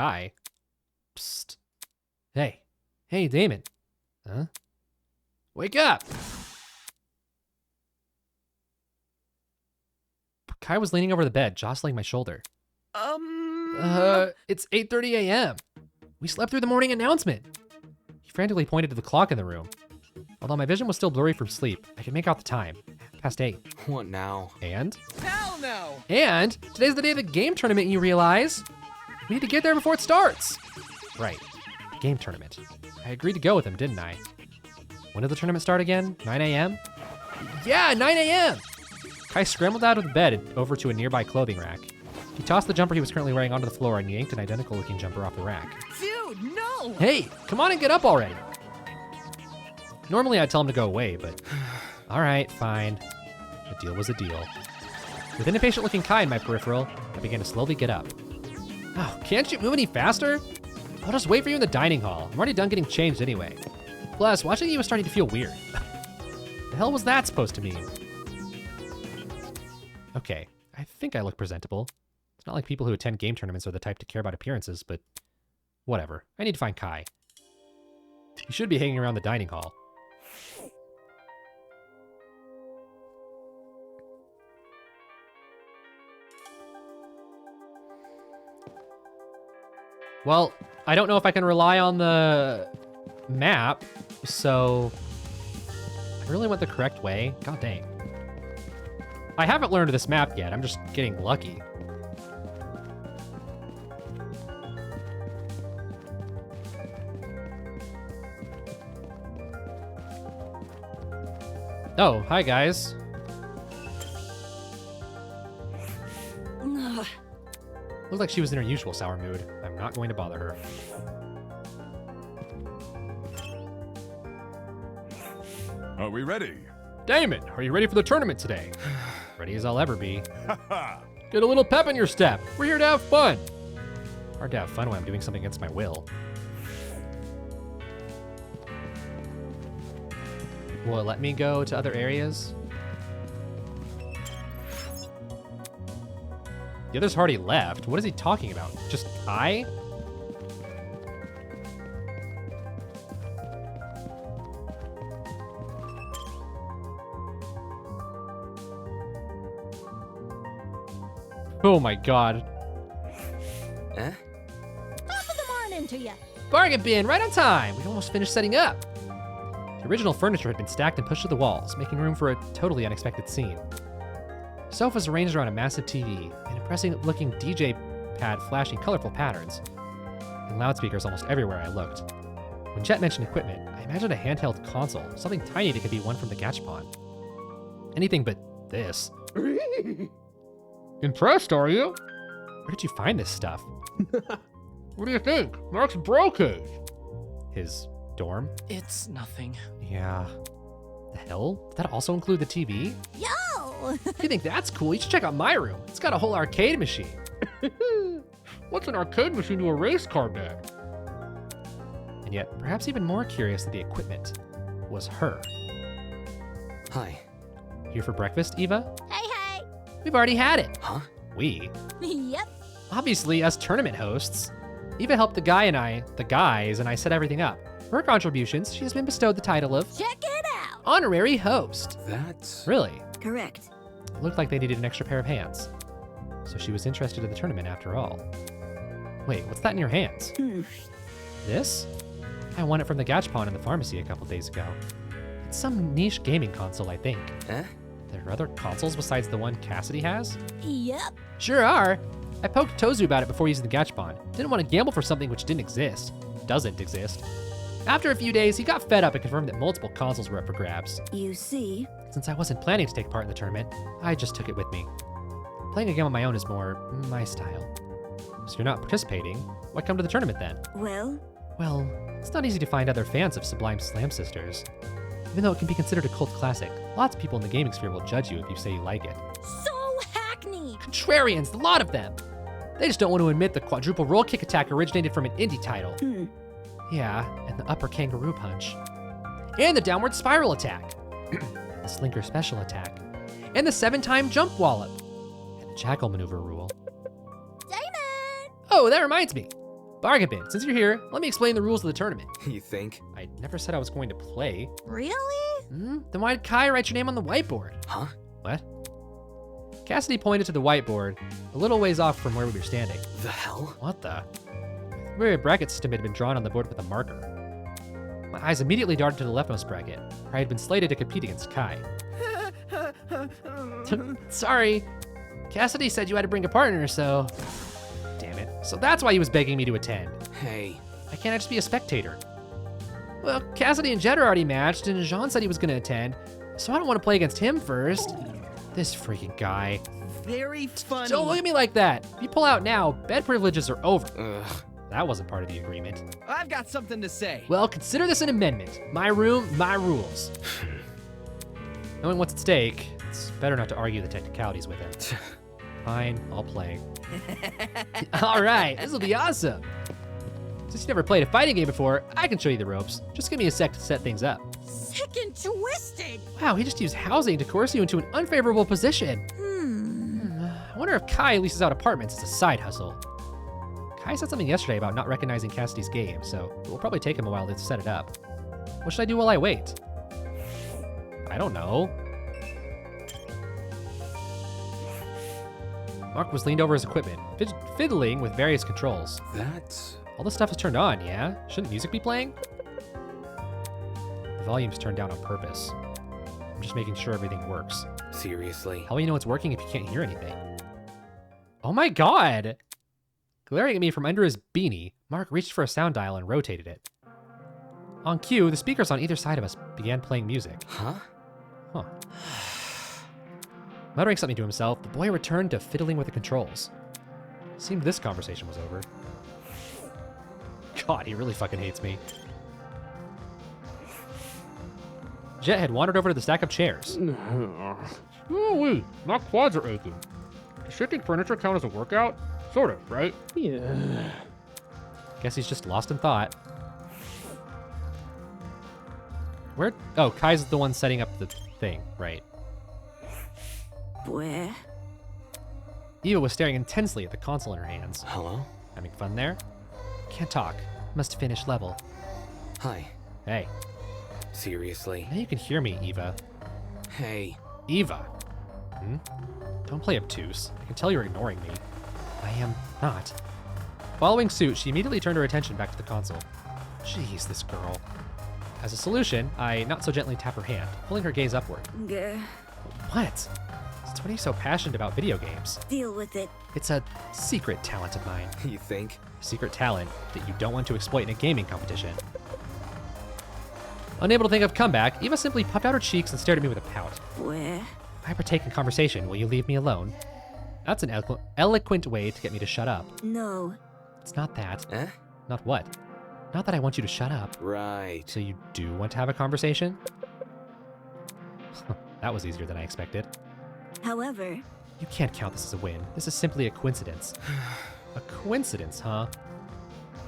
Kai. Psst. Hey. Hey, Damon. Huh? Wake up! Kai was leaning over the bed, jostling my shoulder. It's 8:30 a.m. We slept through the morning announcement. He frantically pointed to the clock in the room. Although my vision was still blurry from sleep, I could make out the time. Past 8. What now? And? Hell no! And today's the day of the game tournament, you realize? We need to get there before it starts. Right, game tournament. I agreed to go with him, didn't I? When did the tournament start again? 9 a.m.? Yeah, 9 a.m. Kai scrambled out of the bed and over to a nearby clothing rack. He tossed the jumper he was currently wearing onto the floor and yanked an identical looking jumper off the rack. Dude, no! Hey, come on and get up already. Normally I'd tell him to go away, but all right, fine. A deal was a deal. With an impatient looking Kai in my peripheral, I began to slowly get up. Oh, can't you move any faster? I'll just wait for you in the dining hall. I'm already done getting changed anyway. Plus, watching you was starting to feel weird. The hell was that supposed to mean? Okay, I think I look presentable. It's not like people who attend game tournaments are the type to care about appearances, but whatever. I need to find Kai. He should be hanging around the dining hall. Well, I don't know if I can rely on the map, so I really went the correct way. God dang. I haven't learned this map yet. I'm just getting lucky. Oh, hi guys. Looked like she was in her usual sour mood. I'm not going to bother her. Are we ready? Damon, are you ready for the tournament today? Ready as I'll ever be. Get a little pep in your step. We're here to have fun. Hard to have fun when I'm doing something against my will. Will it let me go to other areas? The others already left. What is he talking about? Just I? Oh my god. Eh? Top of the morning to ya. Bargain bin, right on time. We almost finished setting up. The original furniture had been stacked and pushed to the walls, making room for a totally unexpected scene. Sofas arranged around a massive TV, an impressive-looking DJ pad flashing colorful patterns, and loudspeakers almost everywhere I looked. When Jet mentioned equipment, I imagined a handheld console, something tiny that could be won from the Gachapon. Anything but this. Impressed, are you? Where did you find this stuff? What do you think? Mark's broke it. His dorm? It's nothing. Yeah. The hell? Did that also include the TV? Yo! If you think that's cool, you should check out my room. It's got a whole arcade machine. What's an arcade machine to a race car bed? And yet, perhaps even more curious than the equipment was her. Hi. Here for breakfast, Eva? Hey, hey! We've already had it. Huh? We? Yep. Obviously, as tournament hosts. Eva helped the guys and I set everything up. For her contributions, she has been bestowed the title of Check it out! Honorary Host. That's... Really? Correct. It looked like they needed an extra pair of hands. So she was interested in the tournament after all. Wait, what's that in your hands? This? I won it from the Gachapon in the pharmacy a couple days ago. It's some niche gaming console, I think. Eh? There are other consoles besides the one Cassidy has? Yep. Sure are. I poked Tozu about it before using the Gachapon. Didn't want to gamble for something which didn't exist. Doesn't exist. After a few days, he got fed up and confirmed that multiple consoles were up for grabs. You see? Since I wasn't planning to take part in the tournament, I just took it with me. Playing a game on my own is more my style. So you're not participating? Why come to the tournament then? Well, Well, it's not easy to find other fans of Sublime Slam Sisters. Even though it can be considered a cult classic, lots of people in the gaming sphere will judge you if you say you like it. so hackneyed! Contrarians, the lot of them! They just don't want to admit the quadruple roll kick attack originated from an indie title. Yeah, and the upper kangaroo punch. And the downward spiral attack. The slinker special attack. And the 7-time jump wallop. And the jackal maneuver rule. Damon! Oh, that reminds me. Bargain bin, since you're here, let me explain the rules of the tournament. You think? I never said I was going to play. Really? Then why did Kai write your name on the whiteboard? Huh? What? Cassidy pointed to the whiteboard, a little ways off from where we were standing. The hell? What the? The bracket system had been drawn on the board with a marker. My eyes immediately darted to the leftmost bracket, where I had been slated to compete against Kai. Sorry. Cassidy said you had to bring a partner, so... Damn it. So that's why he was begging me to attend. Hey. Why can't I just be a spectator? Well, Cassidy and Jed are already matched, and Jean said he was gonna attend, so I don't want to play against him first. This freaking guy. Very funny. Don't look at me like that. If you pull out now, bed privileges are over. Ugh. That wasn't part of the agreement. I've got something to say. Well, consider this an amendment. My room, my rules. Knowing what's at stake, it's better not to argue the technicalities with him. Fine, I'll play. All right, this will be awesome. Since you never played a fighting game before, I can show you the ropes. Just give me a sec to set things up. Sick and twisted. Wow, he just used housing to coerce you into an unfavorable position. I wonder if Kai leases out apartments as a side hustle. Kai said something yesterday about not recognizing Cassidy's game, so it will probably take him a while to set it up. What should I do while I wait? I don't know. Mark was leaned over his equipment, fiddling with various controls. That's... All this stuff is turned on, yeah? Shouldn't music be playing? The volume's turned down on purpose. I'm just making sure everything works. Seriously? How will you know it's working if you can't hear anything? Oh my god! Glaring at me from under his beanie, Mark reached for a sound dial and rotated it. On cue, the speakers on either side of us began playing music. Huh? Huh. Muttering something to himself, the boy returned to fiddling with the controls. Seemed this conversation was over. God, he really fucking hates me. Jet had wandered over to the stack of chairs. Ooh-wee, my quads are aching. Does shifting furniture count as a workout? Sort of, right? Yeah. Guess he's just lost in thought. Where? Oh, Kai's the one setting up the thing, right. Where? Eva was staring intensely at the console in her hands. Hello? Having fun there? Can't talk. Must finish level. Hi. Hey, Seriously? now you can hear me, Eva. Hey. Eva. Don't play obtuse. I can tell you're ignoring me. I am not. Following suit, she immediately turned her attention back to the console. Jeez, this girl. As a solution, I not so gently tap her hand, pulling her gaze upward. Gah. What? Since when are you so passionate about video games? Deal with it. It's a secret talent of mine. You think? Secret talent that you don't want to exploit in a gaming competition. Unable to think of comeback, Eva simply puffed out her cheeks and stared at me with a pout. Where? If I partake in conversation, will you leave me alone? That's an eloquent way to get me to shut up. No. It's not that. Eh? Not what? Not that I want you to shut up. Right. So you do want to have a conversation? That was easier than I expected. However, You can't count this as a win. This is simply a coincidence. A coincidence, huh?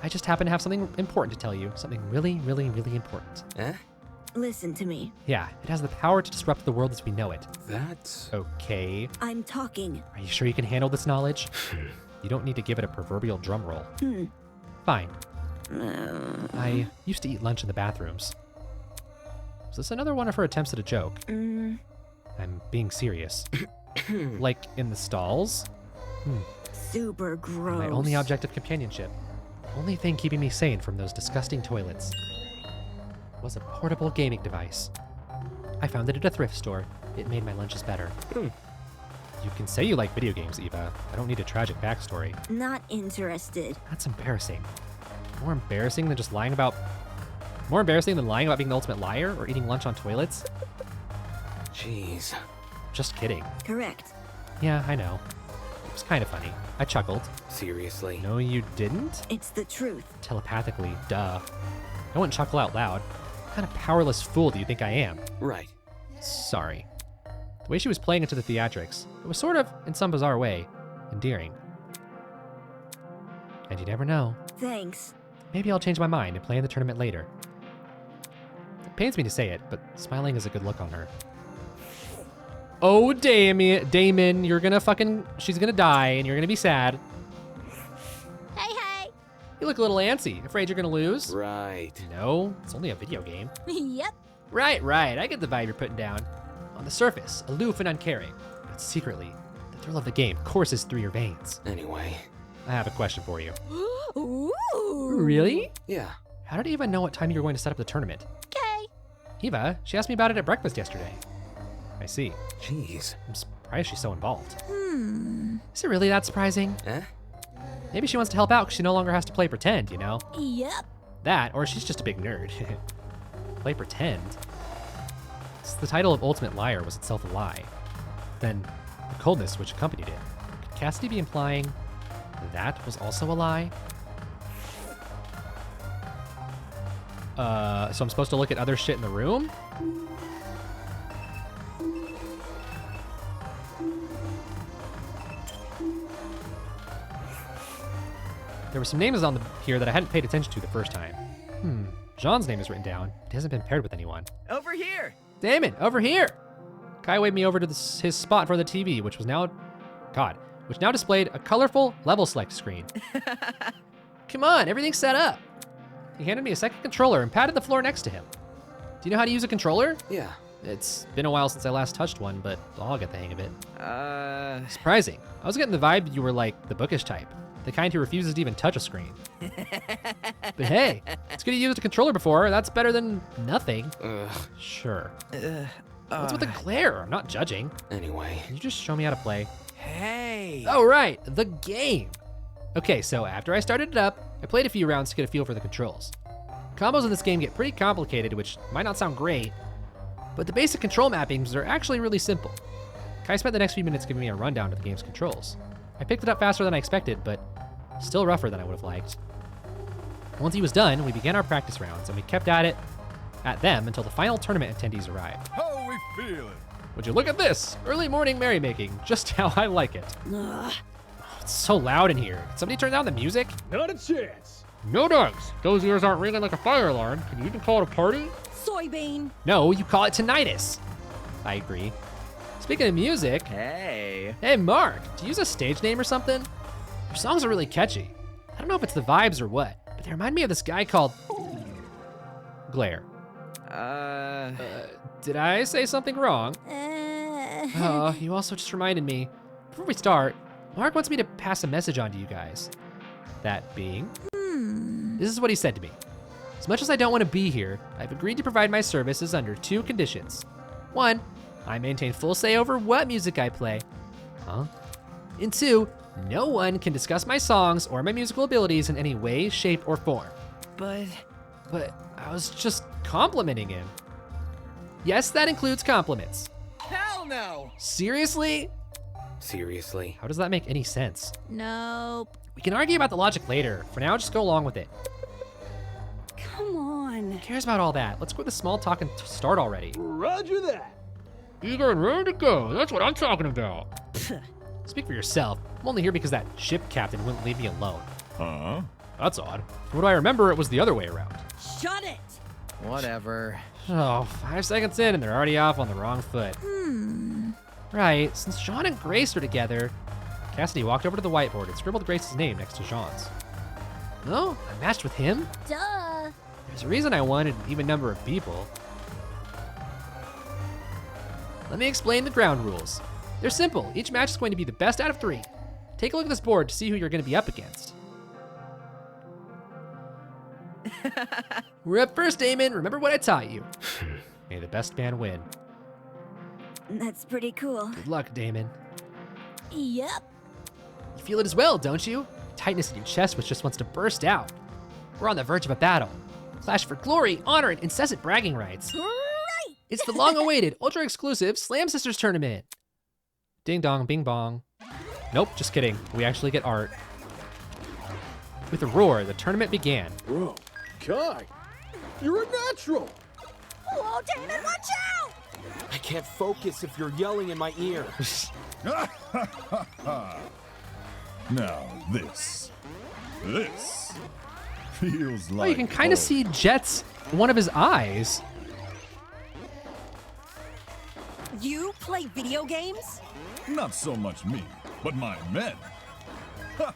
I just happen to have something important to tell you. Something really, really, really important. Eh? listen to me. Yeah, it has the power to disrupt the world as we know it. That's... Okay. I'm talking. Are you sure you can handle this knowledge? You don't need to give it a proverbial drum roll. Fine. I used to eat lunch in the bathrooms. Was this another one of her attempts at a joke? I'm being serious. Like in the stalls? Super gross. My only object of companionship. Only thing keeping me sane from those disgusting toilets. Was a portable gaming device. I found it at a thrift store. It made my lunches better. You can say you like video games, Eva. I don't need a tragic backstory. Not interested. That's embarrassing. More embarrassing than just lying about... More embarrassing than lying about being the ultimate liar or eating lunch on toilets? Jeez. Just kidding. Correct. Yeah, I know. It was kind of funny. I chuckled. Seriously? No, you didn't? It's the truth. Telepathically, duh. I wouldn't chuckle out loud. What kind of powerless fool do you think I am? Right. Sorry. The way she was playing into the theatrics, it was sort of, in some bizarre way, endearing. And you never know. Thanks. Maybe I'll change my mind and play in the tournament later. It pains me to say it, but smiling is a good look on her. Oh, Damon, you're gonna fucking... She's gonna die, and you're gonna be sad. Hey, hey! You look a little antsy. Afraid you're gonna lose? Right. No, it's only a video game. Yep. Right. I get the vibe you're putting down. On the surface, aloof and uncaring, but secretly, the thrill of the game courses through your veins. Anyway, I have a question for you. Ooh. Really? yeah. How did Eva know what time you were going to set up the tournament? Okay. Eva, she asked me about it at breakfast yesterday. I see. Jeez. I'm surprised she's so involved. Hmm. Is it really that surprising? Eh? Maybe she wants to help out because she no longer has to play pretend, you know? Yep. That, or she's just a big nerd. Play pretend? Since the title of Ultimate Liar was itself a lie, then the coldness which accompanied it, could Cassidy be implying that was also a lie? So I'm supposed to look at other shit in the room? There were some names on here that I hadn't paid attention to the first time. Jean's name is written down. It hasn't been paired with anyone. Over here. Damon, over here! Kai waved me over to his spot for the TV, which now displayed a colorful level select screen. Come on, everything's set up. He handed me a second controller and patted the floor next to him. Do you know how to use a controller? Yeah. It's been a while since I last touched one, but I'll get the hang of it. Uh, Surprising. I was getting the vibe you were like the bookish type, the kind who refuses to even touch a screen. But hey, it's good you used a controller before. That's better than nothing. Ugh. Sure. What's with the glare? I'm not judging. Anyway. Can you just show me how to play? hey. Oh, right, the game. Okay, so after I started it up, I played a few rounds to get a feel for the controls. Combos in this game get pretty complicated, which might not sound great, but the basic control mappings are actually really simple. Kai spent the next few minutes giving me a rundown of the game's controls. I picked it up faster than I expected, but still rougher than I would have liked. Once he was done, we began our practice rounds, and we kept at them until the final tournament attendees arrived. How we feeling? Would you look at this? Early morning merrymaking, just how I like it. Ugh. It's so loud in here. Can somebody turn down the music? Not a chance. No dogs. Those ears aren't ringing like a fire alarm. Can you even call it a party? Soybean. No, you call it tinnitus. I agree. Speaking of music, Hey. hey Mark, do you use a stage name or something? Your songs are really catchy. I don't know if it's the vibes or what, but they remind me of this guy called Glare. Did I say something wrong? Oh, you also just reminded me. Before we start, Mark wants me to pass a message on to you guys. That being, this is what he said to me. As much as I don't want to be here, I've agreed to provide my services under 2 conditions. 1, I maintain full say over what music I play. Huh? And 2, no one can discuss my songs or my musical abilities in any way, shape, or form. But But I was just complimenting him. Yes, that includes compliments. hell no. Seriously? Seriously. How does that make any sense? Nope. We can argue about the logic later. For now, just go along with it. Come on. Who cares about all that? Let's quit the small talk and start already. Roger that. Eager and ready to go. That's what I'm talking about. Speak for yourself. I'm only here because that ship captain wouldn't leave me alone. Huh? That's odd. From what I remember, it was the other way around. Shut it. Whatever. Oh, 5 seconds in and they're already off on the wrong foot. Right, since Jean and Grace are together, Cassidy walked over to the whiteboard and scribbled Grace's name next to Jean's. No, I matched with him? Duh. There's a reason I wanted an even number of people. Let me explain the ground rules. They're simple. Each match is going to be the best out of 3. Take a look at this board to see who you're going to be up against. We're up first, Damon. Remember what I taught you. May the best man win. That's pretty cool. Good luck, Damon. Yep. You feel it as well, don't you? Tightness in your chest which just wants to burst out. We're on the verge of a battle. Clash for glory, honor, and incessant bragging rights. Right. It's the long-awaited, ultra-exclusive Slam Sisters tournament. Ding dong, bing bong. Nope, just kidding. We actually get art. With a roar, the tournament began. Bro, Kai, you're a natural. Whoa, Damon, watch out! I can't focus if you're yelling in my ear. Now this feels like Oh, you can kind of home. see Jet's one of his eyes. You play video games? Not so much me, but my men. Ha!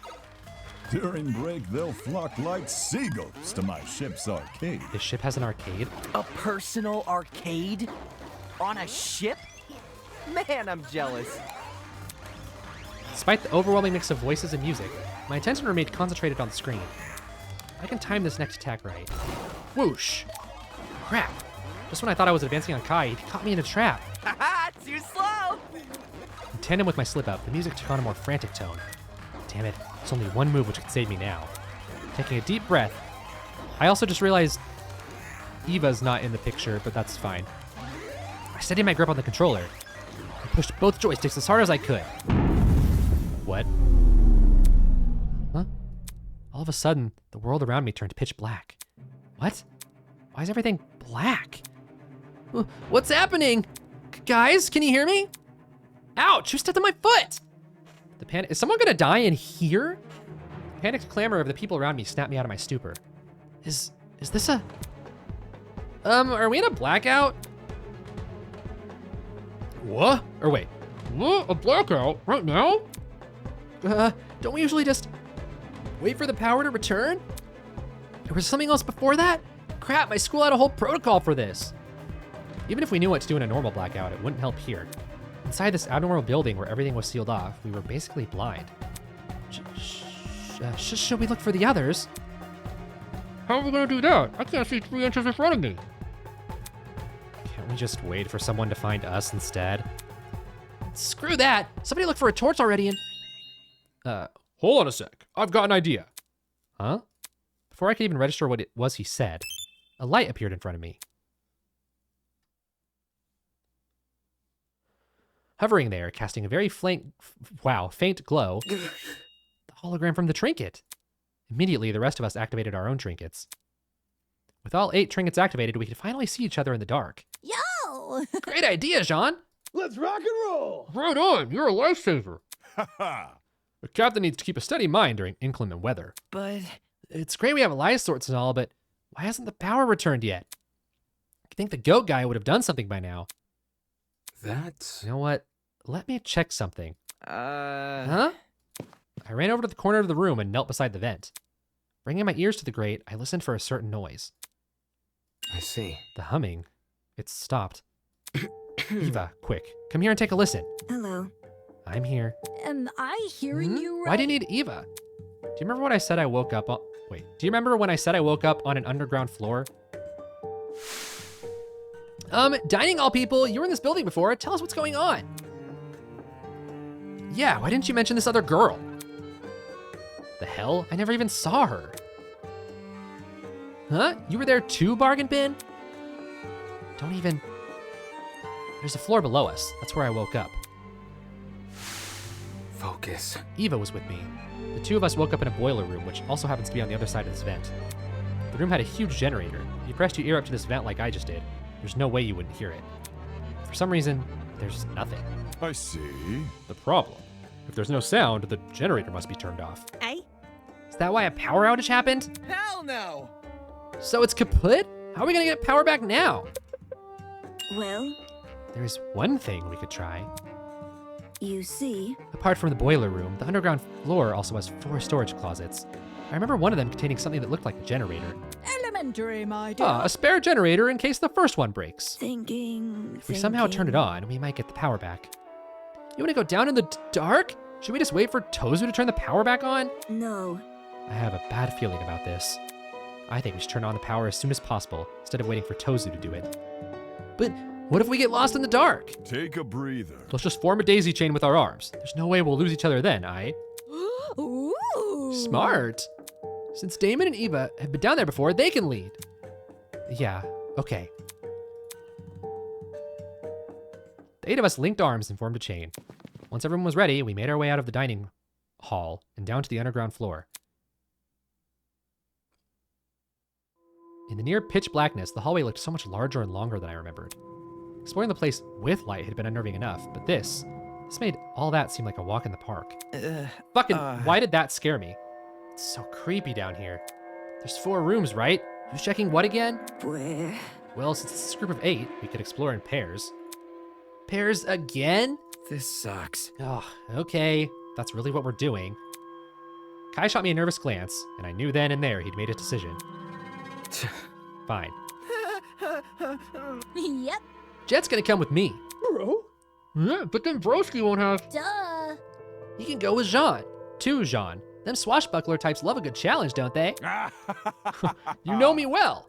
During break, they'll flock like seagulls to my ship's arcade. This ship has an arcade. A personal arcade? On a ship? Man, I'm jealous. Despite the overwhelming mix of voices and music, my attention remained concentrated on the screen. I can time this next attack right. Whoosh! Crap! Just when I thought I was advancing on Kai, he caught me in a trap. Haha, too slow! In tandem with my slip-up, the music took on a more frantic tone. Damn it, it's only one move which could save me now. Taking a deep breath, I also just realized Eva's not in the picture, but that's fine. I steadied my grip on the controller and pushed both joysticks as hard as I could. What? Huh? All of a sudden, the world around me turned pitch black. What? Why is everything black? What's happening? Guys, can you hear me? Ouch, who stepped on my foot? Is someone gonna die in here? The panicked clamor of the people around me snapped me out of my stupor. Is this a... are we in a blackout? What? Or wait, what? A blackout? Right now? Don't we usually just wait for the power to return? There was something else before that? Crap, my school had a whole protocol for this. Even if we knew what to do in a normal blackout, it wouldn't help here. Inside this abnormal building where everything was sealed off, we were basically blind. Should we look for the others? How are we gonna do that? I can't see 3 inches in front of me. Can't we just wait for someone to find us instead? Screw that! Somebody look for a torch already and... hold on a sec. I've got an idea. Huh? Before I could even register what it was he said, a light appeared in front of me. Hovering there, casting a very faint glow, the hologram from the trinket. Immediately, the rest of us activated our own trinkets. With all 8 trinkets activated, we could finally see each other in the dark. Yo! Great idea, Jean! Let's rock and roll! Right on, you're a lifesaver. Ha ha! The captain needs to keep a steady mind during inclement weather. But It's great we have life sorts and all, but why hasn't the power returned yet? I think the goat guy would have done something by now. That's... You know what? Let me check something. Huh? I ran over to the corner of the room and knelt beside the vent. Bringing my ears to the grate, I listened for a certain noise. I see. The humming. It stopped. Eva, quick, come here and take a listen. Hello. I'm here. Am I hearing you right? Why do you need Eva? Do you remember what I said I woke up on? Wait, do you remember when I said I woke up on an underground floor? Dining hall people, you were in this building before. Tell us what's going on. Yeah, why didn't you mention this other girl? The hell? I never even saw her. Huh? You were there too, Bargain Bin? Don't even... There's a floor below us. That's where I woke up. Focus. Eva was with me. The two of us woke up in a boiler room, which also happens to be on the other side of this vent. The room had a huge generator. If you pressed your ear up to this vent like I just did, there's no way you wouldn't hear it. For some reason, there's nothing. I see. The problem, if there's no sound, the generator must be turned off. Eh? Is that why a power outage happened? hell no! So it's kaput? How are we gonna get power back now? Well, There's one thing we could try. you see, Apart from the boiler room, the underground floor also has 4 storage closets. I remember one of them containing something that looked like a generator. elementary, my dear. Ah, a spare generator in case the first one breaks. Thinking. If we somehow turn it on, we might get the power back. You wanna go down in the dark? Should we just wait for Tozu to turn the power back on? No. I have a bad feeling about this. I think we should turn on the power as soon as possible, instead of waiting for Tozu to do it. But what if we get lost in the dark? Take a breather. Let's just form a daisy chain with our arms. There's no way we'll lose each other then, Ooh. Smart. Since Damon and Eva have been down there before, they can lead. Yeah, okay. The 8 of us linked arms and formed a chain. Once everyone was ready, we made our way out of the dining hall and down to the underground floor. In the near pitch blackness, the hallway looked so much larger and longer than I remembered. Exploring the place with light had been unnerving enough, but this made all that seem like a walk in the park. Why did that scare me? It's so creepy down here. There's 4 rooms, right? Who's checking what again? Where? Well, since it's a group of 8, we could explore in pairs. Pairs again? This sucks. Oh, okay. That's really what we're doing. Kai shot me a nervous glance, and I knew then and there he'd made a decision. Fine. Yep. Jet's gonna come with me. Bro? Yeah, but then Broski won't have. Duh. He can go with Jean. To Jean. Them swashbuckler types love a good challenge, don't they? You know me well.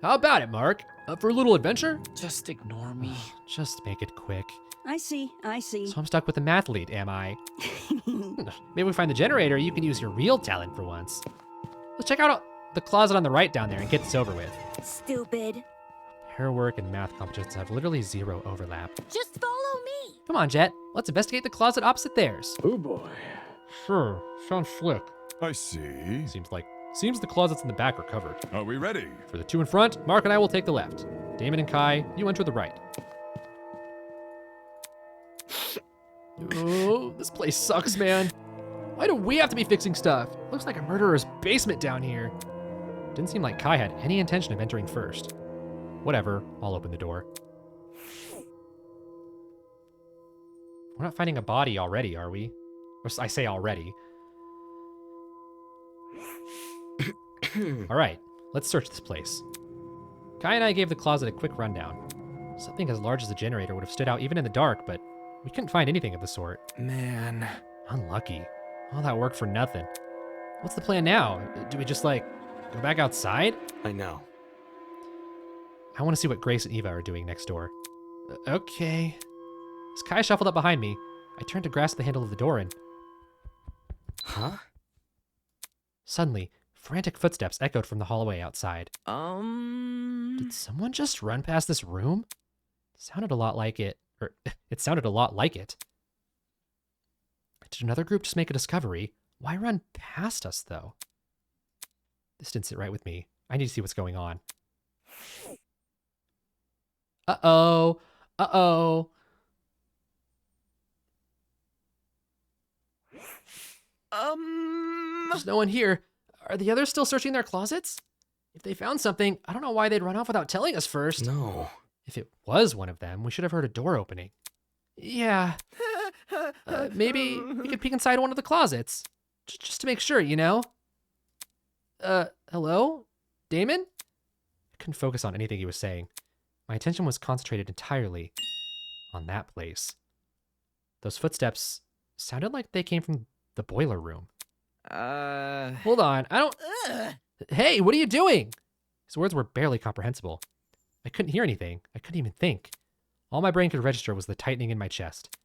How about it, Mark? Up for a little adventure? Just ignore me. Just make it quick. I see. So I'm stuck with the mathlete, am I? Maybe we find the generator, you can use your real talent for once. Let's check out the closet on the right down there and get this over with. Stupid. Her work and math competitions have literally zero overlap. Just follow me. Come on, Jet. Let's investigate the closet opposite theirs. Oh boy. Sure, sounds slick. I see. Seems the closets in the back are covered. Are we ready? For the two in front, Mark and I will take the left. Damon and Kai, you enter the right. Oh, this place sucks, man. Why do we have to be fixing stuff? Looks like a murderer's basement down here. Didn't seem like Kai had any intention of entering first. Whatever, I'll open the door. We're not finding a body already, are we? Or I say already. All right, let's search this place. Kai and I gave the closet a quick rundown. Something as large as the generator would have stood out even in the dark, but we couldn't find anything of the sort. Man. Unlucky. All that work for nothing. What's the plan now? Do we just, go back outside? I know. I want to see what Grace and Eva are doing next door. Okay. As Kai shuffled up behind me, I turned to grasp the handle of the door and... Huh? Suddenly, frantic footsteps echoed from the hallway outside. Did someone just run past this room? Sounded a lot like it. Or, it sounded a lot like it. Did another group just make a discovery? Why run past us, though? This didn't sit right with me. I need to see what's going on. Uh-oh. Uh-oh. There's no one here. Are the others still searching their closets? If they found something, I don't know why they'd run off without telling us first. No. If it was one of them, we should have heard a door opening. Yeah. Maybe we could peek inside one of the closets. Just to make sure, you know? Hello? Damon? I couldn't focus on anything he was saying. My attention was concentrated entirely on that place. Those footsteps sounded like they came from the boiler room. Hold on, I don't... Hey, what are you doing? His words were barely comprehensible. I couldn't hear anything. I couldn't even think. All my brain could register was the tightening in my chest.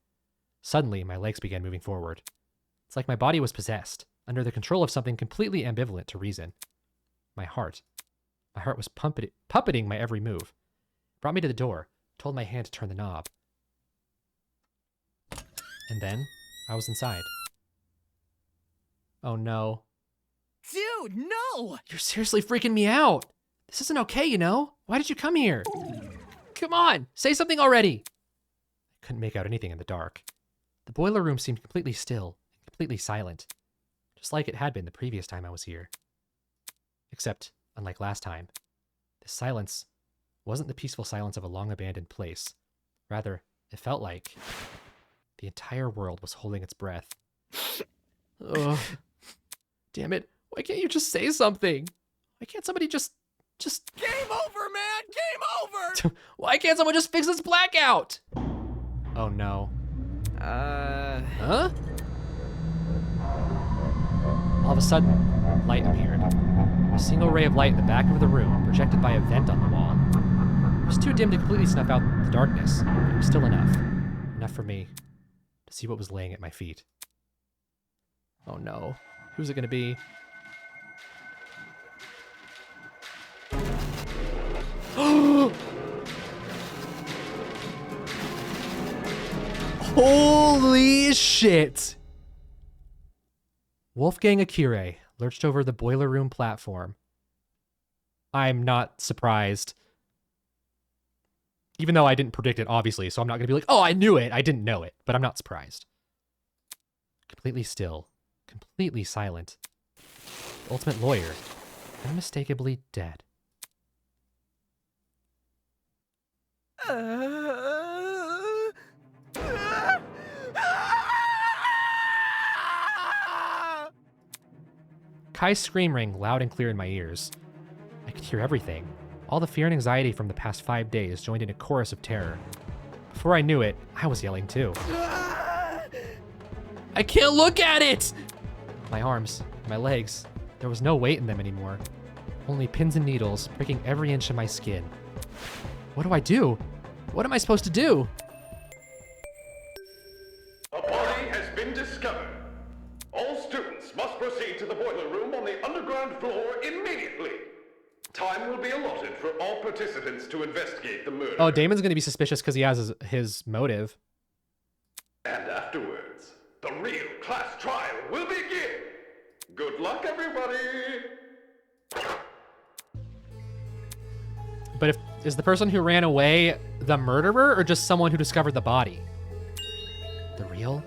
Suddenly, my legs began moving forward. It's like my body was possessed, under the control of something completely ambivalent to reason. My heart. My heart was puppeting my every move. It brought me to the door, told my hand to turn the knob. And then, I was inside. Oh no. Dude, no! You're seriously freaking me out. This isn't okay, you know? Why did you come here? Come on, say something already. I couldn't make out anything in the dark. The boiler room seemed completely still and completely silent, just like it had been the previous time I was here. Except, unlike last time, this silence wasn't the peaceful silence of a long-abandoned place. Rather, it felt like the entire world was holding its breath. Ugh. Damn it. Why can't you just say something? Why can't somebody just... Game over, man! Game over! Why can't someone just fix this blackout? Oh no. Huh? All of a sudden, light appeared. A single ray of light in the back of the room, projected by a vent on the wall. It was too dim to completely snuff out the darkness, but it was still enough. Enough for me to see what was laying at my feet. Oh no. Who's it gonna be? Holy shit! Wolfgang Akire lurched over the boiler room platform. I'm not surprised. Even though I didn't predict it, obviously, so I'm not gonna be like, oh, I knew it. I didn't know it, but I'm not surprised. Completely still. Completely silent. The ultimate lawyer. Unmistakably dead. Kai's scream rang loud and clear in my ears. I could hear everything. All the fear and anxiety from the past 5 days joined in a chorus of terror. Before I knew it, I was yelling too. I can't look at it! My arms, my legs, there was no weight in them anymore. Only pins and needles pricking every inch of my skin. What do I do? What am I supposed to do? A body has been discovered. All students must proceed to the boiler room on the underground floor immediately. Time will be allotted for all participants to investigate the murder. Oh, Damon's gonna be suspicious because he has his motive. And afterwards, the real class trial will begin. Good luck, everybody. But is the person who ran away the murderer or just someone who discovered the body? The real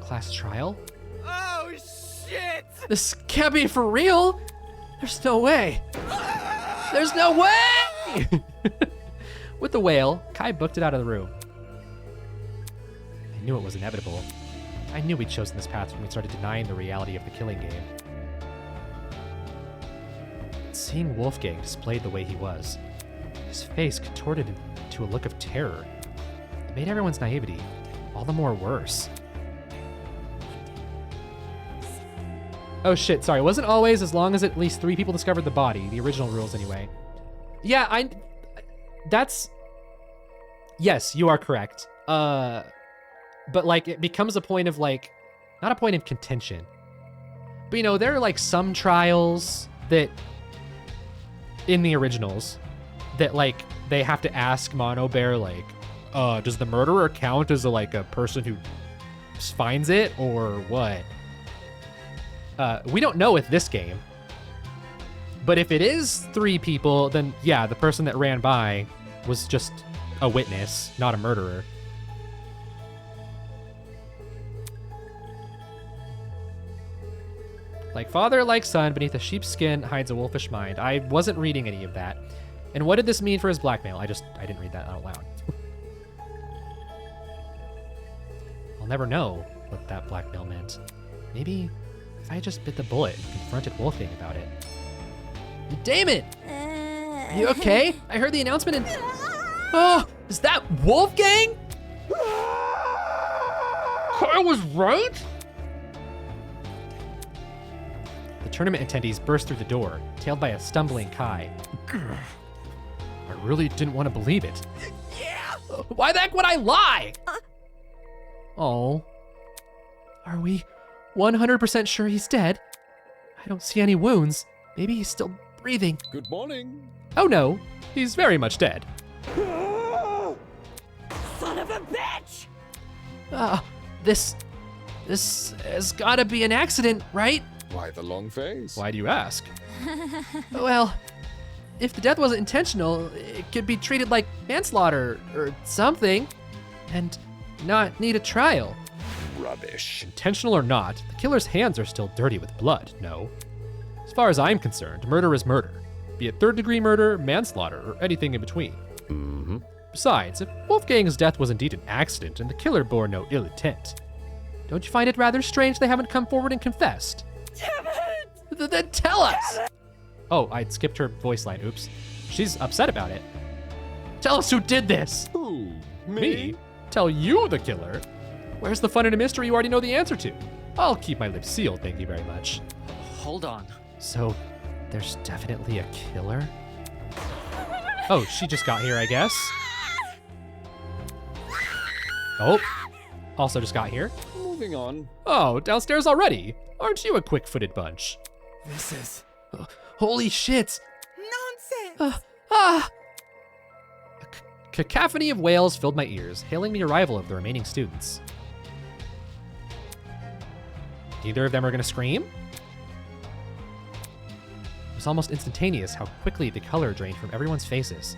class trial? Oh, shit! This can't be for real. There's no way. There's no way! With the whale, Kai booked it out of the room. I knew it was inevitable. I knew we'd chosen this path when we started denying the reality of the killing game. Seeing Wolfgang displayed the way he was, his face contorted into a look of terror. It made everyone's naivety all the more worse. Oh shit, sorry, it wasn't always as long as at least 3 people discovered the body, the original rules anyway. Yeah, yes, you are correct. But like, it becomes a point of like, not a point of contention. But you know, there are like some trials that, in the originals, that like, they have to ask Mono Bear like, does the murderer count as a person who finds it or what? We don't know with this game. But if it is 3 people, then yeah, the person that ran by was just a witness, not a murderer. Like father, like son, beneath a sheep's skin hides a wolfish mind. I wasn't reading any of that. And what did this mean for his blackmail? I didn't read that out loud. I'll never know what that blackmail meant. Maybe if I just bit the bullet and confronted Wolfgang about it. Damon! You okay? I heard the announcement and... Oh, is that Wolfgang? I was right? The tournament attendees burst through the door, tailed by a stumbling Kai. I really didn't want to believe it. Yeah! Why the heck would I lie? Oh. Are we 100% sure he's dead? I don't see any wounds. Maybe he's still breathing. Good morning. Oh no, he's very much dead. Son of a bitch! This has gotta be an accident, right? Why the long face? Why do you ask? Well, if the death wasn't intentional, it could be treated like manslaughter or something, and not need a trial. Rubbish. Intentional or not, the killer's hands are still dirty with blood, no? As far as I'm concerned, murder is murder, be it 3rd-degree murder, manslaughter, or anything in between. Mm-hmm. Besides, if Wolfgang's death was indeed an accident and the killer bore no ill intent, don't you find it rather strange they haven't come forward and confessed? Damn it! Then tell us! Oh, I'd skipped her voice line, oops. She's upset about it. Tell us who did this! Who? Me? Tell you the killer? Where's the fun in a mystery you already know the answer to? I'll keep my lips sealed, thank you very much. Hold on. So, there's definitely a killer? Oh, she just got here, I guess. Oh, also just got here. Moving on. Oh, downstairs already. Aren't you a quick-footed bunch? This is Holy shit! nonsense. A cacophony of wails filled my ears, hailing the arrival of the remaining students. Neither of them are gonna scream? It was almost instantaneous how quickly the color drained from everyone's faces.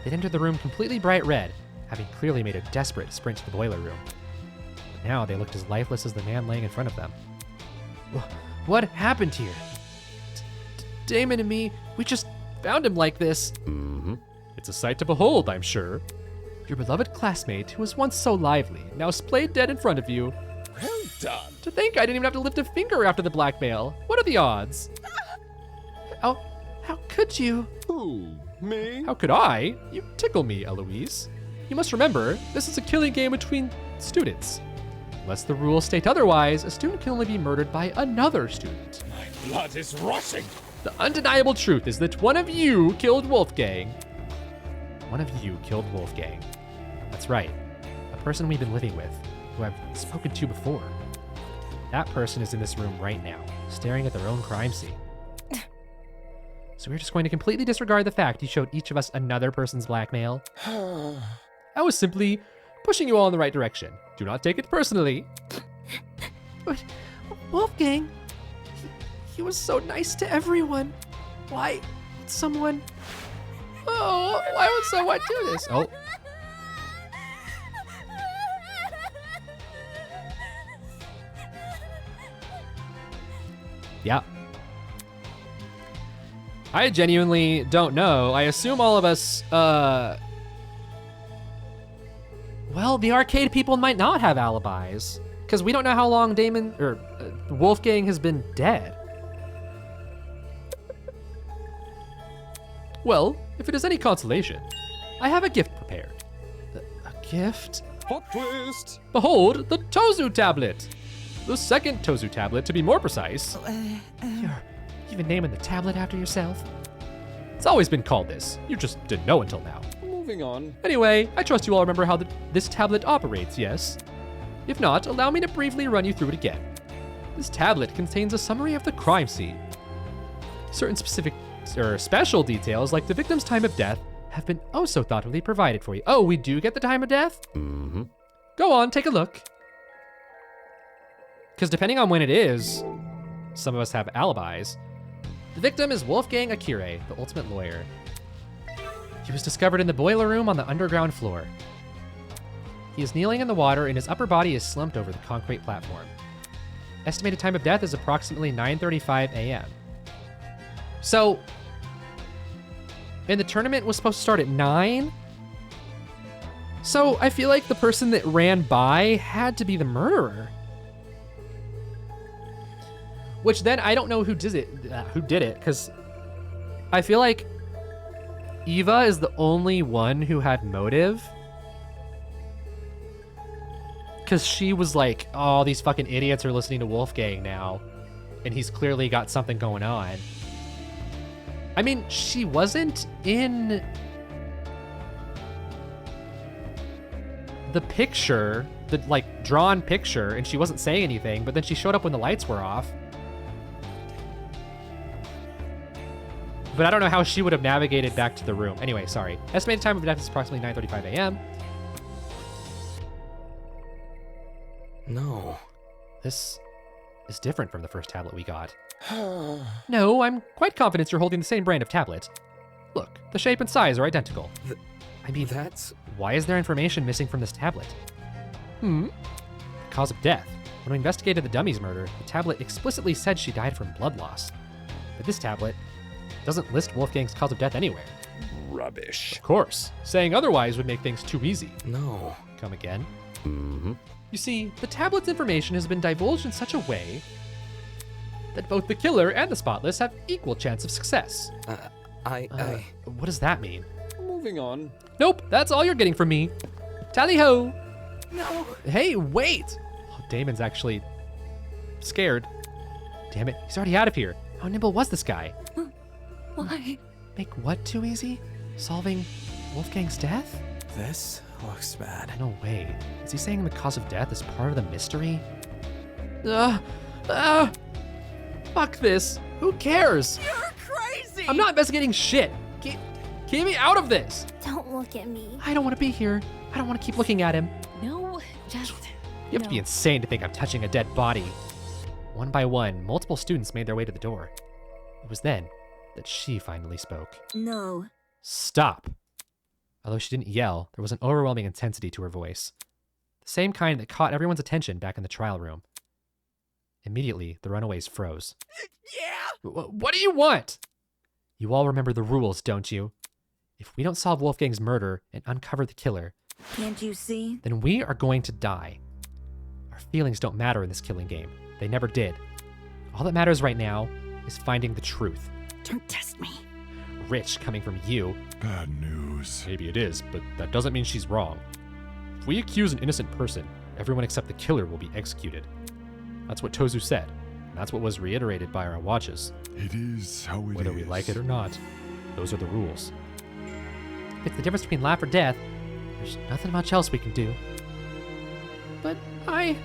They'd entered the room completely bright red, having clearly made a desperate sprint to the boiler room. But now they looked as lifeless as the man laying in front of them. What happened here? Damon and me, we just found him like this. Mm-hmm. It's a sight to behold, I'm sure. Your beloved classmate, who was once so lively, now splayed dead in front of you. Well done. To think I didn't even have to lift a finger after the blackmail. What are the odds? How could you? Who? Me? How could I? You tickle me, Eloise. You must remember, this is a killing game between students. Unless the rules state otherwise, a student can only be murdered by another student. My blood is rushing. The undeniable truth is that one of you killed Wolfgang. One of you killed Wolfgang. That's right. A person we've been living with, who I've spoken to before. That person is in this room right now, staring at their own crime scene. So we're just going to completely disregard the fact you showed each of us another person's blackmail. I was simply pushing you all in the right direction. Do not take it personally. But Wolfgang, he was so nice to everyone. Why would someone... Oh, why would someone do this? Oh. Yeah. I genuinely don't know. I assume all of us, well, the arcade people might not have alibis, because we don't know how long Wolfgang has been dead. Well, if it is any consolation, I have a gift prepared. A gift? Plot twist. Behold, the Tozu tablet! The second Tozu tablet, to be more precise. You're even naming the tablet after yourself? It's always been called this. You just didn't know until now. Moving on. Anyway, I trust you all remember how this tablet operates, yes? If not, allow me to briefly run you through it again. This tablet contains a summary of the crime scene. Certain special details, like the victim's time of death, have been oh so thoughtfully provided for you. Oh, we do get the time of death? Mm-hmm. Go on, take a look. Because depending on when it is, some of us have alibis. The victim is Wolfgang Akire, the ultimate lawyer. He was discovered in the boiler room on the underground floor. He is kneeling in the water and his upper body is slumped over the concrete platform. Estimated time of death is approximately 9:35 a.m. So, and the tournament was supposed to start at 9? So I feel like the person that ran by had to be the murderer. Which then I don't know who did it, because I feel like Eva is the only one who had motive. Because she was like, oh, these fucking idiots are listening to Wolfgang now. And he's clearly got something going on. I mean, she wasn't in the picture, the like drawn picture, and she wasn't saying anything, but then she showed up when the lights were off. But I don't know how she would have navigated back to the room. Anyway, sorry. Estimated time of death is approximately 9:35 a.m. No. This is different from the first tablet we got. No, I'm quite confident you're holding the same brand of tablet. Look, the shape and size are identical. I mean, That's... why is there information missing from this tablet? The cause of death. When we investigated the dummy's murder, the tablet explicitly said she died from blood loss. But this tablet doesn't list Wolfgang's cause of death anywhere. Rubbish. Of course, saying otherwise would make things too easy. No. Come again? Mm-hmm. You see, the tablet's information has been divulged in such a way that both the killer and the spotless have equal chance of success. What does that mean? Moving on. Nope, that's all you're getting from me. Tally ho! No. Hey, wait! Oh, Damon's actually scared. Damn it, he's already out of here. How nimble was this guy? Why? Make what too easy? Solving Wolfgang's death? This looks bad. No way. Is he saying the cause of death is part of the mystery? Fuck this. Who cares? You're crazy! I'm not investigating shit. Keep me out of this. Don't look at me. I don't want to be here. I don't want to keep looking at him. No, just... You have to be insane to think I'm touching a dead body. One by one, multiple students made their way to the door. It was then that she finally spoke. No. Stop. Although she didn't yell, there was an overwhelming intensity to her voice. The same kind that caught everyone's attention back in the trial room. Immediately, the runaways froze. Yeah! What do you want? You all remember the rules, don't you? If we don't solve Wolfgang's murder and uncover the killer, Can't you see? then we are going to die. Our feelings don't matter in this killing game. They never did. All that matters right now is finding the truth. Don't test me. Rich coming from you. Bad news. Maybe it is, but that doesn't mean she's wrong. If we accuse an innocent person, everyone except the killer will be executed. That's what Tozu said, and that's what was reiterated by our watches. It is how it is. Whether we like it or not, those are the rules. If it's the difference between life or death, there's nothing much else we can do. But I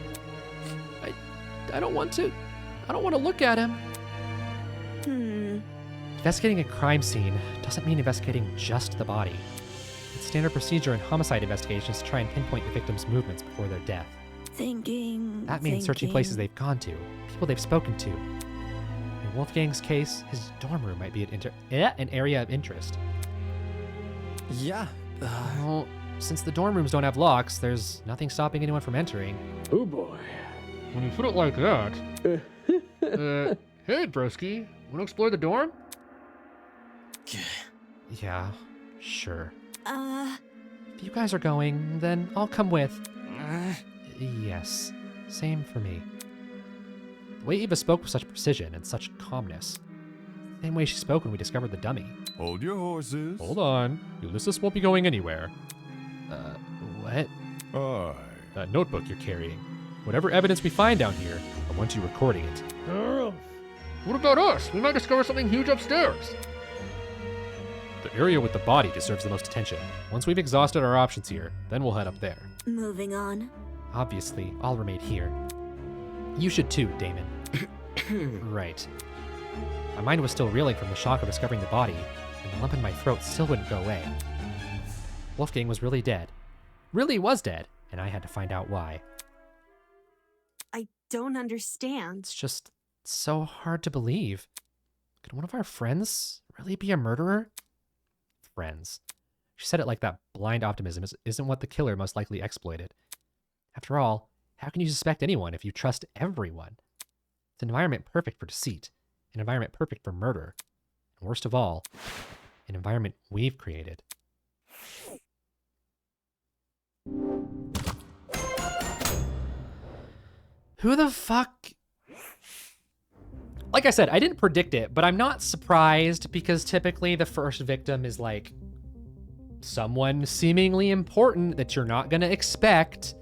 don't want to. I don't want to look at him. Investigating a crime scene doesn't mean investigating just the body. It's standard procedure in homicide investigations to try and pinpoint the victim's movements before their death. Thinking. That means searching places they've gone to, people they've spoken to. In Wolfgang's case, his dorm room might be an area of interest. Yeah. Well, since the dorm rooms don't have locks, there's nothing stopping anyone from entering. Oh boy. When you put it like that... hey, broski, wanna explore the dorm? Yeah, sure. If you guys are going, then I'll come with. Yes, same for me. The way Eva spoke with such precision and such calmness. Same way she spoke when we discovered the dummy. Hold your horses. Hold on, Ulysses won't be going anywhere. What? Aye. That notebook you're carrying. Whatever evidence we find down here, I want you recording it. What about us? We might discover something huge upstairs. The area with the body deserves the most attention. Once we've exhausted our options here, then we'll head up there. Moving on. Obviously, I'll remain here. You should too, Damon. Right. My mind was still reeling from the shock of discovering the body, and the lump in my throat still wouldn't go away. Wolfgang was really dead. Really was dead, and I had to find out why. I don't understand. It's just so hard to believe. Could one of our friends really be a murderer? Friends. She said it like that blind optimism isn't what the killer most likely exploited. After all, how can you suspect anyone if you trust everyone? It's an environment perfect for deceit, an environment perfect for murder, and worst of all, an environment we've created. Who the fuck? Like I said, I didn't predict it, but I'm not surprised because typically the first victim is like someone seemingly important that you're not gonna expect.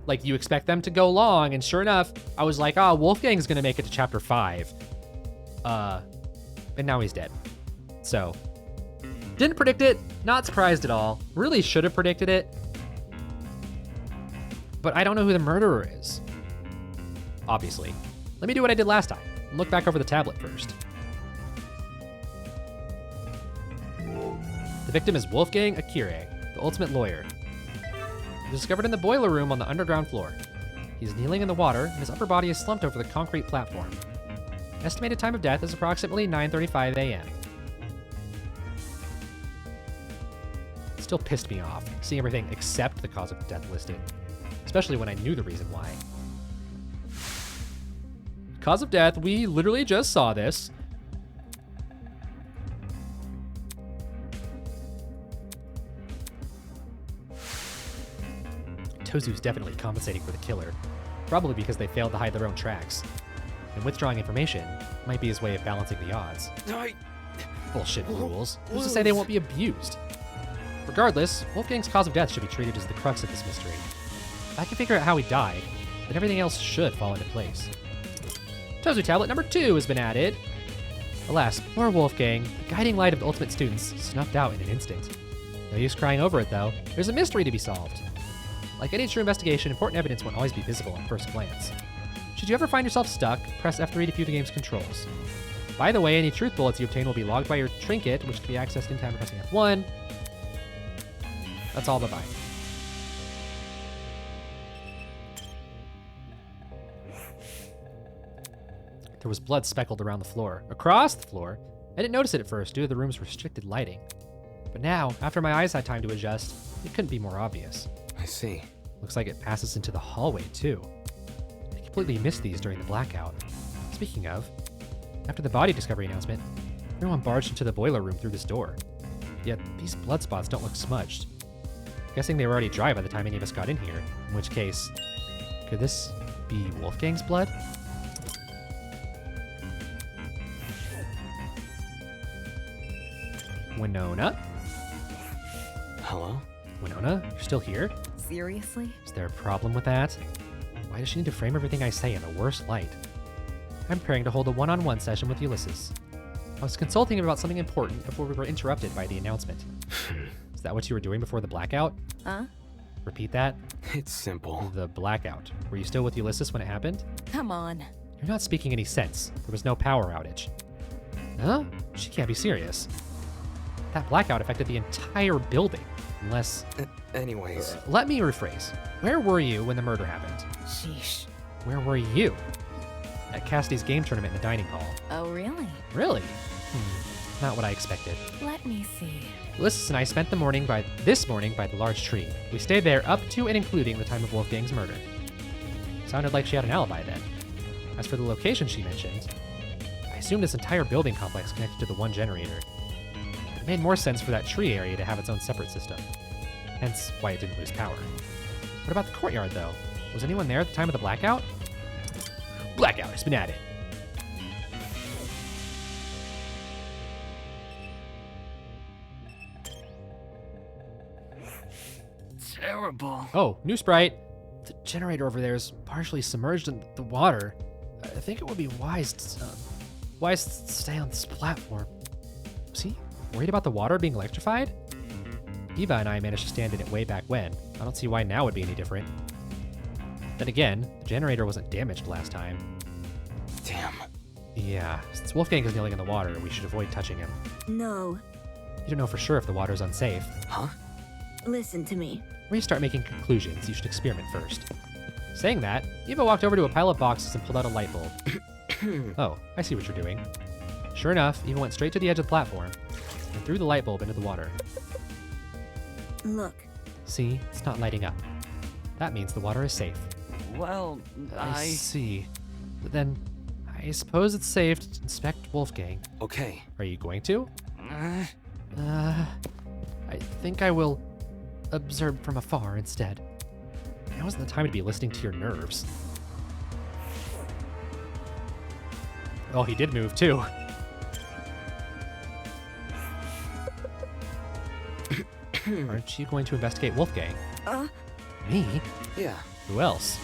Like you expect them to go long, and sure enough, I was like, oh, Wolfgang's gonna make it to chapter 5. And now he's dead. So, didn't predict it, not surprised at all. Really should have predicted it. But I don't know who the murderer is. Obviously. Let me do what I did last time. And look back over the tablet first. The victim is Wolfgang Akire, the ultimate lawyer. He was discovered in the boiler room on the underground floor. He's kneeling in the water, and his upper body is slumped over the concrete platform. Estimated time of death is approximately 9:35 a.m. It still pissed me off, seeing everything except the cause of death listed. Especially when I knew the reason why. Cause of death, we literally just saw this. Tozu's definitely compensating for the killer, probably because they failed to hide their own tracks. And withdrawing information might be his way of balancing the odds. Bullshit rules. Who's to say they won't be abused? Regardless, Wolfgang's cause of death should be treated as the crux of this mystery. If I can figure out how he died, then everything else should fall into place. Tozu tablet number 2 has been added. Alas, poor Wolfgang, the guiding light of the ultimate students, snuffed out in an instant. No use crying over it though, there's a mystery to be solved. Like any true investigation, important evidence won't always be visible at first glance. Should you ever find yourself stuck, press F3 to view the game's controls. By the way, any truth bullets you obtain will be logged by your trinket, which can be accessed in time by pressing F1. That's all, bye-bye. There was blood speckled around the floor. Across the floor? I didn't notice it at first due to the room's restricted lighting. But now, after my eyes had time to adjust, it couldn't be more obvious. I see. Looks like it passes into the hallway, too. I completely missed these during the blackout. Speaking of, after the body discovery announcement, everyone barged into the boiler room through this door. Yet, these blood spots don't look smudged. Guessing they were already dry by the time any of us got in here, in which case, Could this be Wolfgang's blood? Winona? Hello? Winona, you're still here? Seriously? Is there a problem with that? Why does she need to frame everything I say in the worst light? I'm preparing to hold a one-on-one session with Ulysses. I was consulting him about something important before we were interrupted by the announcement. Is that what you were doing before the blackout? Huh? Repeat that. It's simple. The blackout. Were you still with Ulysses when it happened? Come on. You're not speaking any sense. There was no power outage. Huh? She can't be serious. That blackout affected the entire building. Unless... Anyways. Let me rephrase. Where were you when the murder happened? Sheesh. Where were you? At Cassidy's game tournament in the dining hall. Oh, really? Really? Not what I expected. Let me see. Ulysses and I spent this morning by the large tree. We stayed there up to and including the time of Wolfgang's murder. Sounded like she had an alibi then. As for the location she mentioned, I assume this entire building complex connected to the one generator. It made more sense for that tree area to have its own separate system. Hence why it didn't lose power. What about the courtyard though? Was anyone there at the time of the blackout? Blackout has been added. Terrible. Oh, new sprite. The generator over there is partially submerged in the water. I think it would be wise to stay on this platform. Was he worried about the water being electrified? Eva and I managed to stand in it way back when. I don't see why now would be any different. Then again, the generator wasn't damaged last time. Damn. Yeah, since Wolfgang is kneeling in the water, we should avoid touching him. No. You don't know for sure if the water's unsafe. Huh? Listen to me. Before you start making conclusions, you should experiment first. Saying that, Eva walked over to a pile of boxes and pulled out a light bulb. Oh, I see what you're doing. Sure enough, Eva went straight to the edge of the platform and threw the light bulb into the water. Look. See, it's not lighting up. That means the water is safe. Well, I see. But then, I suppose it's safe to inspect Wolfgang. Okay. Are you going to? I think I will observe from afar instead. Now isn't the time to be listening to your nerves. Oh, he did move too. Aren't you going to investigate Wolfgang? Me? Yeah. Who else?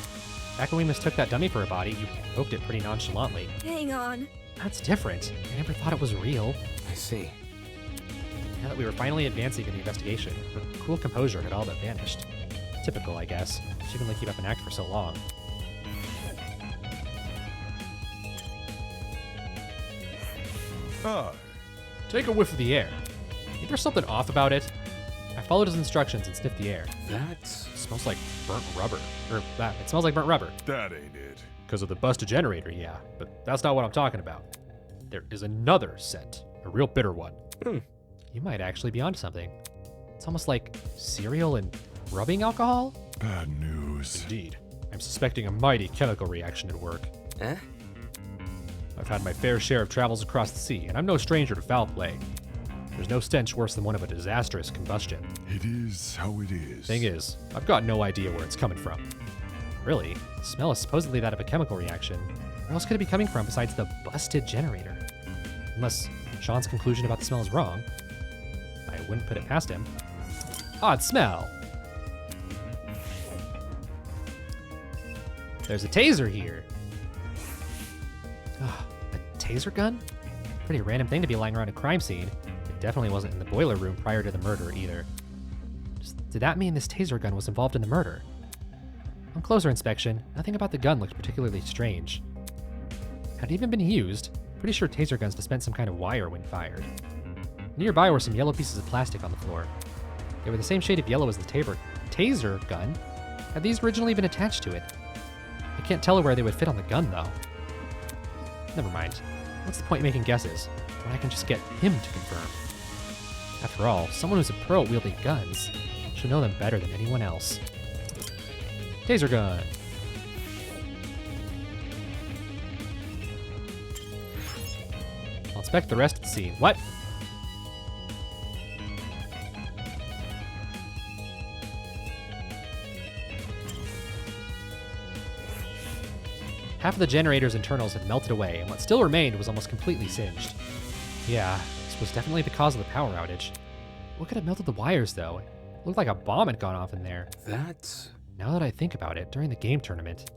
Back when we mistook that dummy for a body, you poked it pretty nonchalantly. Hang on. That's different. I never thought it was real. I see. Now that we were finally advancing in the investigation, her cool composure had all but vanished. Typical, I guess. She can only keep up an act for so long. Aye. Take a whiff of the air. Think there's something off about it? I followed his instructions and sniffed the air. That's... It smells like burnt rubber. It smells like burnt rubber. That ain't it. Because of the busted generator, yeah. But that's not what I'm talking about. There is another scent. A real bitter one. You might actually be onto something. It's almost like cereal and rubbing alcohol? Bad news. Indeed. I'm suspecting a mighty chemical reaction at work. Eh? I've had my fair share of travels across the sea, and I'm no stranger to foul play. There's no stench worse than one of a disastrous combustion. It is how it is. Thing is, I've got no idea where it's coming from. Really, the smell is supposedly that of a chemical reaction. Where else could it be coming from besides the busted generator? Unless Sean's conclusion about the smell is wrong. I wouldn't put it past him. Odd smell! There's a taser here. A taser gun? Pretty random thing to be lying around a crime scene. It definitely wasn't in the boiler room prior to the murder either. Did that mean this taser gun was involved in the murder? On closer inspection, nothing about the gun looked particularly strange. Had it even been used, pretty sure taser guns dispense some kind of wire when fired. Nearby were some yellow pieces of plastic on the floor. They were the same shade of yellow as the taser gun. Had these originally been attached to it? I can't tell where they would fit on the gun, though. Never mind. What's the point in making guesses when I can just get him to confirm? After all, someone who's a pro at wielding guns should know them better than anyone else. Taser gun. I'll inspect the rest of the scene. What? Half of the generator's internals had melted away, and what still remained was almost completely singed. Yeah, this was definitely the cause of the power outage. What could have melted the wires, though? It looked like a bomb had gone off in there. That's... Now that I think about it, during the game tournament.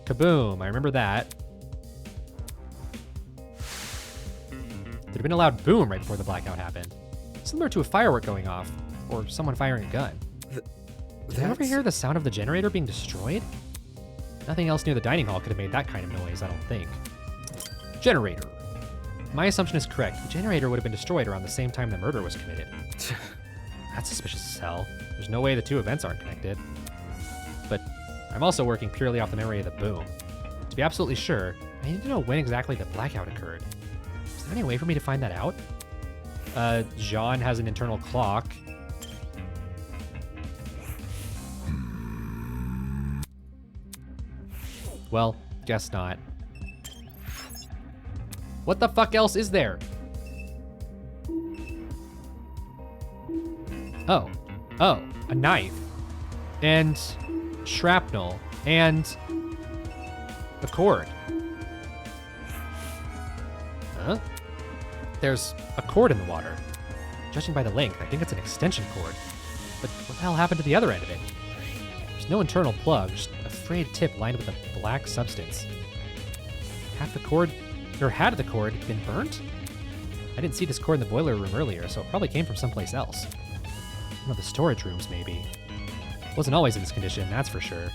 Kaboom, I remember that. There'd been a loud boom right before the blackout happened. Similar to a firework going off, or someone firing a gun. Did I ever hear the sound of the generator being destroyed? Nothing else near the dining hall could have made that kind of noise, I don't think. Generator. My assumption is correct. The generator would have been destroyed around the same time the murder was committed. That's suspicious as hell. There's no way the two events aren't connected. But I'm also working purely off the memory of the boom. To be absolutely sure, I need to know when exactly the blackout occurred. Is there any way for me to find that out? Jean has an internal clock. Well, guess not. What the fuck else is there? Oh, a knife. And shrapnel. And a cord. Huh? There's a cord in the water. Judging by the length, I think it's an extension cord. But what the hell happened to the other end of it? There's no internal plug, just a frayed tip lined with a black substance. Had the cord been burnt? I didn't see this cord in the boiler room earlier, so it probably came from someplace else. One of the storage rooms, maybe. It wasn't always in this condition, that's for sure.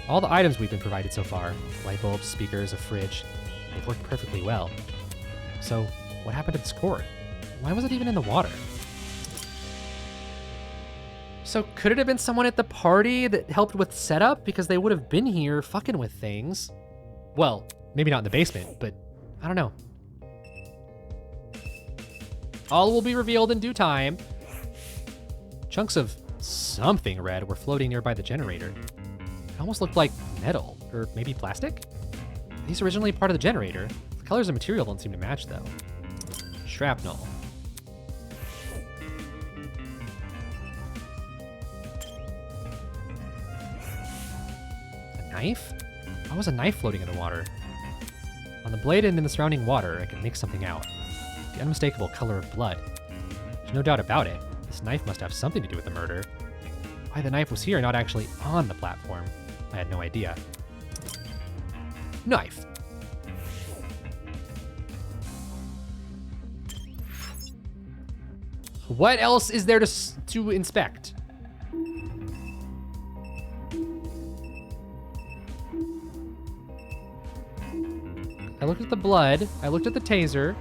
All the items we've been provided so far, light bulbs, speakers, a fridge, they've worked perfectly well. So, what happened to this cord? Why was it even in the water? So could it have been someone at the party that helped with setup? Because they would have been here fucking with things. Well, maybe not in the basement, but I don't know. All will be revealed in due time. Chunks of something red were floating nearby the generator. It almost looked like metal, or maybe plastic? These originally part of the generator. The colors and material don't seem to match, though. Shrapnel. A knife? Why was a knife floating in the water? On the blade and in the surrounding water, I could make something out. The unmistakable color of blood. There's no doubt about it. This knife must have something to do with the murder. Why the knife was here, not actually on the platform, I had no idea. Knife. What else is there to inspect? I looked at the blood. I looked at the taser.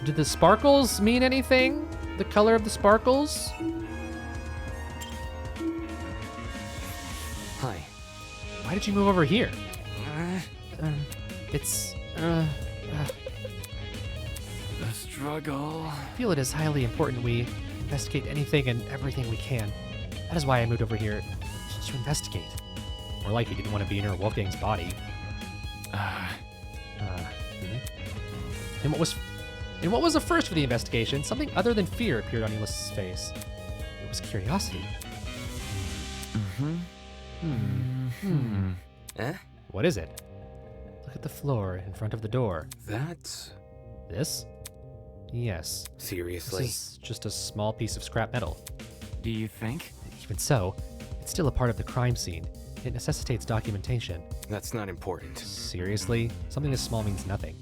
Did the sparkles mean anything? The color of the sparkles? Hi. Why did you move over here? The struggle. I feel it is highly important we investigate anything and everything we can. That is why I moved over here, just to investigate. More like he didn't want to be near Wolfgang's body. And what was the first for the investigation? Something other than fear appeared on Ulysses' face. It was curiosity. Eh? What is it? Look at the floor in front of the door. That's... This? Yes. Seriously? This is just a small piece of scrap metal. Do you think? Even so, it's still a part of the crime scene. It necessitates documentation. That's not important. Seriously? Something this small means nothing.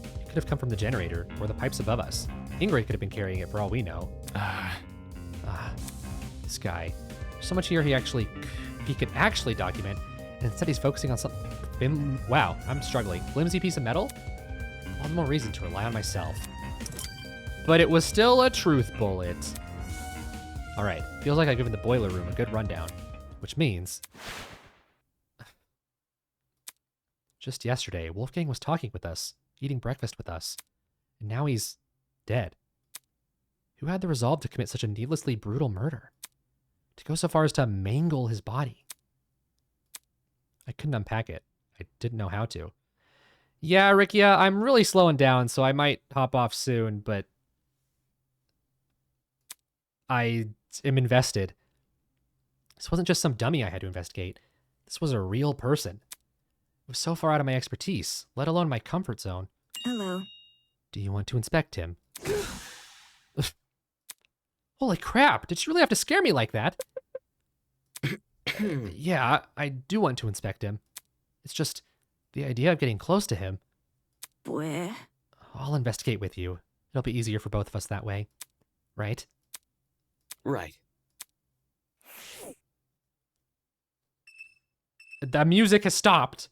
It could have come from the generator or the pipes above us. Ingrid could have been carrying it for all we know. This guy. There's so much here he could actually document, and instead he's focusing on something. Wow, I'm struggling. Flimsy piece of metal? All the more reason to rely on myself. But it was still a truth bullet. All right, feels like I've given the boiler room a good rundown, which means just yesterday, Wolfgang was talking with us, eating breakfast with us, and now he's dead. Who had the resolve to commit such a needlessly brutal murder? To go so far as to mangle his body? I couldn't unpack it. I didn't know how to. Yeah, Rikia, I'm really slowing down, so I might hop off soon, but I am invested. This wasn't just some dummy I had to investigate. This was a real person. It was so far out of my expertise, let alone my comfort zone. Hello. Do you want to inspect him? Holy crap, did she really have to scare me like that? Yeah, I do want to inspect him. It's just the idea of getting close to him. Where? I'll investigate with you. It'll be easier for both of us that way. Right? Right. The music has stopped.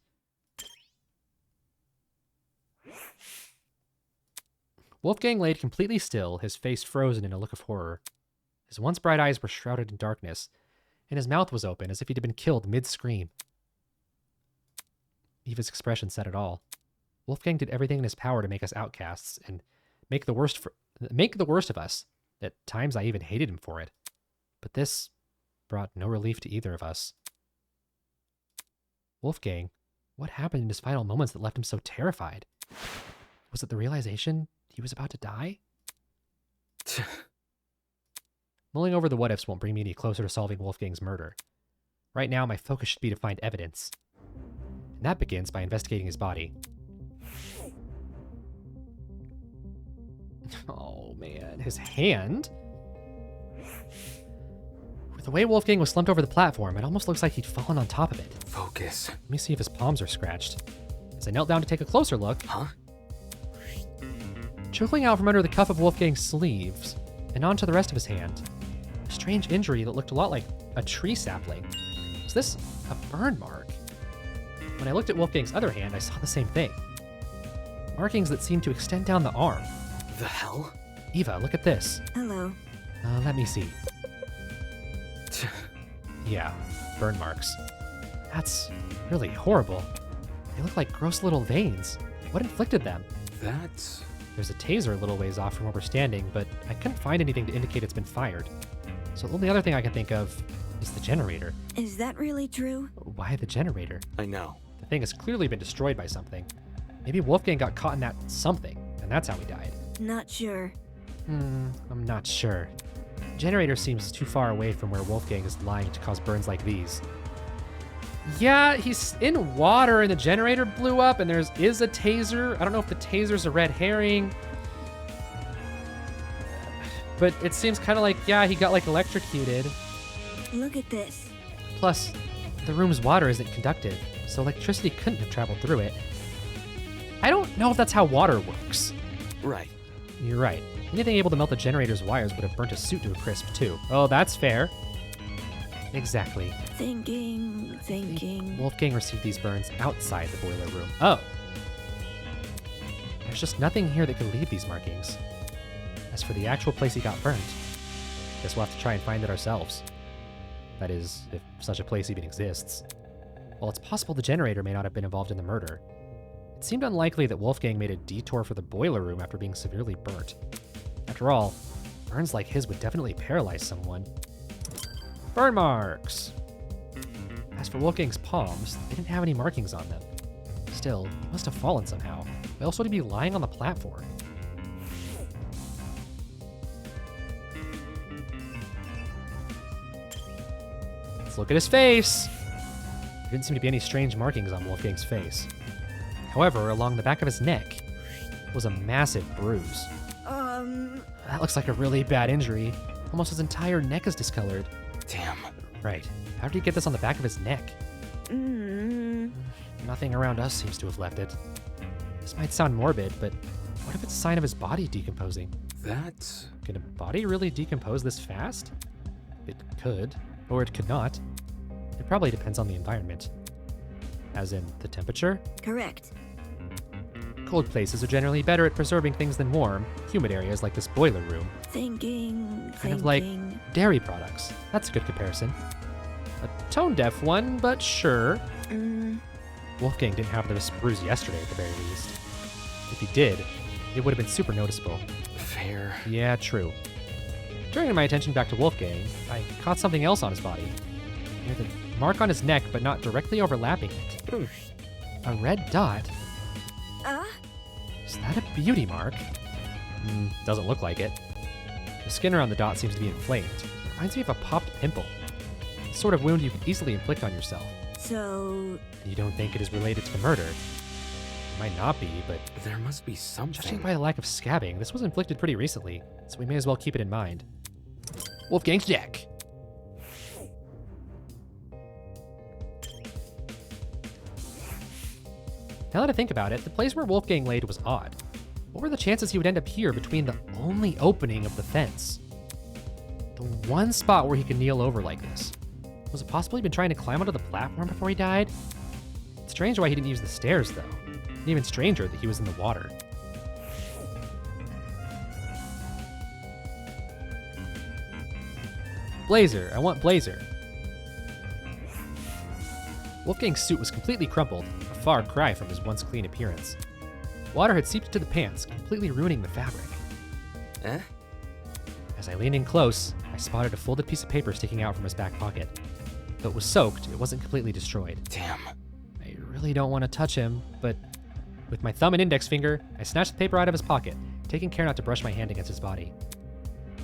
Wolfgang laid completely still, his face frozen in a look of horror. His once bright eyes were shrouded in darkness, and his mouth was open as if he'd been killed mid-scream. Eva's expression said it all. Wolfgang did everything in his power to make us outcasts and make the worst of us. At times I even hated him for it. But this brought no relief to either of us. Wolfgang, what happened in his final moments that left him so terrified? Was it the realization he was about to die? Mulling over the what-ifs won't bring me any closer to solving Wolfgang's murder. Right now, my focus should be to find evidence. And that begins by investigating his body. Oh, man. His hand? With the way Wolfgang was slumped over the platform, it almost looks like he'd fallen on top of it. Focus. Let me see if his palms are scratched. As I knelt down to take a closer look, Huh? trickling out from under the cuff of Wolfgang's sleeves and onto the rest of his hand, a strange injury that looked a lot like a tree sapling. Was this a burn mark? When I looked at Wolfgang's other hand, I saw the same thing. Markings that seemed to extend down the arm. The hell? Eva, look at this. Hello. Let me see. Yeah, burn marks. That's really horrible. They look like gross little veins. What inflicted them? That's... There's a taser a little ways off from where we're standing, but I couldn't find anything to indicate it's been fired. So the only other thing I can think of is the generator. Is that really true? Why the generator? I know. The thing has clearly been destroyed by something. Maybe Wolfgang got caught in that something, and that's how he died. Not sure. I'm not sure. The generator seems too far away from where Wolfgang is lying to cause burns like these. Yeah, he's in water and the generator blew up and is a taser. I don't know if the taser's a red herring. But it seems kind of like, yeah, he got like electrocuted. Look at this. Plus, the room's water isn't conductive, so electricity couldn't have traveled through it. I don't know if that's how water works. Right. You're right. Anything able to melt the generator's wires would have burnt his suit to a crisp, too. Oh, that's fair. Exactly. Thinking. Wolfgang received these burns outside the boiler room. Oh. There's just nothing here that could leave these markings. As for the actual place he got burned, guess we'll have to try and find it ourselves. That is, if such a place even exists. While it's possible the generator may not have been involved in the murder, it seemed unlikely that Wolfgang made a detour for the boiler room after being severely burnt. After all, burns like his would definitely paralyze someone. Burn marks! As for Wolfgang's palms, they didn't have any markings on them. Still, he must have fallen somehow. Why else would he be lying on the platform? Let's look at his face! There didn't seem to be any strange markings on Wolfgang's face. However, along the back of his neck was a massive bruise. That looks like a really bad injury. Almost his entire neck is discolored. Damn. Right. How did he get this on the back of his neck? Nothing around us seems to have left it. This might sound morbid, but what if it's a sign of his body decomposing? That's... Can a body really decompose this fast? It could, or it could not. It probably depends on the environment. As in, the temperature? Correct. Cold places are generally better at preserving things than warm, humid areas like this boiler room. Thinking. Kind of like dairy products. That's a good comparison. A tone-deaf one, but sure. Wolfgang didn't have this bruise yesterday at the very least. If he did, it would have been super noticeable. Fair. Yeah, true. Turning my attention back to Wolfgang, I caught something else on his body. Near the mark on his neck, but not directly overlapping it. A red dot. Is that a beauty mark? Doesn't look like it. The skin around the dot seems to be inflamed. Reminds me of a popped pimple. The sort of wound you could easily inflict on yourself. So, And you don't think it is related to the murder. It might not be, but There must be something. judging by the lack of scabbing, this was inflicted pretty recently, so we may as well keep it in mind. Wolfgang's deck. Now that I think about it, the place where Wolfgang laid was odd. What were the chances he would end up here between the only opening of the fence? The one spot where he could kneel over like this. Was it possible he'd been trying to climb onto the platform before he died? It's strange why he didn't use the stairs, though. And even stranger that he was in the water. Blazer, I want Blazer. Wolfgang's suit was completely crumpled, a far cry from his once clean appearance. Water had seeped into the pants, completely ruining the fabric. Eh? As I leaned in close, I spotted a folded piece of paper sticking out from his back pocket. Though it was soaked, it wasn't completely destroyed. Damn. I really don't want to touch him, but with my thumb and index finger, I snatched the paper out of his pocket, taking care not to brush my hand against his body.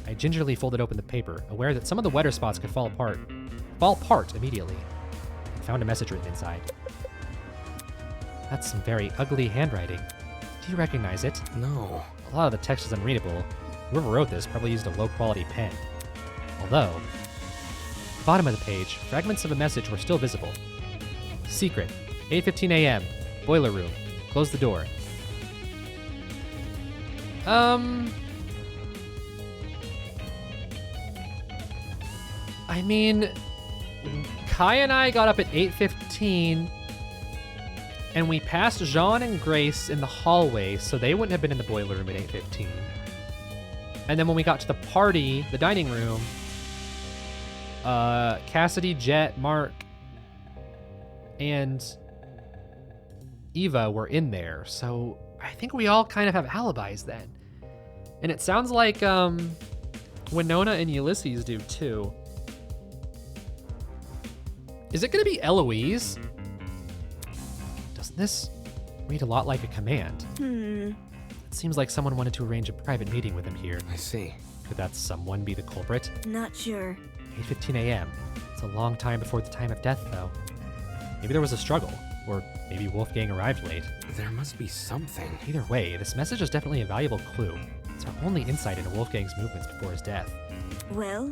I gingerly folded open the paper, aware that some of the wetter spots could fall apart immediately, and found a message written inside. That's some very ugly handwriting. Do you recognize it? No. A lot of the text is unreadable. Whoever wrote this probably used a low-quality pen. Although, at the bottom of the page, fragments of a message were still visible. Secret, 8:15 a.m., boiler room, close the door. I mean, Kai and I got up at 8:15, and we passed Jean and Grace in the hallway, so they wouldn't have been in the boiler room at 8:15. And then when we got to the party, the dining room, Cassidy, Jet, Mark, and Eva were in there, so I think we all kind of have alibis then. And it sounds like Winona and Ulysses do too. Is it going to be Eloise? Doesn't this read a lot like a command? It seems like someone wanted to arrange a private meeting with him here. I see. Could that someone be the culprit? not sure. 8:15 a.m. It's a long time before the time of death, though. Maybe there was a struggle, or maybe Wolfgang arrived late. There must be something. Either way, this message is definitely a valuable clue. It's our only insight into Wolfgang's movements before his death. Well,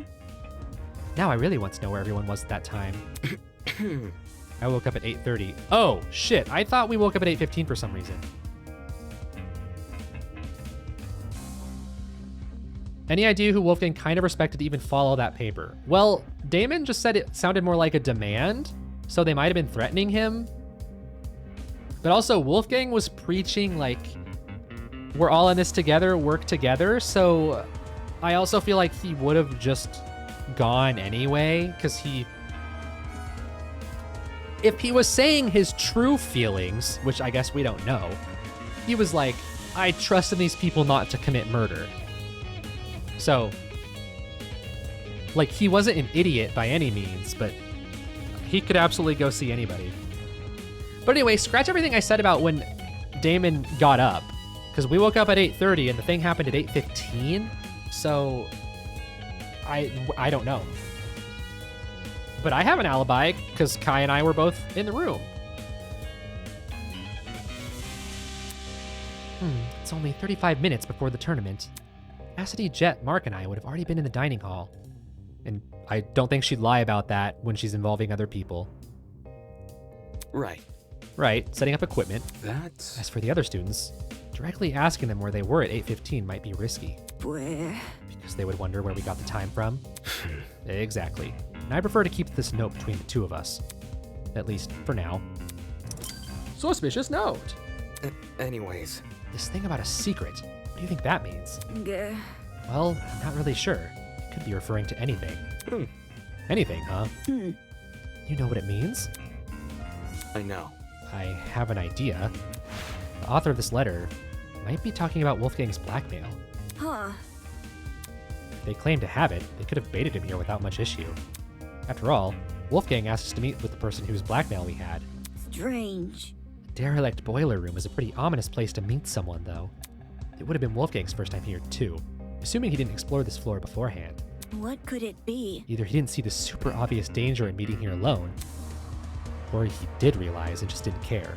Now I really want to know where everyone was at that time. I woke up at 8:30. Oh, shit. I thought we woke up at 8:15 for some reason. Any idea who Wolfgang kind of respected to even follow that paper? Well, Damon just said it sounded more like a demand, so they might have been threatening him. But also, Wolfgang was preaching, like, we're all in this together, work together, so I also feel like he would have just gone anyway, because if he was saying his true feelings, which I guess we don't know, he was like, I trust in these people not to commit murder. So, like, he wasn't an idiot by any means, but he could absolutely go see anybody. But anyway, scratch everything I said about when Damon got up, because we woke up at 8:30 and the thing happened at 8:15, so I don't know. But I have an alibi, because Kai and I were both in the room. It's only 35 minutes before the tournament. Cassidy, Jet, Mark, and I would have already been in the dining hall. And I don't think she'd lie about that when she's involving other people. Right. Right, setting up equipment. That's... As for the other students, directly asking them where they were at 8:15 might be risky. where? Because they would wonder where we got the time from. Exactly. And I prefer to keep this note between the two of us. At least, for now. Suspicious note. Anyways. This thing about a secret, what do you think that means? Gah. Well, I'm not really sure. It could be referring to anything. Anything, huh? You know what it means? I know. I have an idea. The author of this letter might be talking about Wolfgang's blackmail. Huh. If they claim to have it, they could have baited him here without much issue. After all, Wolfgang asked us to meet with the person whose blackmail we had. Strange. A derelict boiler room is a pretty ominous place to meet someone, though. It would have been Wolfgang's first time here, too. assuming he didn't explore this floor beforehand. What could it be? Either he didn't see the super obvious danger in meeting here alone, or he did realize and just didn't care.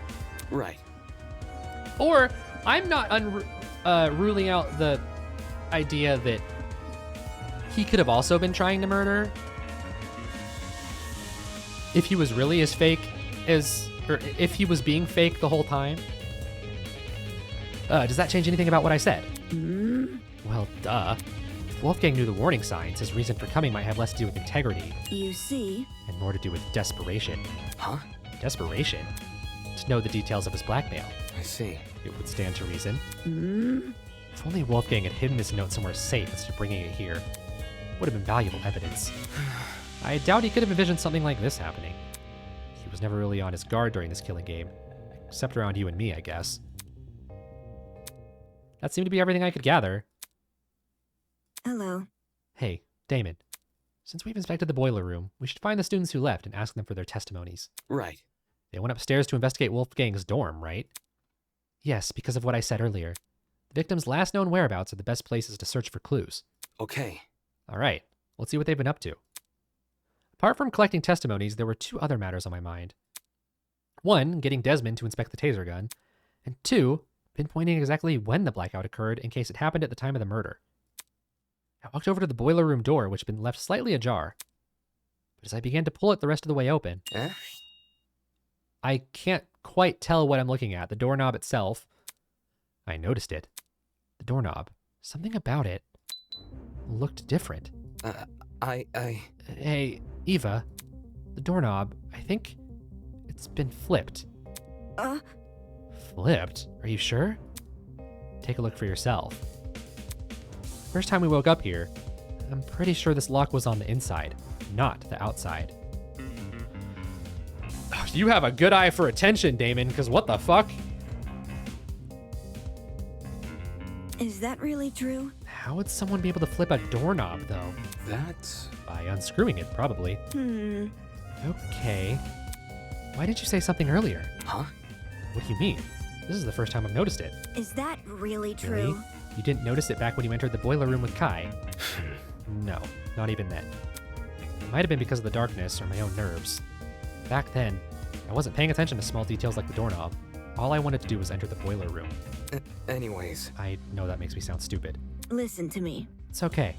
Right. Or I'm not ruling out the idea that he could have also been trying to murder. If he was really as fake as, or if he was being fake the whole time. Does that change anything about what I said? Well, duh. If Wolfgang knew the warning signs, his reason for coming might have less to do with integrity You see? and more to do with desperation. Huh? Desperation? To know the details of his blackmail. I see. It would stand to reason. If only Wolfgang had hidden this note somewhere safe instead of bringing it here, would have been valuable evidence. I doubt he could have envisioned something like this happening. He was never really on his guard during this killing game, except around you and me, I guess. That seemed to be everything I could gather. Hello. Hey, Damon. Since we've inspected the boiler room, we should find the students who left and ask them for their testimonies. Right. They went upstairs to investigate Wolfgang's dorm, right? Yes, because of what I said earlier. The victim's last known whereabouts are the best places to search for clues. Okay. All right, let's see what they've been up to. Apart from collecting testimonies, there were two other matters on my mind. One, getting Desmond to inspect the taser gun, and two, pinpointing exactly when the blackout occurred in case it happened at the time of the murder. I walked over to the boiler room door, which had been left slightly ajar. But as I began to pull it the rest of the way open, I can't quite tell what I'm looking at. The doorknob itself, I noticed it. The doorknob, something about it looked different. Hey, Eva, the doorknob, I think it's been flipped. Flipped? Are you sure? Take a look for yourself. First time we woke up here, I'm pretty sure this lock was on the inside, not the outside. You have a good eye for attention, Damon, because what the fuck? Is that really true? How would someone be able to flip a doorknob, though? That's... By unscrewing it, probably. Okay. Why didn't you say something earlier? Huh? What do you mean? This is the first time I've noticed it. Is that really true? Really? You didn't notice it back when you entered the boiler room with Kai? No, not even then. It might have been because of the darkness or my own nerves. Back then, I wasn't paying attention to small details like the doorknob. All I wanted to do was enter the boiler room. Anyways. I know that makes me sound stupid. Listen to me. It's okay.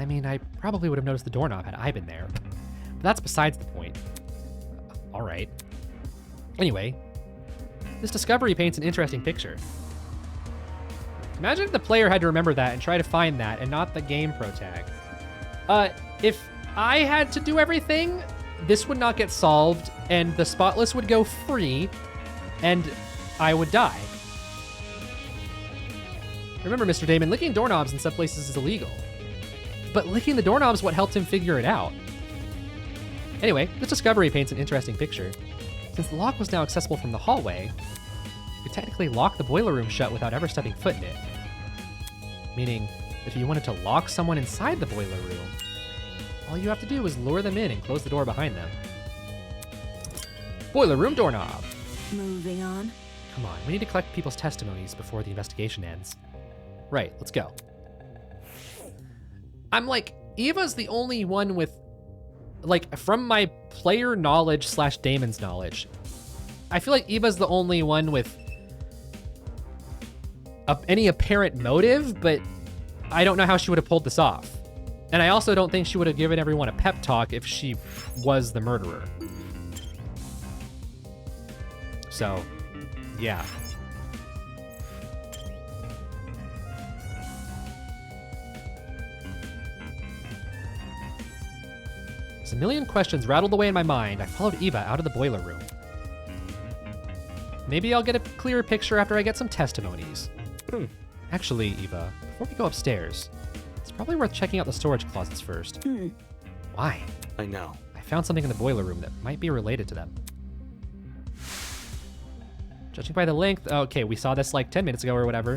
I mean, I probably would have noticed the doorknob had I been there. But that's besides the point. All right. Anyway, this discovery paints an interesting picture. Imagine if the player had to remember that and try to find that and not the game pro tag. If I had to do everything, this would not get solved and the spotless would go free and I would die. Remember, Mr. Damon, licking doorknobs in some places is illegal. But licking the doorknobs is what helped him figure it out. Anyway, this discovery paints an interesting picture. Since the lock was now accessible from the hallway, you could technically lock the boiler room shut without ever stepping foot in it. Meaning, if you wanted to lock someone inside the boiler room, all you have to do is lure them in and close the door behind them. Boiler room doorknob. Moving on. Come on, we need to collect people's testimonies before the investigation ends. Right, let's go. I'm like, Eva's the only one with, like, from my player knowledge / Damon's knowledge, I feel like Eva's the only one with any apparent motive, but I don't know how she would have pulled this off. And I also don't think she would have given everyone a pep talk if she was the murderer. So, yeah. As a million questions rattled away in my mind, I followed Eva out of the boiler room. Maybe I'll get a clearer picture after I get some testimonies. Actually, Eva, before we go upstairs, it's probably worth checking out the storage closets first. Why? I know. I found something in the boiler room that might be related to them. Judging by the length, okay, we saw this like 10 minutes ago or whatever.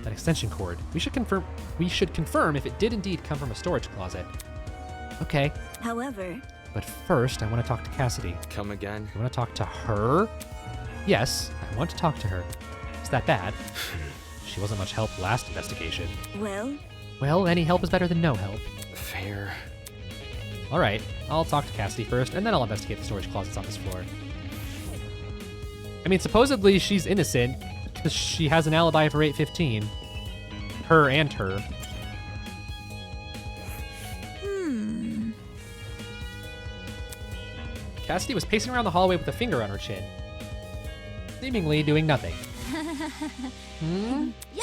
That extension cord. We should confirm if it did indeed come from a storage closet. Okay. However, But first, I want to talk to Cassidy. Come again? You want to talk to her? Yes, I want to talk to her. Is that bad? She wasn't much help last investigation. Well, Any help is better than no help. Fair. Alright, I'll talk to Cassidy first, and then I'll investigate the storage closets on this floor. I mean, supposedly she's innocent, because she has an alibi for 8:15. Her and her. Cassidy was pacing around the hallway with a finger on her chin, seemingly doing nothing. Yo!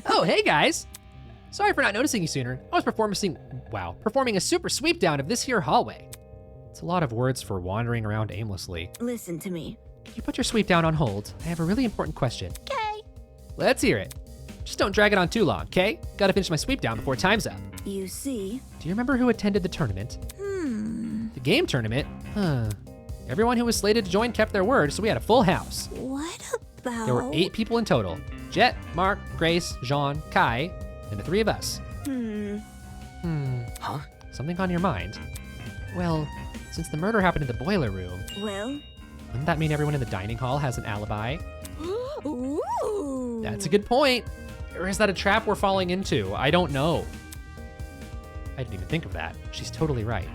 Oh, hey guys! Sorry for not noticing you sooner. I was performing a super sweep down of this here hallway. It's a lot of words for wandering around aimlessly. Listen to me. Can you put your sweep down on hold? I have a really important question. Okay. Let's hear it. Just don't drag it on too long, okay? Gotta finish my sweep down before time's up. You see? Do you remember who attended the tournament? The game tournament? Huh. Everyone who was slated to join kept their word, so we had a full house. What about... There were 8 people in total. Jet, Mark, Grace, Jean, Kai, and the 3 of us. Huh? Something on your mind? Well, since the murder happened in the boiler room, Well? wouldn't that mean everyone in the dining hall has an alibi? Ooh. That's a good point. Or is that a trap we're falling into? I don't know. I didn't even think of that. She's totally right.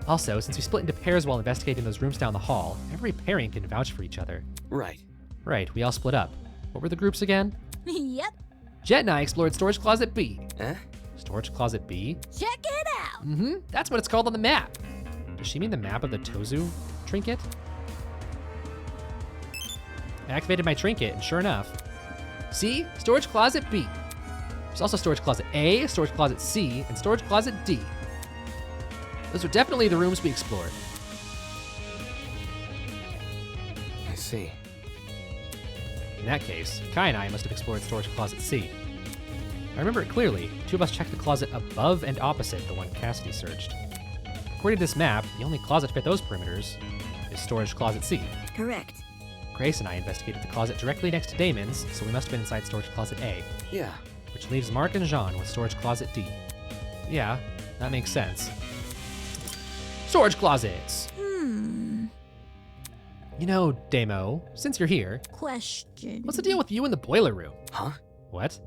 Also, since we split into pairs while investigating those rooms down the hall, every pairing can vouch for each other. Right. Right, we all split up. What were the groups again? Yep. Jet and I explored Storage Closet B. Eh? Storage Closet B? Check it out. That's what it's called on the map. Does she mean the map of the Tozu trinket? I activated my trinket, and sure enough. See? Storage Closet B. There's also Storage Closet A, Storage Closet C, and Storage Closet D. Those are definitely the rooms we explored. I see. In that case, Kai and I must have explored Storage Closet C. I remember it clearly. 2 of us checked the closet above and opposite the one Cassidy searched. According to this map, the only closet to fit those perimeters is Storage Closet C. Correct. Grace and I investigated the closet directly next to Damon's, so we must have been inside Storage Closet A, Yeah. which leaves Mark and Jean with Storage Closet D. Yeah, that makes sense. Storage closets! You know, Damo, since you're here, Question. what's the deal with you in the boiler room? Huh? What?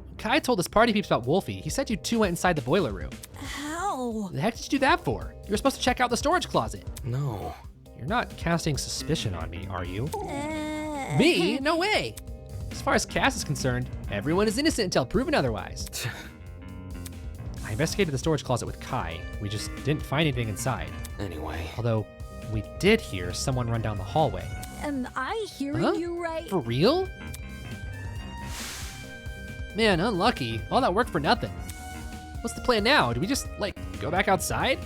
When Kai told us party peeps about Wolfie, he said you 2 went inside the boiler room. How? The heck did you do that for? You were supposed to check out the storage closet. No. You're not casting suspicion on me, are you? Me? No way! As far as Cass is concerned, everyone is innocent until proven otherwise. I investigated the storage closet with Kai. We just didn't find anything inside. Anyway. Although, we did hear someone run down the hallway. Am I hearing Huh? you right? For real? Man, unlucky. All that work for nothing. What's the plan now? Do we just, go back outside?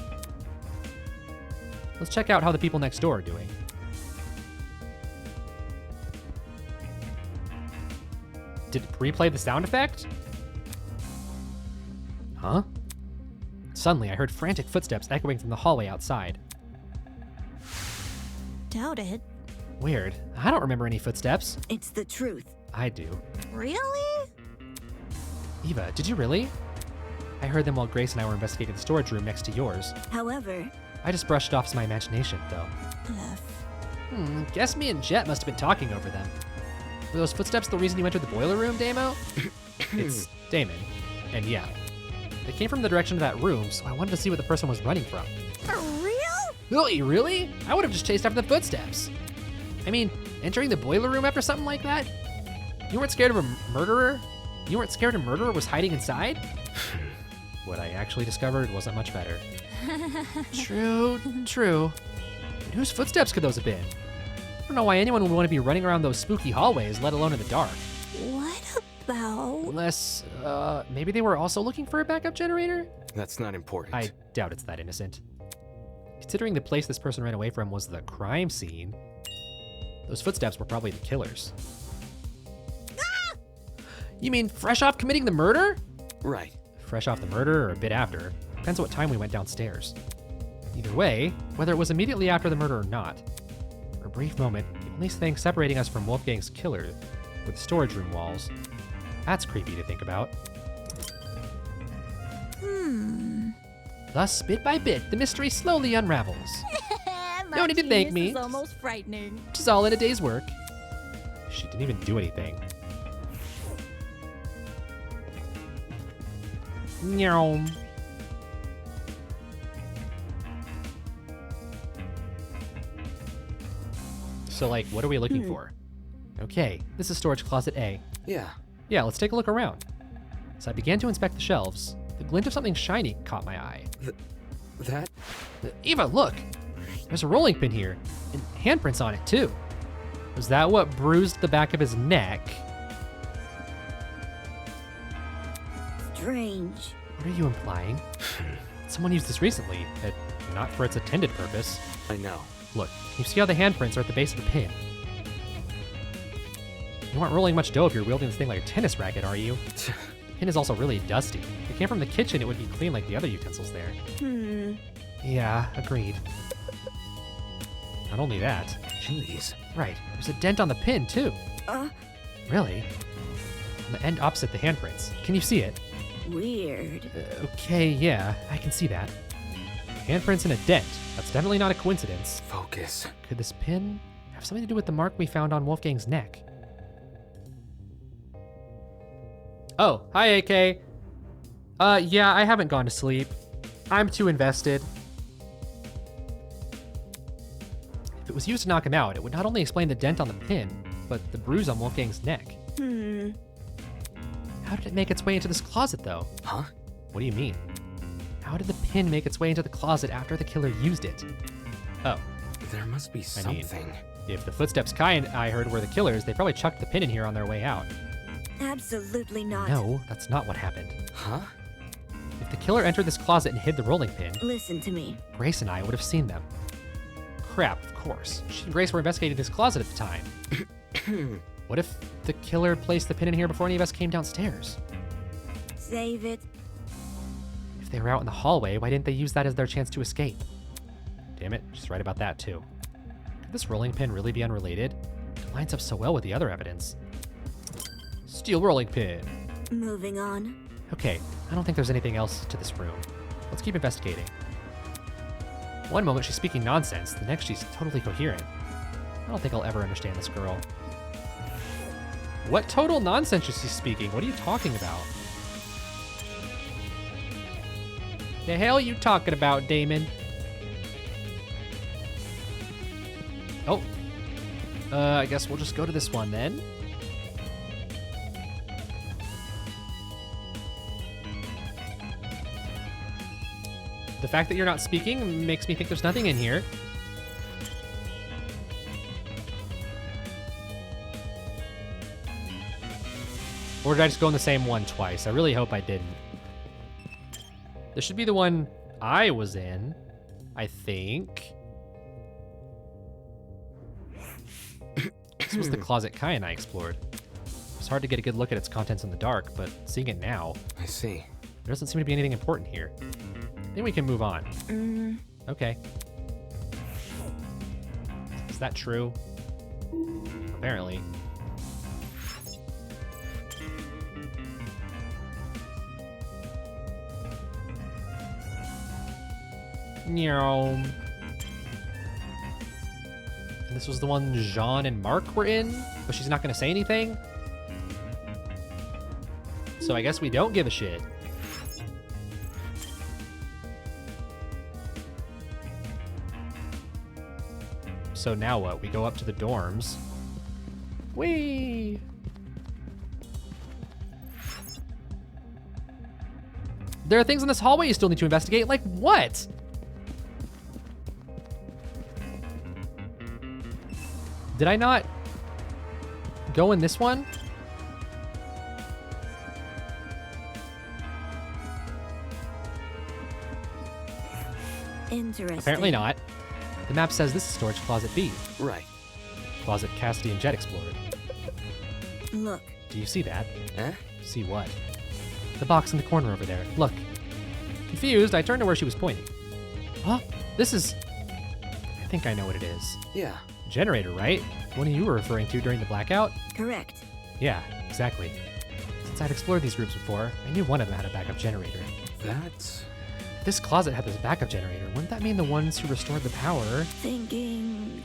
Let's check out how the people next door are doing. Did it replay the sound effect? Huh? Suddenly, I heard frantic footsteps echoing from the hallway outside. Doubt it. Weird. I don't remember any footsteps. It's the truth. I do. Really? Eva, did you really? I heard them while Grace and I were investigating the storage room next to yours. However, I just brushed it off as my imagination, though. Guess me and Jet must have been talking over them. Were those footsteps the reason you entered the boiler room, Damo? It's Damon. And yeah, they came from the direction of that room, so I wanted to see what the person was running from. for real? Really? I would have just chased after the footsteps. I mean, entering the boiler room after something like that? You weren't scared of a murderer? You weren't scared a murderer was hiding inside? What I actually discovered wasn't much better. True. But whose footsteps could those have been? I don't know why anyone would want to be running around those spooky hallways, let alone in the dark. What about... Unless, maybe they were also looking for a backup generator? That's not important. I doubt it's that innocent. Considering the place this person ran away from was the crime scene, those footsteps were probably the killers. Ah! You mean fresh off committing the murder? Right. Fresh off the murder or a bit after. Depends what time we went downstairs. Either way, whether it was immediately after the murder or not, for a brief moment, the only thing separating us from Wolfgang's killer were the storage room walls. That's creepy to think about. Thus, bit by bit, the mystery slowly unravels. No need to thank me. This is almost frightening. Just all in a day's work. She didn't even do anything. Meow. So, like, what are we looking for? Okay, this is storage closet A. Yeah. Yeah, let's take a look around. As I began to inspect the shelves, the glint of something shiny caught my eye. That? Eva, look! There's a rolling pin here, and handprints on it, too. Was that what bruised the back of his neck? Strange. What are you implying? Someone used this recently, but not for its intended purpose. I know. Look, you see how the handprints are at the base of the pin? You aren't rolling much dough if you're wielding this thing like a tennis racket, are you? The pin is also really dusty. If it came from the kitchen, it would be clean like the other utensils there. Yeah, agreed. Not only that. Jeez. Right, there's a dent on the pin, too. Really? On the end opposite the handprints. Can you see it? Weird. Okay, yeah, I can see that. Handprints and a dent. That's definitely not a coincidence. Focus. Could this pin have something to do with the mark we found on Wolfgang's neck? Oh, hi, AK. Yeah, I haven't gone to sleep. I'm too invested. If it was used to knock him out, it would not only explain the dent on the pin, but the bruise on Wolfgang's neck. How did it make its way into this closet, though? Huh? What do you mean? How did the pin make its way into the closet after the killer used it? Oh, There must be something. if the footsteps Kai and I heard were the killers, they probably chucked the pin in here on their way out. Absolutely not. No, that's not what happened. Huh? If the killer entered this closet and hid the rolling pin, Listen to me. Grace and I would have seen them. Crap, of course. She and Grace were investigating this closet at the time. What if the killer placed the pin in here before any of us came downstairs? Save it. If they were out in the hallway, why didn't they use that as their chance to escape? Damn it, she's right about that too. Could this rolling pin really be unrelated? It lines up so well with the other evidence. Steel rolling pin. Moving on. Okay, I don't think there's anything else to this room. Let's keep investigating. One moment she's speaking nonsense, the next she's totally coherent. I don't think I'll ever understand this girl. What total nonsense is she speaking? What are you talking about? The hell are you talking about, Damon? Oh. I guess we'll just go to this one then. The fact that you're not speaking makes me think there's nothing in here. Or did I just go in the same one twice? I really hope I didn't. This should be the one I was in, I think. This was the closet Kai and I explored. It's hard to get a good look at its contents in the dark, but seeing it now, I see. there doesn't seem to be anything important here. I think we can move on. Okay. Is that true? Apparently. Meow. And this was the one Jean and Mark were in, but she's not going to say anything? So I guess we don't give a shit. So now what? We go up to the dorms. Whee! There are things in this hallway you still need to investigate. Like what? Did I not go in this one? Interesting. Apparently not. The map says this is storage closet B. Right. Closet Cassidy and Jet explored. Look. Do you see that? Eh? See what? The box in the corner over there. Look. Confused, I turned to where she was pointing. Huh? This is... I think I know what it is. Yeah. Generator, right? The one you were referring to during the blackout? Correct. Yeah, exactly. Since I've explored these groups before, I knew one of them had a backup generator. That's... this closet had this backup generator, wouldn't that mean the ones who restored the power?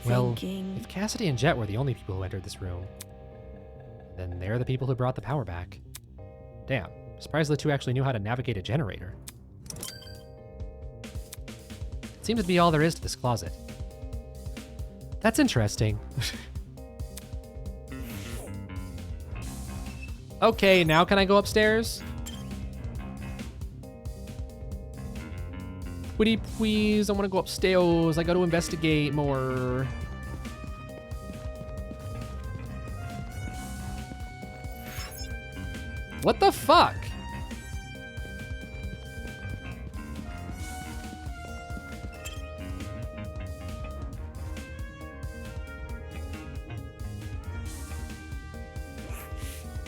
Well, Thinking. if Cassidy and Jet were the only people who entered this room, then they're the people who brought the power back. Damn, surprised the two actually knew how to navigate a generator. It seems to be all there is to this closet. That's interesting. Okay, now can I go upstairs? Woody, please, I want to go upstairs. I got to investigate more. What the fuck?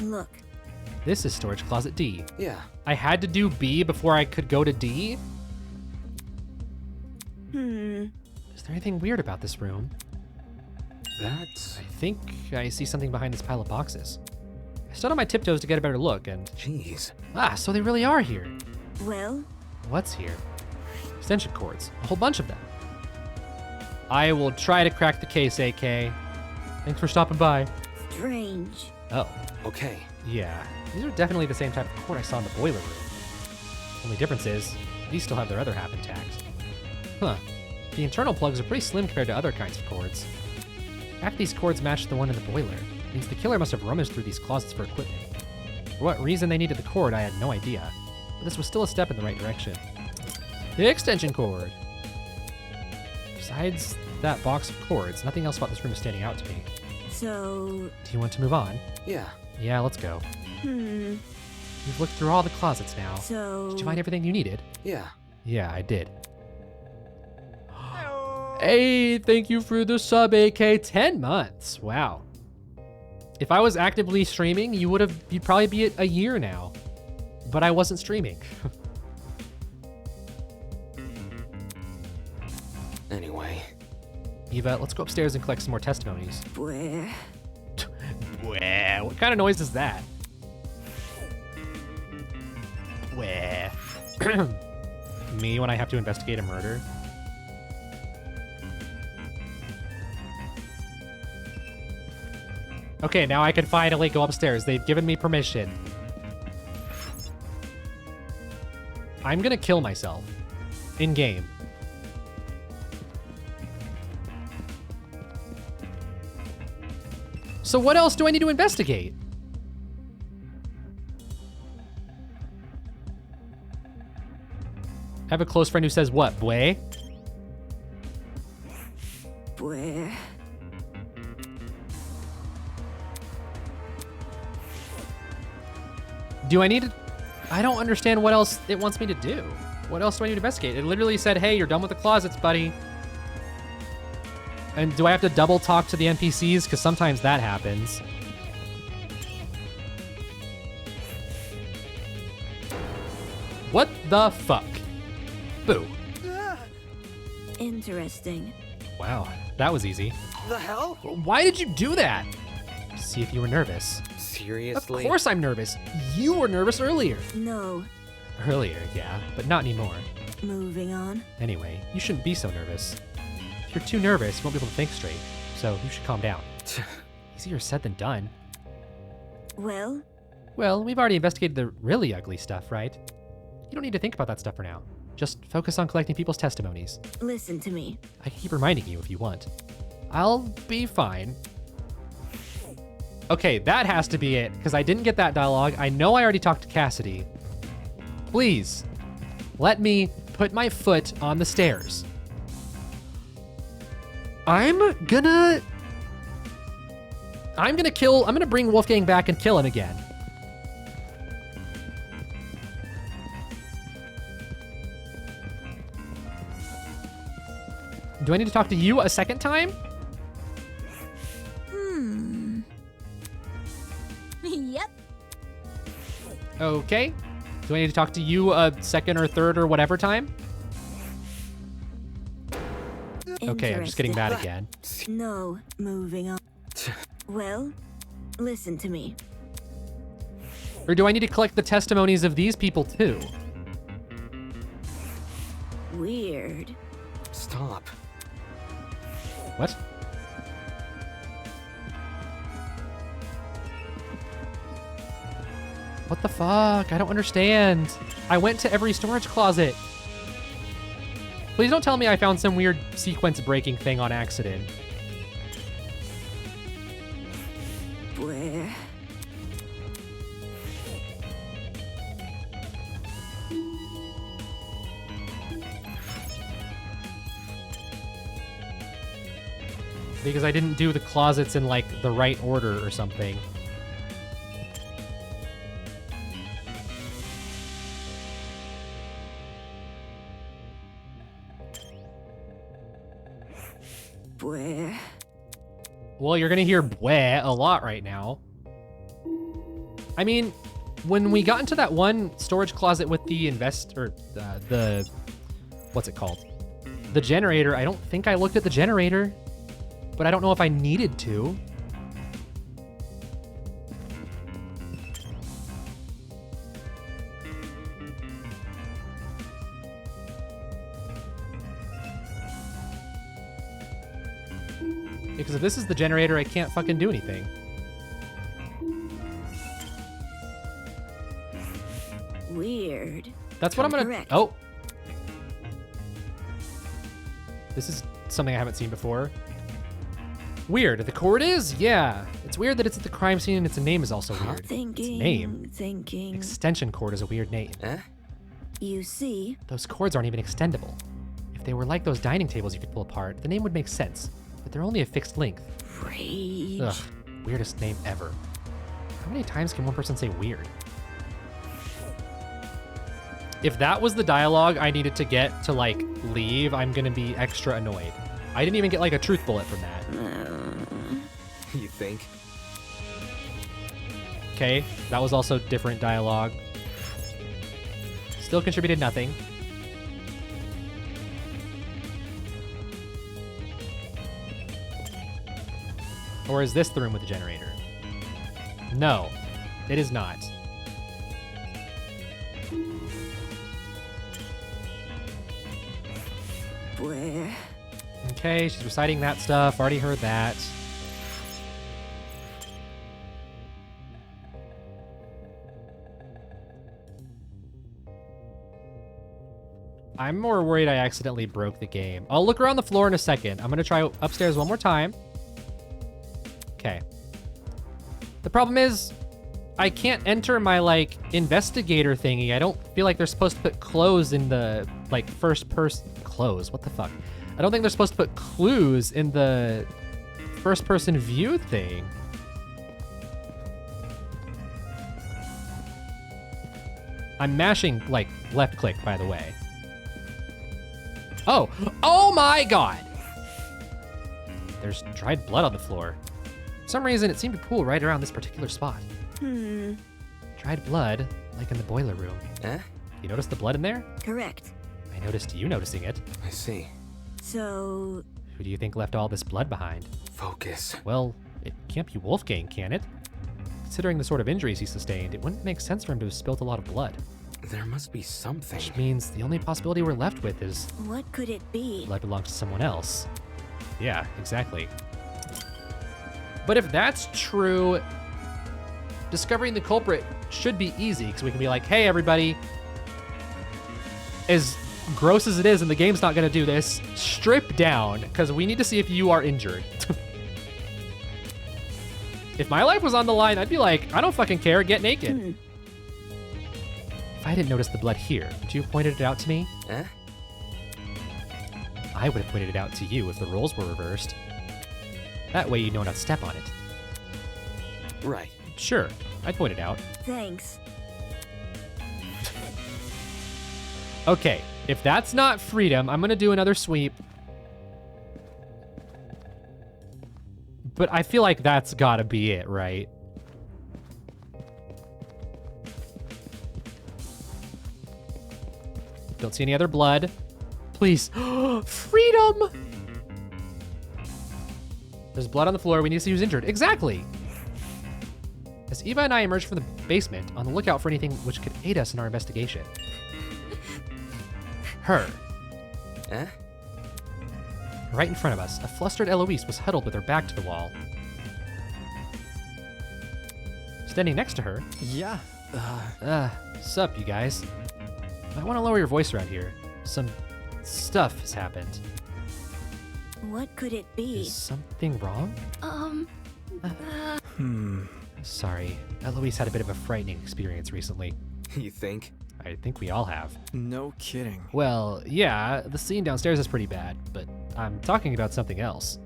Look. This is storage closet D. Yeah. I had to do B before I could go to D? Is there anything weird about this room? That's... I think I see something behind this pile of boxes. I stood on my tiptoes to get a better look and... Jeez. Ah, so they really are here. Well, What's here? Extension cords. A whole bunch of them. I will try to crack the case, AK. Thanks for stopping by. strange. Oh, Okay. yeah. These are definitely the same type of cord I saw in the boiler room. Only difference is, these still have their other half intact. Huh. The internal plugs are pretty slim compared to other kinds of cords. Half these cords match the one in the boiler. Means the killer must have rummaged through these closets for equipment. For what reason they needed the cord, I had no idea. But this was still a step in the right direction. The extension cord! Besides that box of cords, nothing else about this room is standing out to me. So, Do you want to move on? Yeah. Yeah, let's go. You've looked through all the closets now. so... Did you find everything you needed? Yeah. Yeah, I did. Hey, thank you for the sub, AK. 10 months. Wow. If I was actively streaming, you'd probably be at a year now. But I wasn't streaming. Anyway. Eva, let's go upstairs and collect some more testimonies. Where? Wah, what kind of noise is that? Wah. Me when I have to investigate a murder? Okay, now I can finally go upstairs. They've given me permission. I'm gonna kill myself. In-game. So what else do I need to investigate? I have a close friend who says what, boy? Where? Do I need to... I don't understand what else it wants me to do. What else do I need to investigate? It literally said, hey, you're done with the closets, buddy. And do I have to double talk to the NPCs? Because sometimes that happens. What the fuck? Boo. Interesting. Wow, that was easy. The hell? Why did you do that? To see if you were nervous. Seriously? Of course I'm nervous. You were nervous earlier. No. Earlier, yeah, but not anymore. Moving on. Anyway, you shouldn't be so nervous. If you're too nervous, you won't be able to think straight. So you should calm down. Easier said than done. Well, Well, we've already investigated the really ugly stuff, right? You don't need to think about that stuff for now. Just focus on collecting people's testimonies. listen to me. I can keep reminding you if you want. I'll be fine. Okay, that has to be it, because I didn't get that dialogue. I know I already talked to Cassidy. Please, let me put my foot on the stairs. I'm gonna bring Wolfgang back and kill him again. Do I need to talk to you a second time? Yep. Okay. Do I need to talk to you a second or third or whatever time? Okay, I'm just getting mad again. No, moving on. Well, listen to me. Or do I need to collect the testimonies of these people too? Weird. Stop. What? What the fuck? I don't understand. I went to every storage closet. Please don't tell me I found some weird sequence breaking thing on accident. Where? Because I didn't do the closets in like the right order or something. Where? Well, you're gonna hear bleh a lot right now. I mean, when we got into that one storage closet with the the what's it called? The generator, I don't think I looked at the generator, but I don't know if I needed to. Because if this is the generator, I can't fucking do anything. Weird. That's what I'm gonna... Correct. Oh. This is something I haven't seen before. Weird. The cord is? Yeah. It's weird that it's at the crime scene and its name is also weird. Thinking. Its name. Thinking. Extension cord is a weird name. Eh? You see? Those cords aren't even extendable. If they were like those dining tables you could pull apart, the name would make sense. But they're only a fixed length. Rage. Ugh. Weirdest name ever. How many times can one person say weird? If that was the dialogue I needed to get to, like, leave, I'm gonna be extra annoyed. I didn't even get, like, a truth bullet from that. You think? Okay, that was also different dialogue. Still contributed nothing. Or is this the room with the generator? No, it is not. Where? Okay, she's reciting that stuff. Already heard that. I'm more worried I accidentally broke the game. I'll look around the floor in a second. I'm gonna try upstairs one more time. Okay. The problem is, I can't enter my, like, investigator thingy. I don't feel like they're supposed to put clothes in the, like, first person... Clothes? What the fuck? I don't think they're supposed to put clues in the first person view thing. I'm mashing, like, left click, by the way. Oh! Oh my god! There's dried blood on the floor. For some reason, it seemed to pool right around this particular spot. Dried blood, like in the boiler room. Eh? You notice the blood in there? Correct. I noticed you noticing it. I see. So, Who do you think left all this blood behind? Focus. Well, it can't be Wolfgang, can it? Considering the sort of injuries he sustained, it wouldn't make sense for him to have spilt a lot of blood. There must be something. Which means the only possibility we're left with is what could it be? blood belongs to someone else. Yeah, exactly. But if that's true, discovering the culprit should be easy, because we can be like, hey, everybody, as gross as it is, and the game's not going to do this, strip down, because we need to see if you are injured. If my life was on the line, I'd be like, I don't fucking care, get naked. If I didn't notice the blood here, would you have pointed it out to me? Eh? I would have pointed it out to you if the roles were reversed. That way you know not to step on it. Right. Sure, I'd point it out. Thanks. Okay, if that's not freedom, I'm gonna do another sweep. But I feel like that's gotta be it, right? Don't see any other blood. Please. Freedom! There's blood on the floor. We need to see who's injured. Exactly! As Eva and I emerge from the basement, on the lookout for anything which could aid us in our investigation. Her. Eh? Right in front of us, a flustered Eloise was huddled with her back to the wall. Standing next to her, Yeah. sup, you guys? Might want to lower your voice around here. Some stuff has happened. What could it be? Is something wrong? Sorry, Eloise had a bit of a frightening experience recently. You think? I think we all have. No kidding. Well, yeah, the scene downstairs is pretty bad, but I'm talking about something else.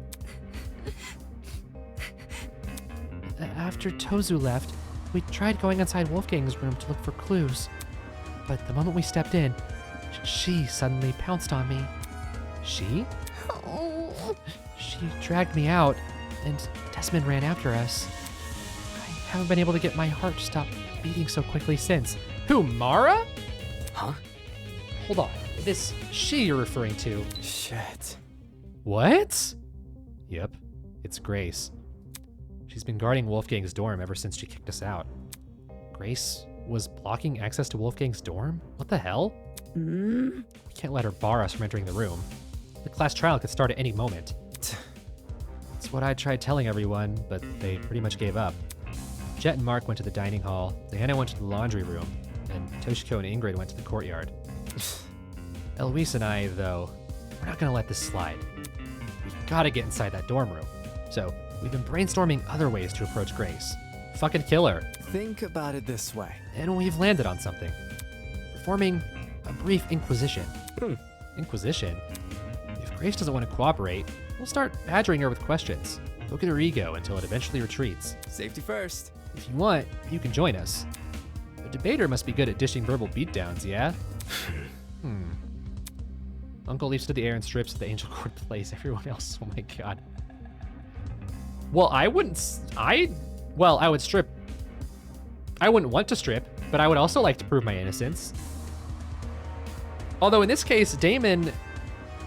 After Tozu left, we tried going inside Wolfgang's room to look for clues. But the moment we stepped in, she suddenly pounced on me. She? She dragged me out, and Desmond ran after us. I haven't been able to get my heart to stop beating so quickly since. Who, Mara? Huh? Hold on. This she you're referring to. Shit. What? Yep, it's Grace. She's been guarding Wolfgang's dorm ever since she kicked us out. Grace was blocking access to Wolfgang's dorm? What the hell? We can't let her bar us from entering the room. The class trial could start at any moment. It's what I tried telling everyone, but they pretty much gave up. Jet and Mark went to the dining hall, Diana went to the laundry room, and Toshiko and Ingrid went to the courtyard. Eloise and I, though, we're not gonna let this slide. We gotta get inside that dorm room. So, we've been brainstorming other ways to approach Grace. Fucking kill her. Think about it this way. And we've landed on something. Performing a brief inquisition. Inquisition? If Grace doesn't want to cooperate, we'll start badgering her with questions. Poke at her ego until it eventually retreats. Safety first. If you want, you can join us. A debater must be good at dishing verbal beatdowns, yeah? Uncle leaps to the air and strips at the angel cord plays. Everyone else, oh my god. Well, I would strip. I wouldn't want to strip, but I would also like to prove my innocence. Although in this case, Damon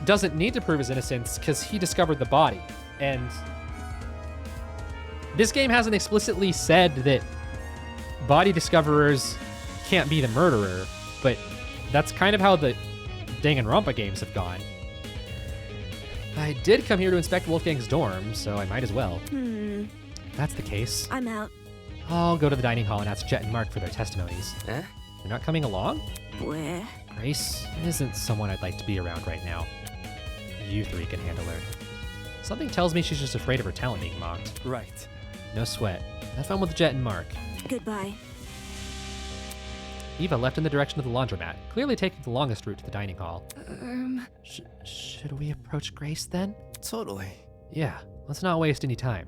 doesn't need to prove his innocence because he discovered the body. And this game hasn't explicitly said that body discoverers can't be the murderer, but that's kind of how the Danganronpa games have gone. I did come here to inspect Wolfgang's dorm, so I might as well. If that's the case, I'm out. I'll go to the dining hall and ask Jet and Mark for their testimonies. Eh? They're not coming along? Where? Grace isn't someone I'd like to be around right now. You three can handle her. Something tells me she's just afraid of her talent being mocked. Right. No sweat. Have fun with Jet and Mark. Goodbye. Eva left in the direction of the laundromat, clearly taking the longest route to the dining hall. Should we approach Grace then? Totally. Yeah, let's not waste any time.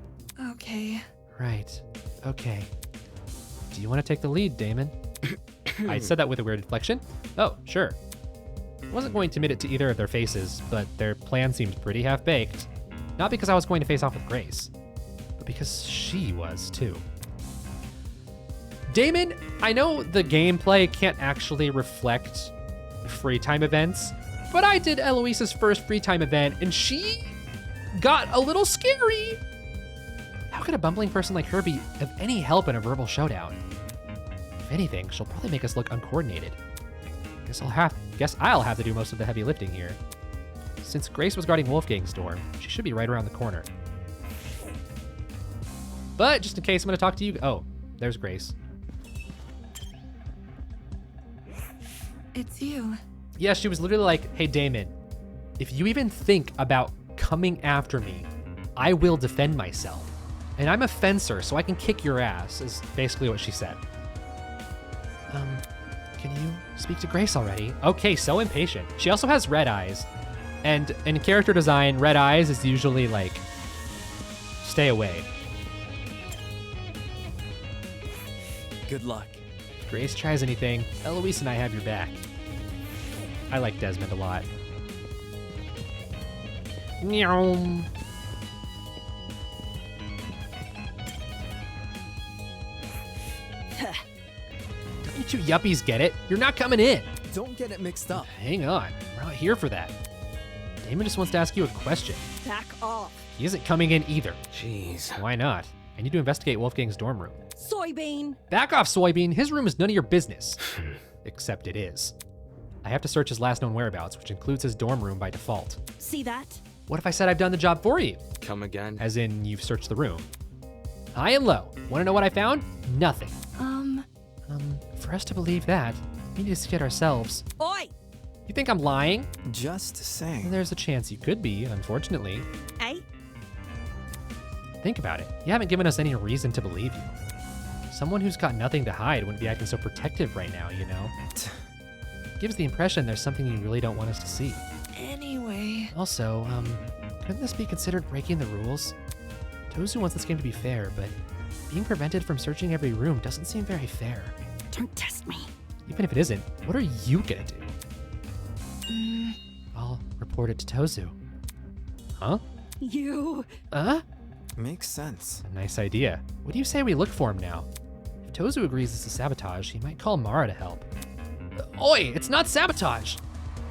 Okay. Right. Okay. Do you want to take the lead, Damon? I said that with a weird inflection. Oh, sure. I wasn't going to admit it to either of their faces, but their plan seemed pretty half-baked. Not because I was going to face off with Grace, but because she was, too. Damon, I know the gameplay can't actually reflect free time events, but I did Eloise's first free time event, and she got a little scary. How could a bumbling person like her be of any help in a verbal showdown? If anything, she'll probably make us look uncoordinated. Guess I'll have to do most of the heavy lifting here. Since Grace was guarding Wolfgang's dorm, she should be right around the corner. But just in case, I'm gonna talk to you. Oh, there's Grace. It's you. Yeah, she was literally like, hey, Damon, if you even think about coming after me, I will defend myself. And I'm a fencer, so I can kick your ass, is basically what she said. Can you speak to Grace already? Okay, so impatient. She also has red eyes. And in character design, red eyes is usually like, stay away. Good luck. If Grace tries anything, Eloise and I have your back. I like Desmond a lot. Meow. Don't you two yuppies get it? You're not coming in. Don't get it mixed up. Hang on, we're not here for that. Damon just wants to ask you a question. Back off. He isn't coming in either. Jeez. Why not? I need to investigate Wolfgang's dorm room. Soybean. Back off, Soybean. His room is none of your business. Except it is. I have to search his last known whereabouts, which includes his dorm room by default. See that? What if I said I've done the job for you? Come again? As in, you've searched the room. High and low. Want to know what I found? Nothing. For us to believe that, we need to see it ourselves. Oi! You think I'm lying? Just saying. There's a chance you could be, unfortunately. Eh? Think about it. You haven't given us any reason to believe you. Someone who's got nothing to hide wouldn't be acting so protective right now, you know? Gives the impression there's something you really don't want us to see. Anyway. Also, couldn't this be considered breaking the rules? Tozu wants this game to be fair, but being prevented from searching every room doesn't seem very fair. Don't test me. Even if it isn't, what are you gonna do? I'll report it to Tozu. Huh? You. Makes sense. A nice idea. What do you say we look for him now? If Tozu agrees this is sabotage, he might call Mara to help. Oi, it's not sabotage!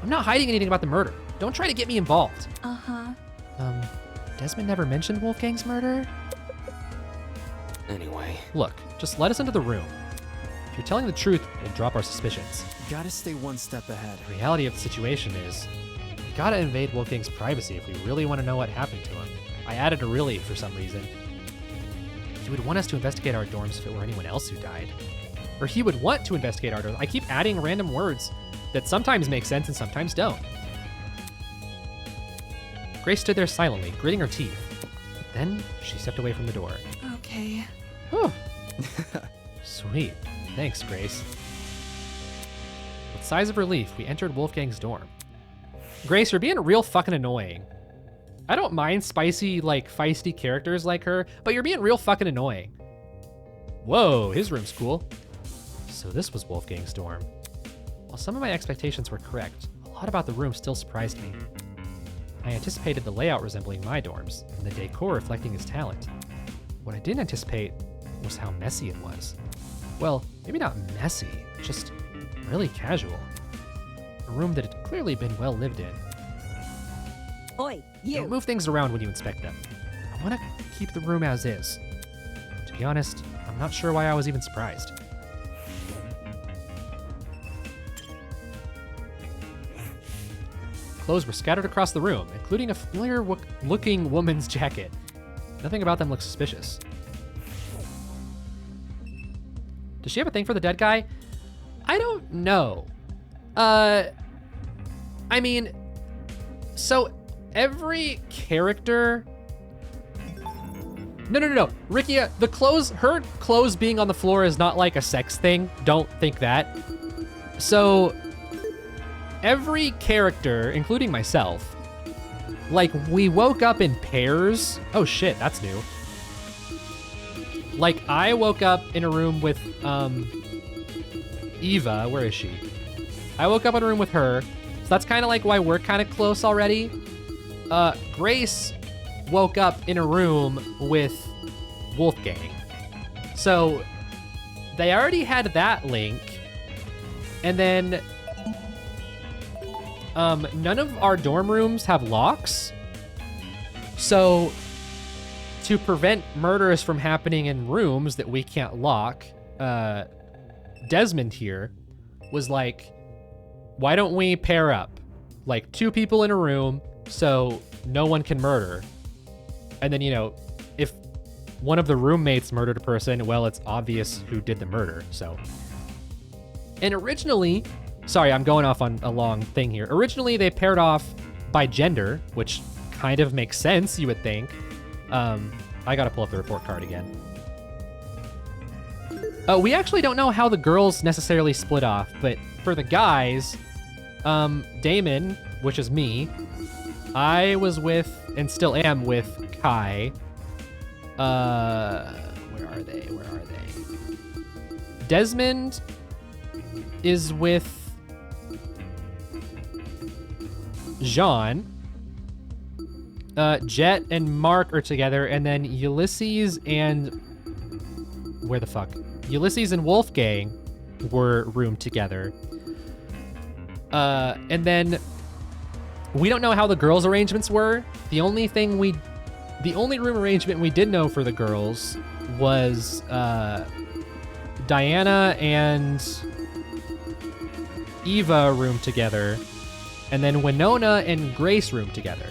I'm not hiding anything about the murder. Don't try to get me involved. Uh-huh. Desmond never mentioned Wolfgang's murder? Anyway. Look, just let us into the room. If you're telling the truth, we'll drop our suspicions. Gotta stay one step ahead. The reality of the situation is, we gotta invade Wolfgang's privacy if we really want to know what happened to him. I added a really for some reason. He would want us to investigate our dorms if it were anyone else who died. Or he would want to investigate our dorms. I keep adding random words that sometimes make sense and sometimes don't. Grace stood there silently, gritting her teeth. Then she stepped away from the door. Okay. Whew. Sweet. Thanks, Grace. With sighs of relief, we entered Wolfgang's dorm. Grace, you're being real fucking annoying. I don't mind spicy, feisty characters like her, but you're being real fucking annoying. Whoa, his room's cool. So this was Wolfgang's dorm. While some of my expectations were correct, a lot about the room still surprised me. I anticipated the layout resembling my dorms, and the decor reflecting his talent. What I didn't anticipate was how messy it was. Well, maybe not messy, just really casual. A room that had clearly been well lived in. Oi, you. Don't move things around when you inspect them. I want to keep the room as is. To be honest, I'm not sure why I was even surprised. Clothes were scattered across the room, including a familiar-looking woman's jacket. Nothing about them looked suspicious. Does she have a thing for the dead guy? I don't know. I mean, so every character... No. Ricky, her clothes being on the floor is not like a sex thing. Don't think that. So every character, including myself, we woke up in pairs. Oh shit, that's new. I woke up in a room with, Eva. Where is she? I woke up in a room with her. So that's kind of why we're kind of close already. Grace woke up in a room with Wolfgang. So they already had that link. And then none of our dorm rooms have locks. So to prevent murders from happening in rooms that we can't lock, Desmond here was like, why don't we pair up? 2 people in a room so no one can murder. And then, if one of the roommates murdered a person, well, it's obvious who did the murder, so. And originally, sorry, I'm going off on a long thing here. Originally, they paired off by gender, which kind of makes sense, you would think. I gotta pull up the report card again. We actually don't know how the girls necessarily split off, but for the guys, Damon, which is me, I was with, and still am with, Kai. Where are they? Desmond is with Jean. Jet and Mark are together, and then Ulysses and... Where the fuck? Ulysses and Wolfgang were roomed together. And then we don't know how the girls' arrangements were. The only room arrangement we did know for the girls was Diana and Eva room together, and then Winona and Grace room together.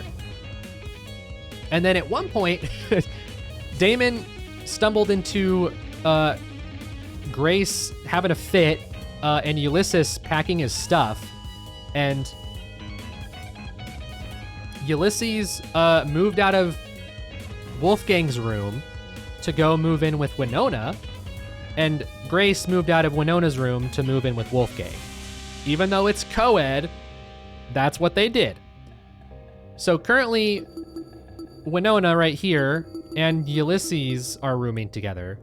And then at one point, Damon stumbled into Grace having a fit, and Ulysses packing his stuff, and Ulysses moved out of Wolfgang's room to go move in with Winona, and Grace moved out of Winona's room to move in with Wolfgang. Even though it's co-ed, that's what they did. So currently, Winona right here and Ulysses are rooming together,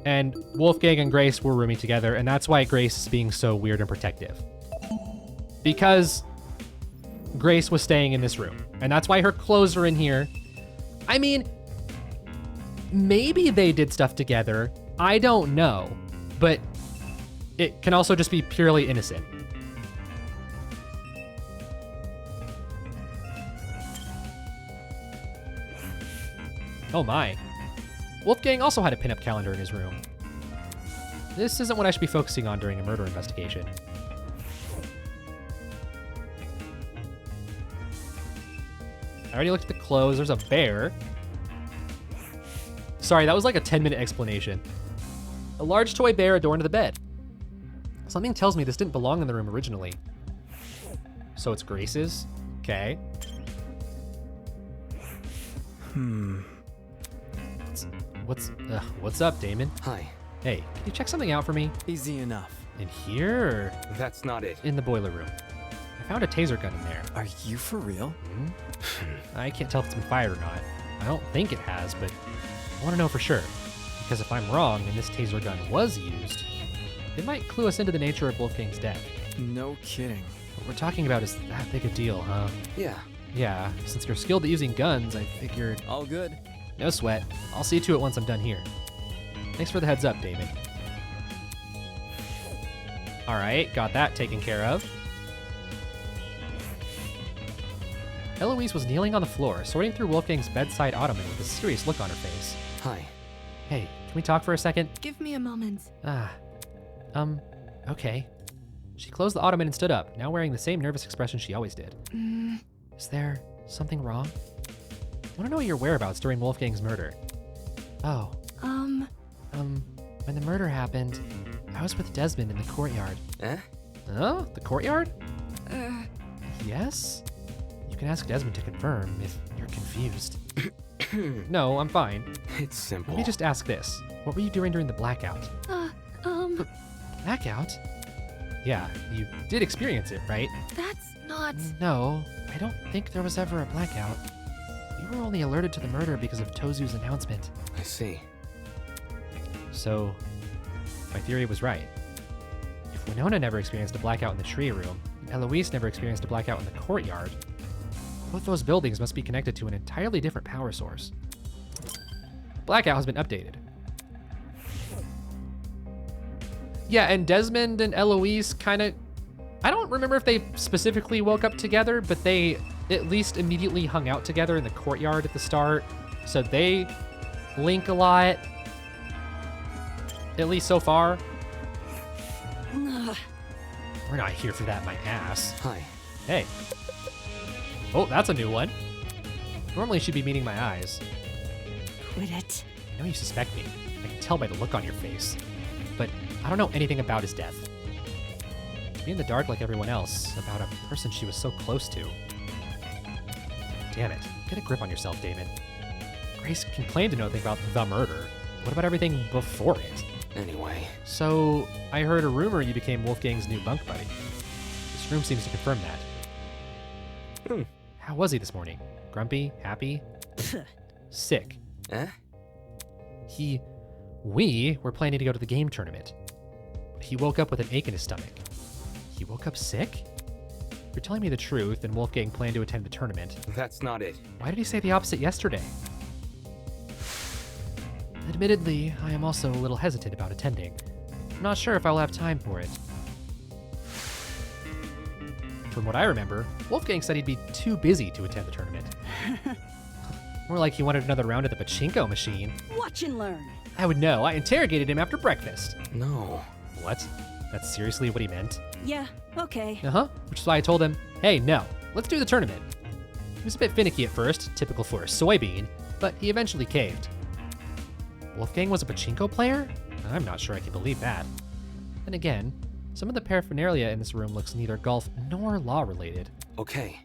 and Wolfgang and Grace were rooming together, and that's why Grace is being so weird and protective. Because Grace was staying in this room, and that's why her clothes are in here. I mean, maybe they did stuff together. I don't know, but it can also just be purely innocent. Oh my. Wolfgang also had a pinup calendar in his room. This isn't what I should be focusing on during a murder investigation. I already looked at the clothes. There's a bear. Sorry, that was like a 10-minute explanation. A large toy bear adorned the bed. Something tells me this didn't belong in the room originally. So it's Grace's? Okay. What's up, Damon? Hi. Hey, can you check something out for me? Easy enough. In here or That's not it. in the boiler room? I found a taser gun in there. Are you for real? I can't tell if it's been fired or not. I don't think it has, but I want to know for sure. Because if I'm wrong and this taser gun was used, it might clue us into the nature of Wolfgang's death. No kidding. What we're talking about is that big a deal, huh? Yeah. Yeah, since you're skilled at using guns, I figured... All good. No sweat. I'll see to it once I'm done here. Thanks for the heads up, Damon. Alright, got that taken care of. Eloise was kneeling on the floor, sorting through Wolfgang's bedside ottoman with a serious look on her face. Hi. Hey, can we talk for a second? Give me a moment. Okay. She closed the ottoman and stood up, now wearing the same nervous expression she always did. Is there something wrong? I want to know your whereabouts during Wolfgang's murder. Oh, when the murder happened, I was with Desmond in the courtyard. Eh? Oh, the courtyard? Yes? You can ask Desmond to confirm if you're confused. No, I'm fine. It's simple. Let me just ask this. What were you doing during the blackout? Blackout? Yeah, you did experience it, right? That's not. No, I don't think there was ever a blackout. You were only alerted to the murder because of Tozu's announcement. I see. So, my theory was right. If Winona never experienced a blackout in the tree room, and Eloise never experienced a blackout in the courtyard, both those buildings must be connected to an entirely different power source. Blackout has been updated. Yeah, and Desmond and Eloise kind of... I don't remember if they specifically woke up together, but they at least immediately hung out together in the courtyard at the start. So they link a lot. At least so far. We're not here for that, my ass. Hi. Hey. Oh, that's a new one. Normally she'd be meeting my eyes. Quit it. I know you suspect me. I can tell by the look on your face. But I don't know anything about his death. To be in the dark like everyone else about a person she was so close to. Damn it. Get a grip on yourself, Damon. Grace can claim to know nothing about the murder. What about everything before it? Anyway. So, I heard a rumor you became Wolfgang's new bunk buddy. This room seems to confirm that. How was he this morning? Grumpy? Happy? Sick. Eh? We were planning to go to the game tournament. But he woke up with an ache in his stomach. He woke up sick? If you're telling me the truth, and Wolfgang planned to attend the tournament, That's not it. why did he say the opposite yesterday? Admittedly, I am also a little hesitant about attending. I'm not sure if I'll have time for it. From what I remember, Wolfgang said he'd be too busy to attend the tournament. More like he wanted another round at the pachinko machine. Watch and learn. I would know. I interrogated him after breakfast. No. What? that's seriously what he meant? Yeah, okay. Uh-huh. Which is why I told him, hey, no, let's do the tournament. He was a bit finicky at first, typical for a soybean, but he eventually caved. Wolfgang was a pachinko player? I'm not sure I can believe that. Then again, some of the paraphernalia in this room looks neither golf nor law related. Okay.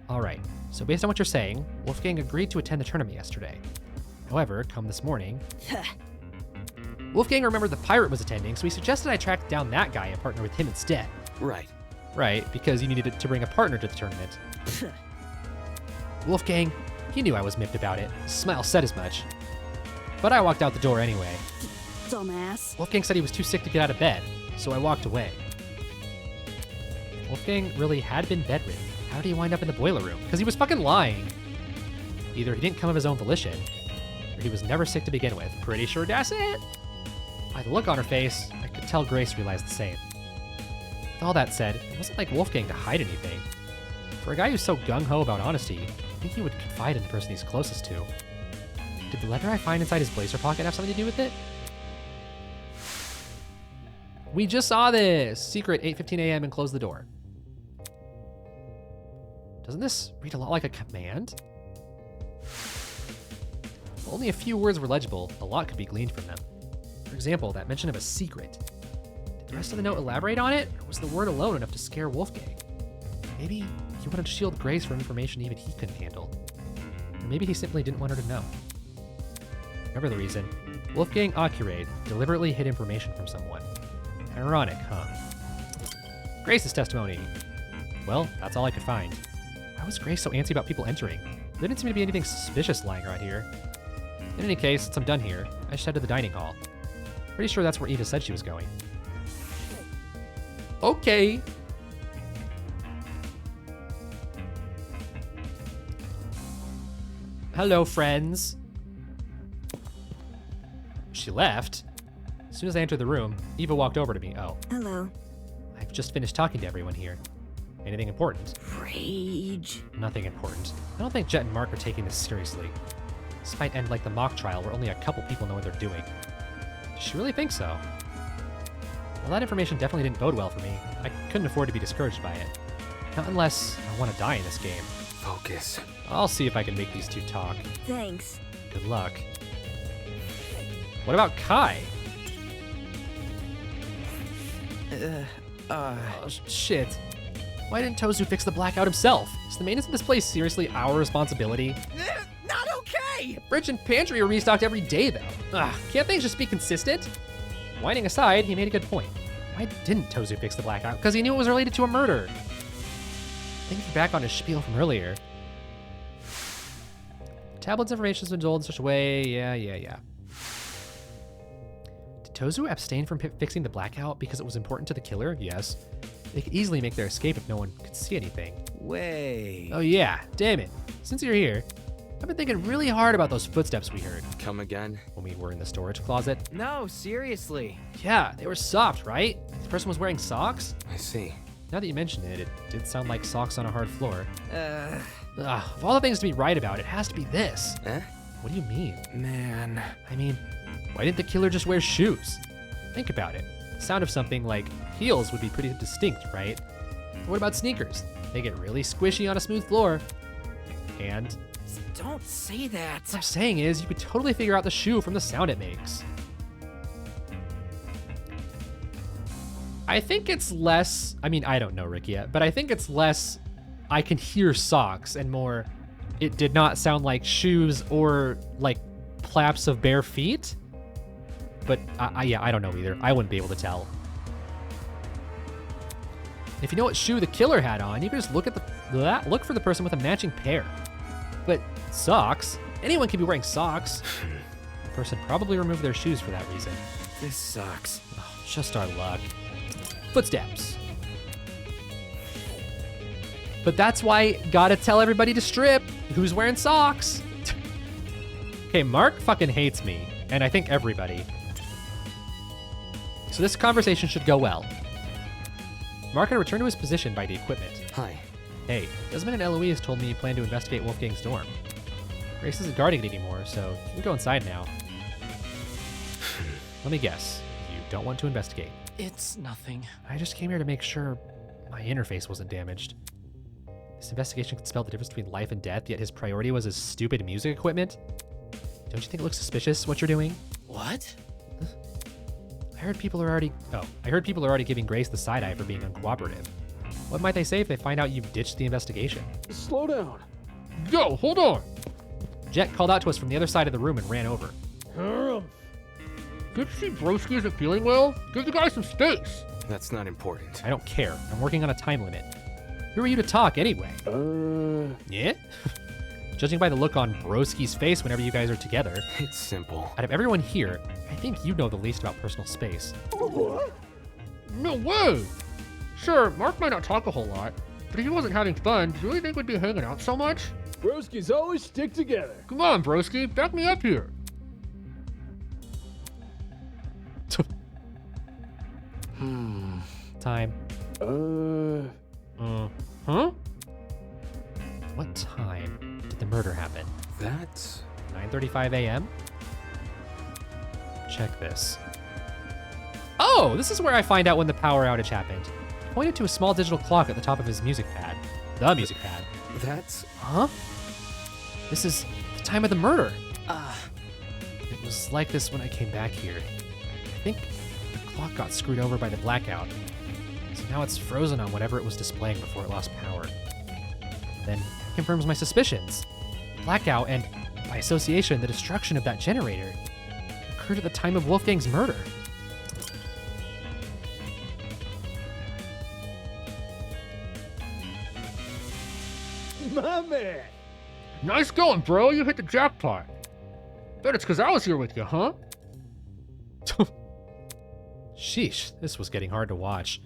Alright, so based on what you're saying, Wolfgang agreed to attend the tournament yesterday. However, come this morning, Wolfgang remembered the pirate was attending, so he suggested I track down that guy and partner with him instead. Right. Right, because you needed to bring a partner to the tournament. Wolfgang, he knew I was miffed about it. His smile said as much. But I walked out the door anyway. Dumbass. Wolfgang said he was too sick to get out of bed, so I walked away. Wolfgang really had been bedridden. How did he wind up in the boiler room? Because he was fucking lying. Either he didn't come of his own volition, or he was never sick to begin with. Pretty sure that's it. By the look on her face, I could tell Grace realized the same. With all that said, it wasn't like Wolfgang to hide anything. For a guy who's so gung-ho about honesty, I think he would confide in the person he's closest to. Did the letter I find inside his blazer pocket have something to do with it? We just saw this! Secret, 8:15 a.m. and close the door. Doesn't this read a lot like a command? Only a few words were legible, a lot could be gleaned from them. For example, that mention of a secret. Did the rest of the note elaborate on it, or was the word alone enough to scare Wolfgang? Maybe he wanted to shield Grace from information even he couldn't handle. Or maybe he simply didn't want her to know. Whatever the reason, Wolfgang Aucurade deliberately hid information from someone. Ironic, huh? Grace's testimony. Well, that's all I could find. Why was Grace so antsy about people entering? There didn't seem to be anything suspicious lying around here. In any case, since I'm done here, I should head to the dining hall. Pretty sure that's where Eva said she was going. Okay. Hello, friends. She left. As soon as I entered the room, Eva walked over to me. Oh, Hello. I've just finished talking to everyone here. Anything important? Rage. Nothing important. I don't think Jet and Mark are taking this seriously. This might end like the mock trial where only a couple people know what they're doing. Does she really think so? Well, that information definitely didn't bode well for me. I couldn't afford to be discouraged by it. Not unless I want to die in this game. Focus. I'll see if I can make these two talk. Thanks. Good luck. What about Kai? Oh, shit. Why didn't Tozu fix the blackout himself? Is the maintenance of this place seriously our responsibility? Not okay! Fridge and pantry are restocked every day, though. Ugh, can't things just be consistent? Whining aside, he made a good point. Why didn't Tozu fix the blackout? Because he knew it was related to a murder. Thinking back on his spiel from earlier. Tablet's information has been told in such a way, yeah. Did Tozu abstain from fixing the blackout because it was important to the killer? Yes. They could easily make their escape if no one could see anything. Way. Oh yeah, damn it. Since you're here, I've been thinking really hard about those footsteps we heard Come again? when we were in the storage closet. No, seriously. Yeah, they were soft, right? The person was wearing socks? I see. Now that you mention it, it did sound like socks on a hard floor. Uh, Ugh, of all the things to be right about, it has to be this. Eh? What do you mean? man. I mean, why didn't the killer just wear shoes? Think about it. The sound of something like heels would be pretty distinct, right? But what about sneakers? They get really squishy on a smooth floor. And Don't say that. what I'm saying is, you could totally figure out the shoe from the sound it makes. I think it's less, I mean, I don't know Rick yet, but I think it's less I can hear socks and more it did not sound like shoes or like claps of bare feet. But yeah, I don't know either. I wouldn't be able to tell. If you know what shoe the killer had on, you can just look at look for the person with a matching pair. But socks, anyone can be wearing socks. The person probably removed their shoes for that reason. This sucks. Oh, just our luck. Footsteps. But that's why gotta tell everybody to strip. Who's wearing socks? Okay, Mark fucking hates me, and I think everybody. So this conversation should go well. Mark had returned to his position by the equipment. Hi. Hey, Desmond and Eloise told me you plan to investigate Wolfgang's dorm. Grace isn't guarding it anymore, so you can go inside now. Let me guess, you don't want to investigate. It's nothing. I just came here to make sure my interface wasn't damaged. This investigation could spell the difference between life and death, yet his priority was his stupid music equipment? Don't you think it looks suspicious what you're doing? What? I heard people are already giving Grace the side eye for being uncooperative. What might they say if they find out you've ditched the investigation? Slow down. Yo, hold on! Jet called out to us from the other side of the room and ran over. Good to see Broski isn't feeling well. Give the guy some space. That's not important. I don't care. I'm working on a time limit. Who are you to talk anyway? Yeah? Judging by the look on Broski's face whenever you guys are together, It's simple. out of everyone here, I think you know the least about personal space. What? No way! Sure, Mark might not talk a whole lot, but if he wasn't having fun, do you really think we'd be hanging out so much? Broskies always stick together. Come on, Broski, back me up here. Time. Huh? What time did the murder happen? That's 9:35 a.m.? Check this. Oh, this is where I find out when the power outage happened. He pointed to a small digital clock at the top of his music pad. The music pad. that's Huh? This is the time of the murder. It was like this when I came back here. I think the clock got screwed over by the blackout. So now it's frozen on whatever it was displaying before it lost power. Then it confirms my suspicions. Blackout and, by association, the destruction of that generator occurred at the time of Wolfgang's murder. My man. Nice going, bro. You hit the jackpot. Bet it's because I was here with you, huh? Sheesh, this was getting hard to watch.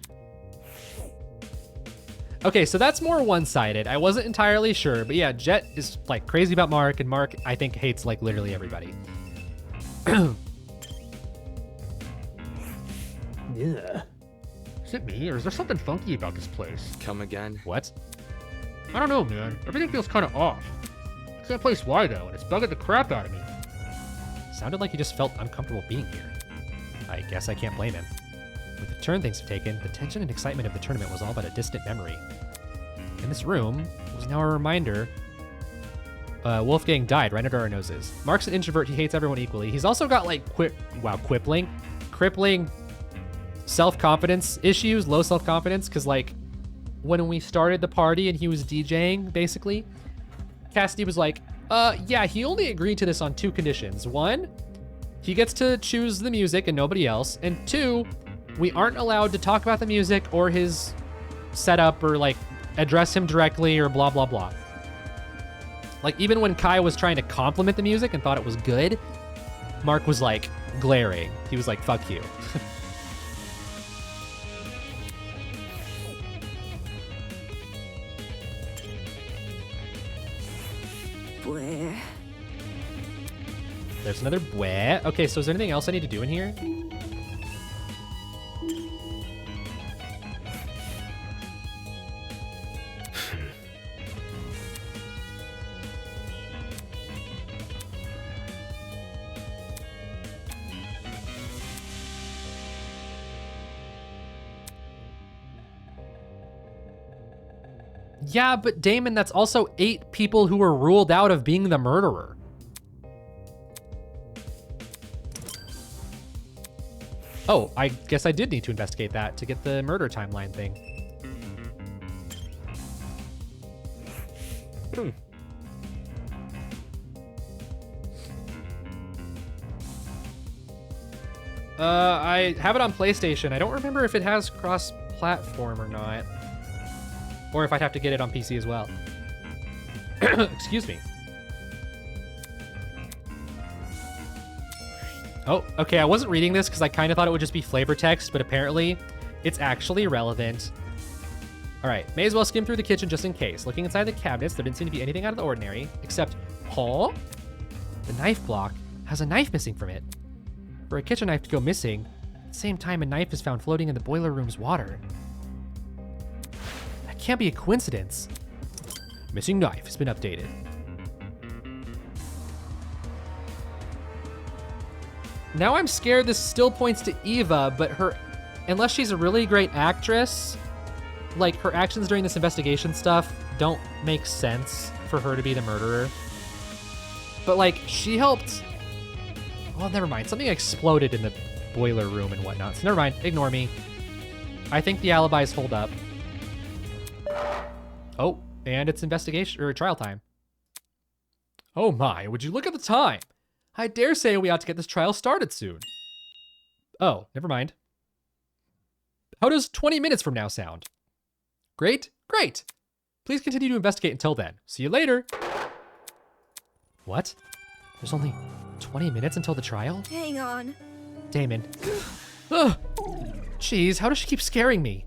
Okay, so that's more one-sided. I wasn't entirely sure, but yeah, Jet is like crazy about Mark, and Mark, I think, hates like literally everybody. Yeah. Is it me, or is there something funky about this place? come again. What? I don't know, man. Everything feels kind of off. Can't place why, though, and it's bugging the crap out of me. Sounded like he just felt uncomfortable being here. I guess I can't blame him. With the turn things have taken, the tension and excitement of the tournament was all but a distant memory. And this room was now a reminder Wolfgang died right under our noses. Mark's an introvert, he hates everyone equally. He's also got like crippling self-confidence issues, low self-confidence, because like when we started the party and he was DJing, basically, Cassidy was like, yeah, he only agreed to this on 2 conditions. 1, he gets to choose the music and nobody else. And 2, we aren't allowed to talk about the music or his setup or like address him directly or blah, blah, blah. Like even when Kai was trying to compliment the music and thought it was good, Mark was like glaring. He was like, fuck you. Where? There's another bwah. Okay, so is there anything else I need to do in here? Yeah, but Damon, that's also 8 people who were ruled out of being the murderer. Oh, I guess I did need to investigate that to get the murder timeline thing. I have it on PlayStation. I don't remember if it has cross-platform or not. Or if I'd have to get it on PC as well. Excuse me. Oh, okay, I wasn't reading this because I kind of thought it would just be flavor text, but apparently it's actually relevant. All right, may as well skim through the kitchen just in case. Looking inside the cabinets, there didn't seem to be anything out of the ordinary, except, huh? The knife block has a knife missing from it. For a kitchen knife to go missing, at the same time a knife is found floating in the boiler room's water. That can't be a coincidence. Missing knife has been updated. Now I'm scared this still points to Eva, but her unless she's a really great actress, like her actions during this investigation stuff don't make sense for her to be the murderer. But like she helped, well, never mind. Something exploded in the boiler room and whatnot. So never mind, ignore me. I think the alibis hold up. Oh, and it's investigation or trial time. Oh my, would you look at the time? I dare say we ought to get this trial started soon. Oh, never mind. How does 20 minutes from now sound? Great, great. Please continue to investigate until then. See you later. What? There's only 20 minutes until the trial? Hang on. Damon. Ugh. Jeez, how does she keep scaring me?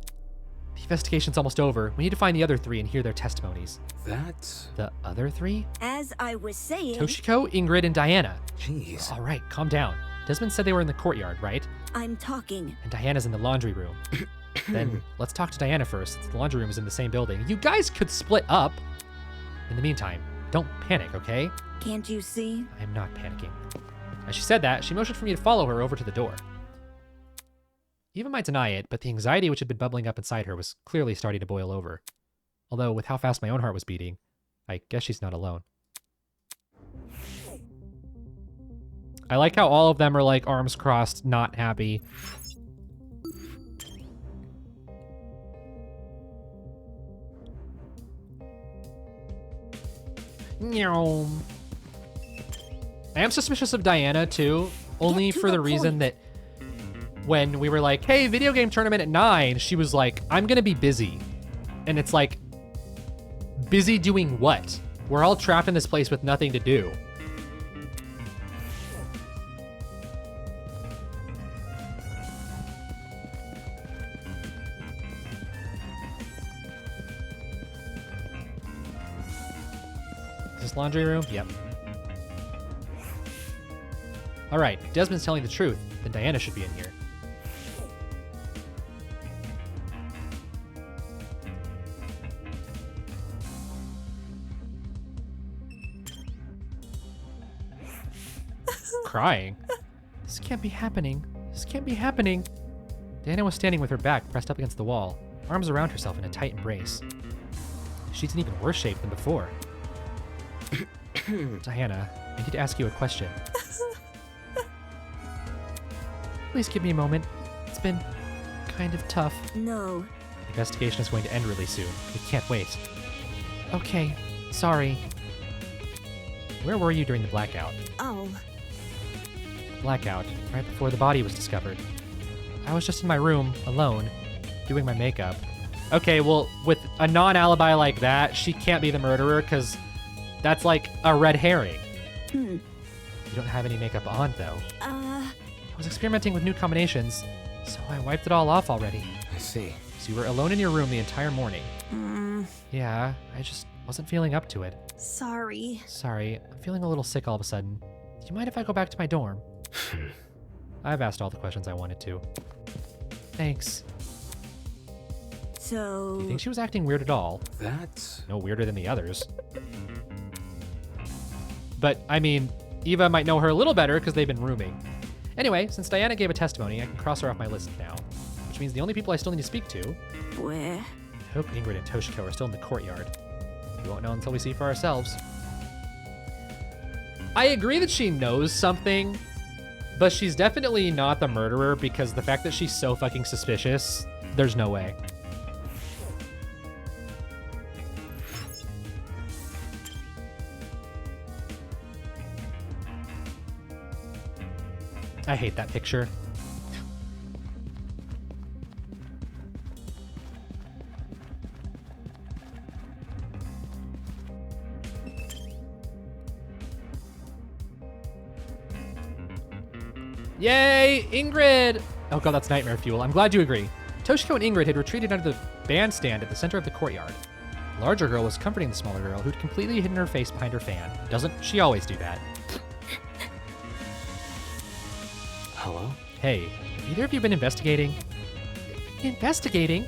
The investigation's almost over. We need to find the other three and hear their testimonies. That's... The other three? As I was saying, Toshiko, Ingrid, and Diana. Jeez. All right, calm down. Desmond said they were in the courtyard, right? I'm talking. And Diana's in the laundry room. Then let's talk to Diana first. The laundry room is in the same building. You guys could split up. In the meantime, don't panic, okay? Can't you see? I am not panicking. As she said that, she motioned for me to follow her over to the door. Eva might deny it, but the anxiety which had been bubbling up inside her was clearly starting to boil over. Although, with how fast my own heart was beating, I guess she's not alone. I like how all of them are like arms crossed, not happy. Meow. I am suspicious of Diana too, only Get to for the the reason point. that when we were like, hey, video game tournament at 9, she was like, I'm gonna be busy. And it's like, busy doing what? We're all trapped in this place with nothing to do. Is this laundry room? Yep. All right, Desmond's telling the truth. Then Diana should be in here. Crying? This can't be happening. This can't be happening. Diana was standing with her back pressed up against the wall, arms around herself in a tight embrace. She's in even worse shape than before. Diana, I need to ask you a question. Please give me a moment. It's been kind of tough. No. The investigation is going to end really soon. We can't wait. Okay, sorry. Where were you during the blackout? Oh, Blackout, right before the body was discovered. I was just in my room, alone, doing my makeup. Okay, well, with a non-alibi like that, she can't be the murderer, because that's like a red herring. You don't have any makeup on, though. I was experimenting with new combinations, so I wiped it all off already. I see. So you were alone in your room the entire morning. Yeah, I just wasn't feeling up to it. Sorry. Sorry, I'm feeling a little sick all of a sudden. Do you mind if I go back to my dorm? I've asked all the questions I wanted to. Thanks. so... Do you think she was acting weird at all? That's... No weirder than the others. But, I mean, Eva might know her a little better because they've been rooming. Anyway, since Diana gave a testimony, I can cross her off my list now. Which means the only people I still need to speak to... Where? I hope Ingrid and Toshiko are still in the courtyard. We won't know until we see for ourselves. I agree that she knows something, but she's definitely not the murderer because the fact that she's so fucking suspicious, there's no way. I hate that picture. Yay, Ingrid! Oh god, that's nightmare fuel. I'm glad you agree. Toshiko and Ingrid had retreated under the bandstand at the center of the courtyard. The larger girl was comforting the smaller girl, who'd completely hidden her face behind her fan. Doesn't she always do that? Hello? Hey, have either of you been investigating? Investigating?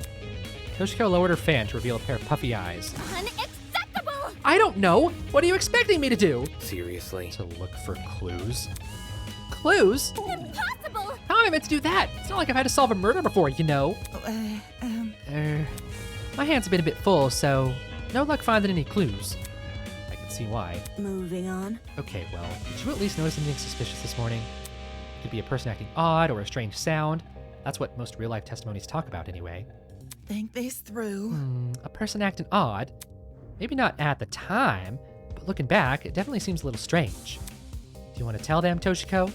Toshiko lowered her fan to reveal a pair of puffy eyes. Unacceptable! I don't know! What are you expecting me to do? Seriously? To look for clues? Clues? Impossible! How am am I meant to do that? It's not like I've had to solve a murder before, you know. My hands have been a bit full, so no luck finding any clues. I can see why. Moving on. Okay, well, did you at least notice anything suspicious this morning? Could be a person acting odd or a strange sound. That's what most real-life testimonies talk about anyway. Think this through. A person acting odd. Maybe not at the time, but looking back, it definitely seems a little strange. Do you want to tell them, Toshiko?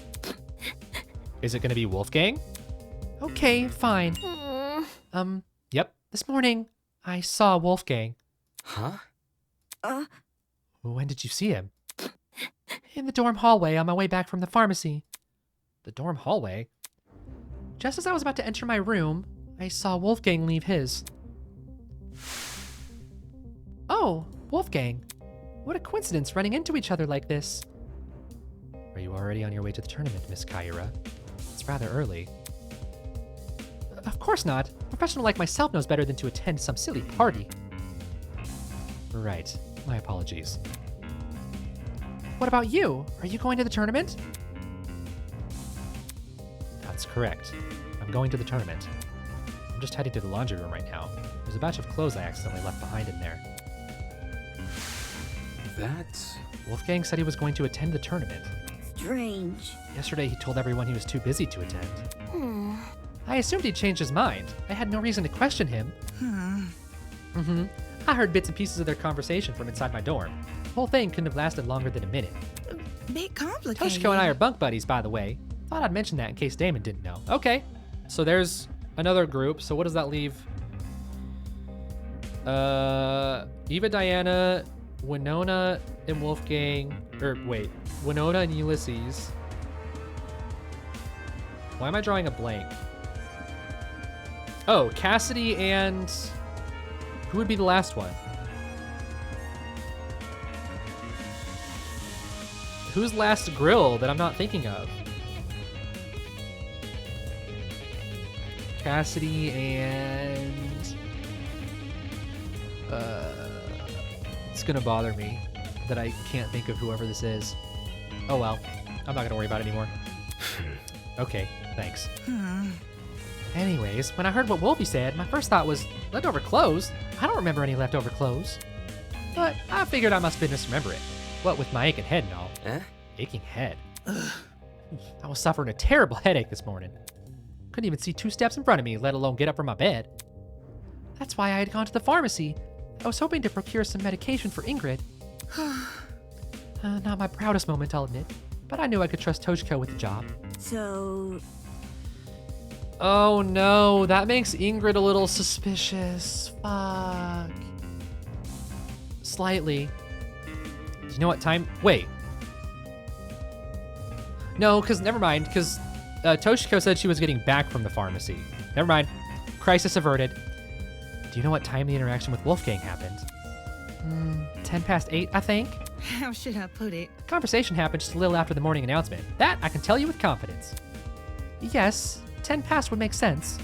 Is it going to be Wolfgang? Okay, fine. Yep. This morning, I saw Wolfgang. Huh? When did you see him? In the dorm hallway on my way back from the pharmacy. The dorm hallway? Just as I was about to enter my room, I saw Wolfgang leave his. Oh, Wolfgang. What a coincidence running into each other like this. Are you already on your way to the tournament, Miss Kyra? It's rather early. Of course not. A professional like myself knows better than to attend some silly party. Right. My apologies. What about you? Are you going to the tournament? That's correct. I'm going to the tournament. I'm just heading to the laundry room right now. There's a batch of clothes I accidentally left behind in there. That's... Wolfgang said he was going to attend the tournament. Strange. Yesterday he told everyone he was too busy to attend. I assumed he'd changed his mind. I had no reason to question him. I heard bits and pieces of their conversation from inside my dorm. The whole thing couldn't have lasted longer than a minute. Bit complicated. Toshiko and I are bunk buddies, by the way. Thought I'd mention that in case Damon didn't know. Okay, so there's another group. So what does that leave? Eva, Diana, Winona, and Wolfgang. Winona and Ulysses. Why am I drawing a blank? Oh, Cassidy and... Who would be the last one? Who's last grill that I'm not thinking of? Cassidy and... It's gonna bother me that I can't think of whoever this is. Oh well, I'm not gonna worry about it anymore. Okay, thanks. Anyways, when I heard what Wolfie said, my first thought was, leftover clothes? I don't remember any leftover clothes. But I figured I must have misremember it. What with my aching head and all. Aching head? I was suffering a terrible headache this morning. Couldn't even see 2 steps in front of me, let alone get up from my bed. That's why I had gone to the pharmacy. I was hoping to procure some medication for Ingrid. Not my proudest moment, I'll admit, but I knew I could trust Toshiko with the job. So... Oh no, that makes Ingrid a little suspicious. Fuck. Slightly. Do you know what time? Wait. No, never mind, because Toshiko said she was getting back from the pharmacy. Never mind. Crisis averted. Do you know what time the interaction with Wolfgang happened? 10 past 8, I think. How should I put it? The conversation happened just a little after the morning announcement. That I can tell you with confidence. Yes, 10 past would make sense.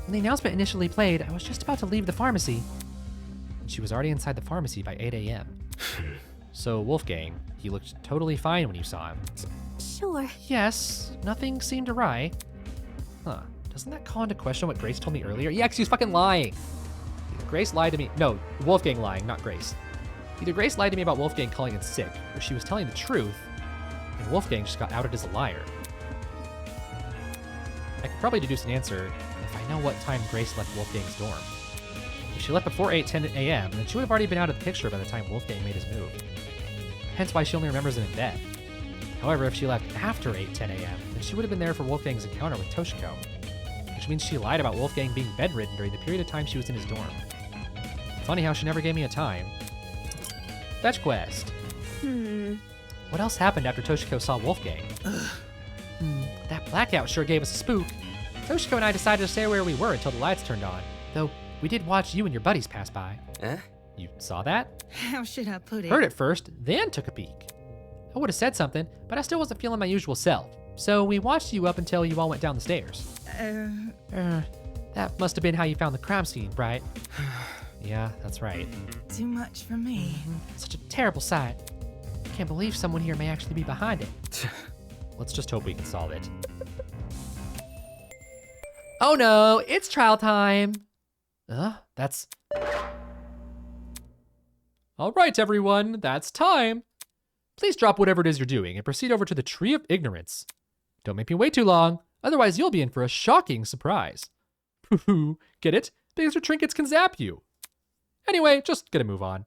When the announcement initially played, I was just about to leave the pharmacy. She was already inside the pharmacy by 8 a.m. So Wolfgang, he looked totally fine when you saw him. Sure. Yes, nothing seemed awry. Huh, doesn't that call into question what Grace told me earlier? Yeah, 'cause she was fucking lying. Either Grace lied to me. No, Wolfgang lying, not Grace. Either Grace lied to me about Wolfgang calling in sick, or she was telling the truth, and Wolfgang just got outed as a liar. I could probably deduce an answer if I know what time Grace left Wolfgang's dorm. If she left before 8:10 a.m., then she would have already been out of the picture by the time Wolfgang made his move. Hence why she only remembers him in bed. However, if she left after 8:10 a.m., then she would have been there for Wolfgang's encounter with Toshiko, which means she lied about Wolfgang being bedridden during the period of time she was in his dorm. Funny how she never gave me a time. Fetch quest. What else happened after Toshiko saw Wolfgang? That blackout sure gave us a spook. Toshiko and I decided to stay where we were until the lights turned on, though we did watch you and your buddies pass by. You saw that? How should I put it? Heard it first, then took a peek. I would have said something, but I still wasn't feeling my usual self, so we watched you up until you all went down the stairs. That must have been how you found the crime scene, right? Yeah, that's right. Too much for me. Such a terrible sight. Can't believe someone here may actually be behind it. Let's just hope we can solve it. Oh no, it's trial time. That's... All right, everyone, that's time. Please drop whatever it is you're doing and proceed over to the Tree of Ignorance. Don't make me wait too long, otherwise you'll be in for a shocking surprise. Get it? Because your trinkets can zap you. Anyway, just gonna move on.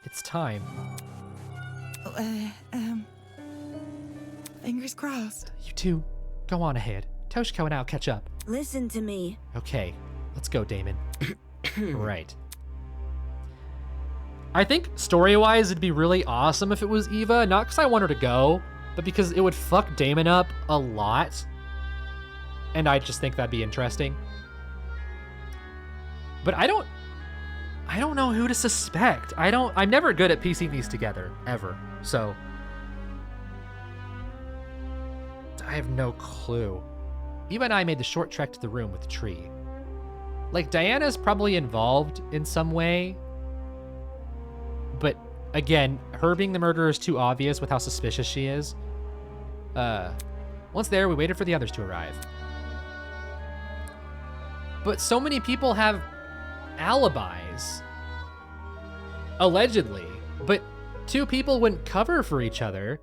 It's time. Fingers crossed. You two, go on ahead. Toshiko and I'll catch up. Listen to me. Okay, let's go, Damon. Right. I think story-wise, it'd be really awesome if it was Eva, not because I want her to go, but because it would fuck Damon up a lot. And I just think that'd be interesting. But I don't know who to suspect. I'm never good at piecing these together, ever. So I have no clue. Eva and I made the short trek to the room with the tree. Like, Diana's probably involved in some way. But again, her being the murderer is too obvious with how suspicious she is. Once there, we waited for the others to arrive. But so many people have alibis. Allegedly. But two people wouldn't cover for each other.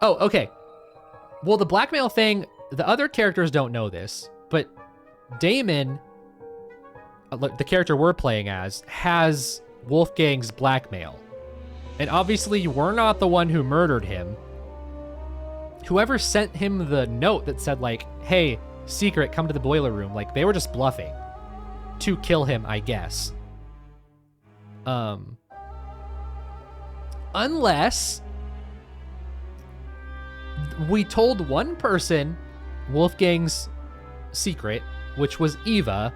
Oh, okay. Well, the blackmail thing, the other characters don't know this, but Damon, the character we're playing as, has Wolfgang's blackmail. And obviously, we're not the one who murdered him. Whoever sent him the note that said, like, hey, secret, come to the boiler room, like, they were just bluffing to kill him, I guess. Unless we told one person Wolfgang's secret, which was Eva.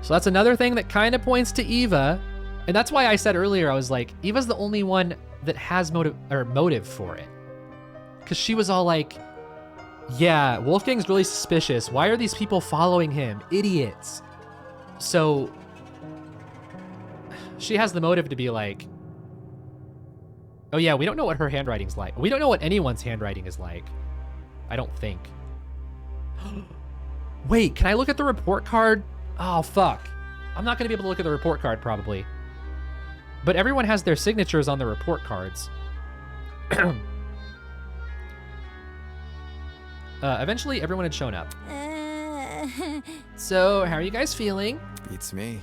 So that's another thing that kind of points to Eva. And that's why I said earlier, I was like, Eva's the only one that has motive for it. Because she was all like, yeah, Wolfgang's really suspicious. Why are these people following him? Idiots. So she has the motive to be like, oh yeah, we don't know what her handwriting's like. We don't know what anyone's handwriting is like. I don't think. Wait, can I look at the report card? Oh, fuck. I'm not gonna be able to look at the report card, probably. But everyone has their signatures on the report cards. Eventually, everyone had shown up. So, how are you guys feeling? Beats me.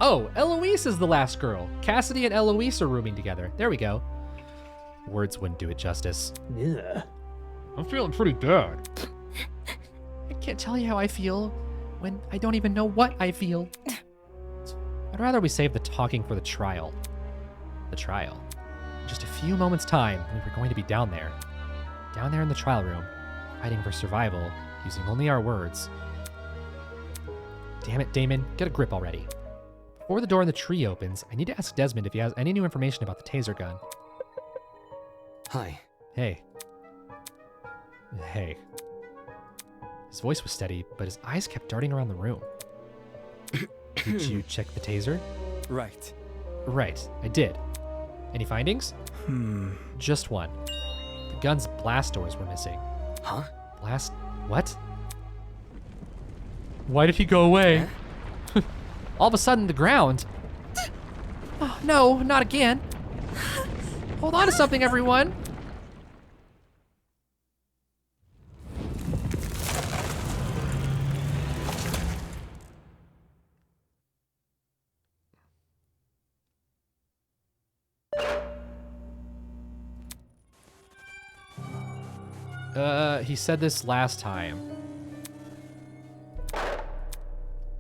Oh, Eloise is the last girl. Cassidy and Eloise are rooming together. There we go. Words wouldn't do it justice. Yeah. I'm feeling pretty bad. I can't tell you how I feel when I don't even know what I feel. I'd rather we save the talking for the trial. The trial. In just a few moments' time, we were going to be down there. Down there in the trial room, fighting for survival, using only our words. Damn it, Damon, get a grip already. Before the door in the tree opens, I need to ask Desmond if he has any new information about the taser gun. Hi. Hey. Hey. His voice was steady, but his eyes kept darting around the room. Did you check the taser? Right. Right, I did. Any findings? Just one. The gun's blast doors were missing. Huh? Blast... what? Why did he go away? All of a sudden, the ground... Oh, no, not again. Hold on to something, everyone. He said this last time.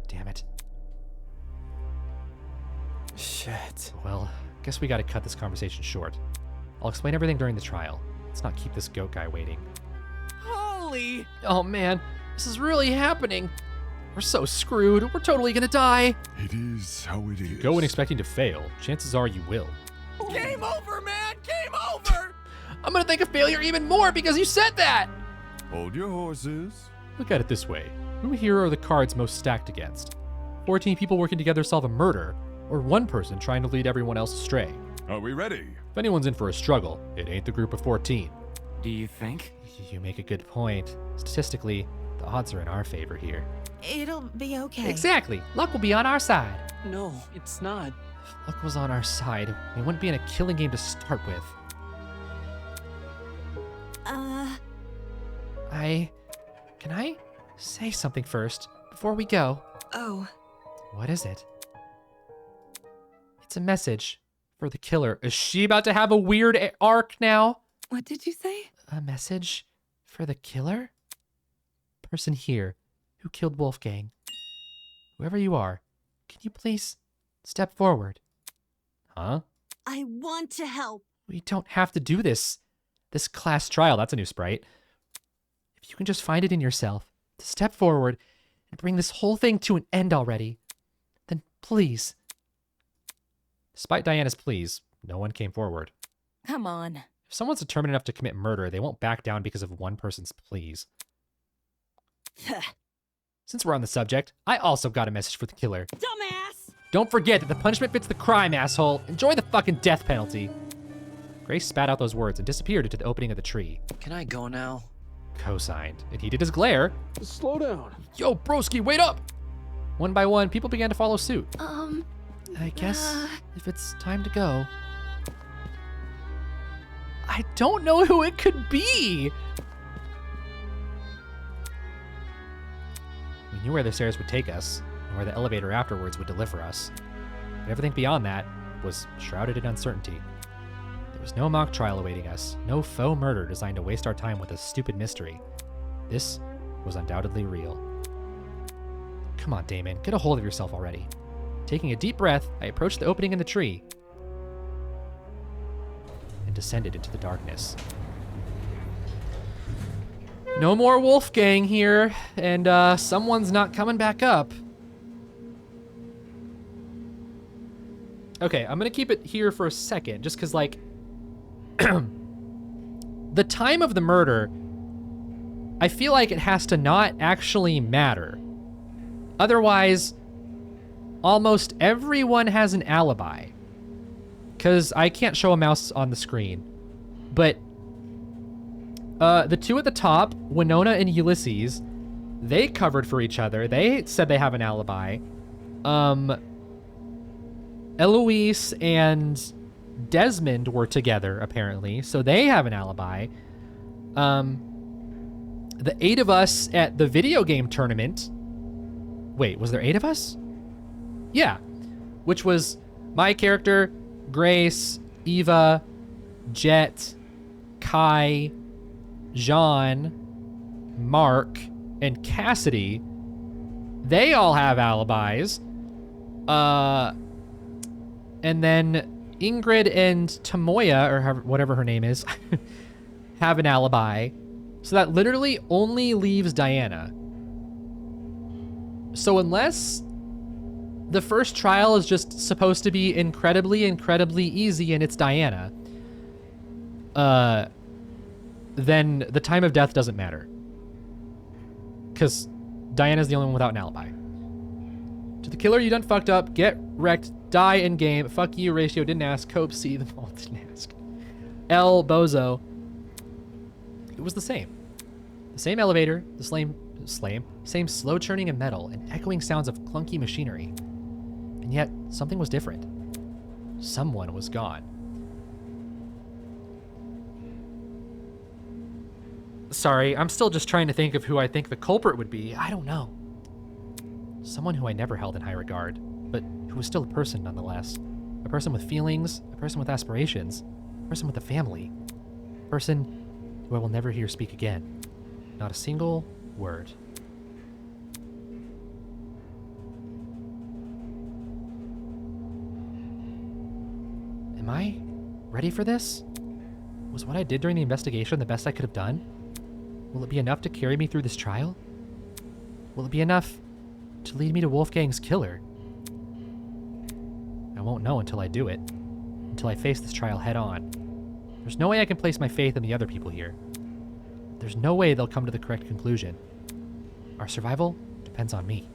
Damn it. Shit. Well, guess we gotta cut this conversation short. I'll explain everything during the trial. Let's not keep this goat guy waiting. Holy! Oh man, this is really happening. We're so screwed. We're totally gonna die. It is how it is. Go in expecting to fail. Chances are you will. Game over, man! Game over! I'm gonna think of failure even more because you said that! Hold your horses. Look at it this way. Who here are the cards most stacked against? 14 people working together to solve a murder, or one person trying to lead everyone else astray? Are we ready? If anyone's in for a struggle, it ain't the group of 14. Do you think? You make a good point. Statistically, the odds are in our favor here. It'll be okay. Exactly. Luck will be on our side. No, it's not. If luck was on our side, we wouldn't be in a killing game to start with. Can I say something first before we go? Oh, What is it? It's a message for the killer. Is she about to have a weird arc now? what did you say? A message for the killer? Person here who killed Wolfgang. Whoever you are, can you please step forward? Huh? I want to help. We don't have to do this. This class trial, that's a new sprite. If you can just find it in yourself to step forward and bring this whole thing to an end already, then please. Despite Diana's pleas, no one came forward. Come on. If someone's determined enough to commit murder, they won't back down because of one person's pleas. Since we're on the subject, I also got a message for the killer. Dumbass! Don't forget that the punishment fits the crime, asshole. Enjoy the fucking death penalty. Grace spat out those words and disappeared into the opening of the tree. Can I go now? Co-signed. And he did his glare. Slow down. Yo, broski, wait up! One by one, people began to follow suit. I guess if it's time to go. I don't know who it could be. We knew where the stairs would take us, and where the elevator afterwards would deliver us. But everything beyond that was shrouded in uncertainty. There was no mock trial awaiting us, no faux murder designed to waste our time with a stupid mystery. This was undoubtedly real. Come on, Damon, get a hold of yourself already. Taking a deep breath, I approached the opening in the tree and descended into the darkness. No more Wolfgang here, and someone's not coming back up. Okay, I'm gonna keep it here for a second, just because, like, the time of the murder, I feel like it has to not actually matter. Otherwise, almost everyone has an alibi. Because I can't show a mouse on the screen. But the two at the top, Winona and Ulysses, they covered for each other. They said they have an alibi. Eloise and Desmond were together, apparently, so they have an alibi. The 8 of us at the video game tournament. Wait, was there 8 of us? Yeah, which was my character, Grace, Eva, Jet, Kai, Jean, Mark, and Cassidy. They all have alibis. And then Ingrid and Tomoya, or whatever her name is, have an alibi. So that literally only leaves Diana. So unless the first trial is just supposed to be incredibly, incredibly easy and it's Diana, then the time of death doesn't matter. Because Diana's the only one without an alibi. To the killer, you done fucked up. Get wrecked. Die in game. Fuck you, Ratio didn't ask. Cope C, the vault didn't ask. L, Bozo. It was the same. The same elevator, the same slow churning of metal and echoing sounds of clunky machinery. And yet, something was different. Someone was gone. Sorry, I'm still just trying to think of who I think the culprit would be. I don't know. Someone who I never held in high regard, but who was still a person nonetheless. A person with feelings, a person with aspirations, a person with a family. A person who I will never hear speak again. Not a single word. Am I ready for this? Was what I did during the investigation the best I could have done? Will it be enough to carry me through this trial? Will it be enough to lead me to Wolfgang's killer? I won't know until I do it. Until I face this trial head on. There's no way I can place my faith in the other people here. There's no way they'll come to the correct conclusion. Our survival depends on me.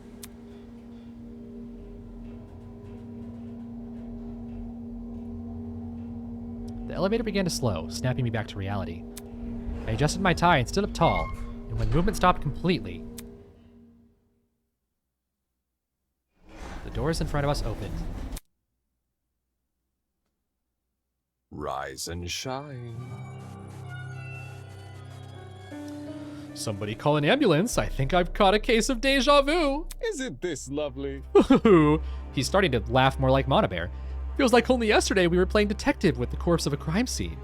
The elevator began to slow, snapping me back to reality. I adjusted my tie and stood up tall, and when movement stopped completely, the doors in front of us opened. Rise and shine. Somebody call an ambulance. I think I've caught a case of deja vu. Isn't this lovely? He's starting to laugh more like Monobear. Feels like only yesterday we were playing detective with the corpse of a crime scene.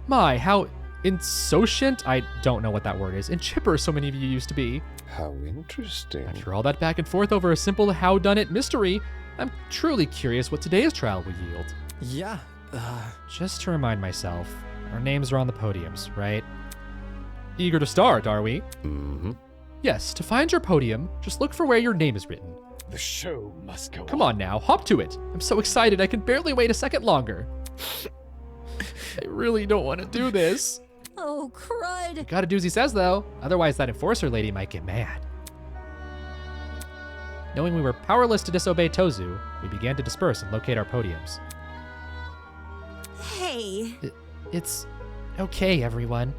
My, how insouciant, I don't know what that word is, and chipper so many of you used to be. How interesting. After all that back and forth over a simple how-done-it mystery, I'm truly curious what today's trial will yield. Yeah, Just to remind myself, our names are on the podiums, right? Eager to start, are we? Mm-hmm. Yes, to find your podium, just look for where your name is written. The show must go Come on now, hop to it. I'm so excited I can barely wait a second longer. I really don't want to do this. Oh, crud. Gotta do as he says, though. Otherwise, that enforcer lady might get mad. Knowing we were powerless to disobey Tozu, we began to disperse and locate our podiums. Hey, It's okay, everyone.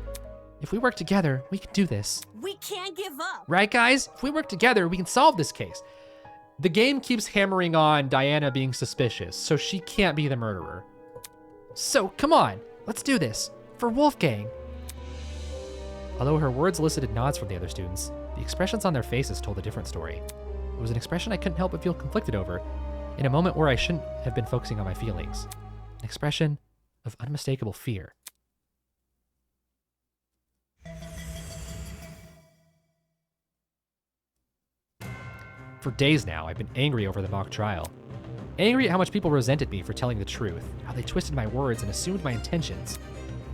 If we work together, we can do this. we can't give up. Right, guys? If we work together, we can solve this case. The game keeps hammering on Diana being suspicious, so she can't be the murderer. So, come on, let's do this. For Wolfgang. Although her words elicited nods from the other students, the expressions on their faces told a different story. It was an expression I couldn't help but feel conflicted over, in a moment where I shouldn't have been focusing on my feelings. An expression of unmistakable fear. For days now, I've been angry over the mock trial. Angry at how much people resented me for telling the truth, how they twisted my words and assumed my intentions.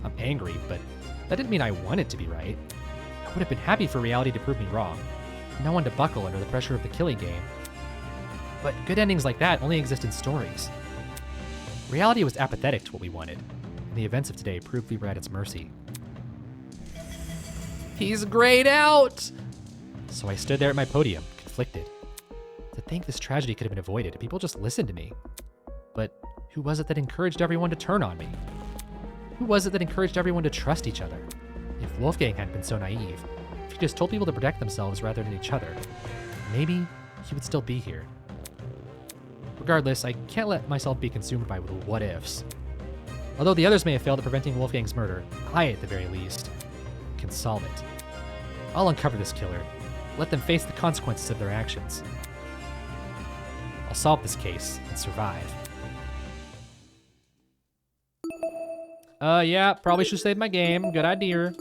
I'm angry, but that didn't mean I wanted to be right. I would have been happy for reality to prove me wrong. No one to buckle under the pressure of the killing game. But good endings like that only exist in stories. Reality was apathetic to what we wanted, and the events of today proved we were at its mercy. He's grayed out! So I stood there at my podium, conflicted. To think this tragedy could have been avoided, people just listened to me. But who was it that encouraged everyone to turn on me? Who was it that encouraged everyone to trust each other? If Wolfgang hadn't been so naive, if he just told people to protect themselves rather than each other, maybe he would still be here. Regardless, I can't let myself be consumed by what ifs. Although the others may have failed at preventing Wolfgang's murder, I, at the very least, can solve it. I'll uncover this killer. Let them face the consequences of their actions. I'll solve this case and survive. Yeah, probably should save my game. Good idea.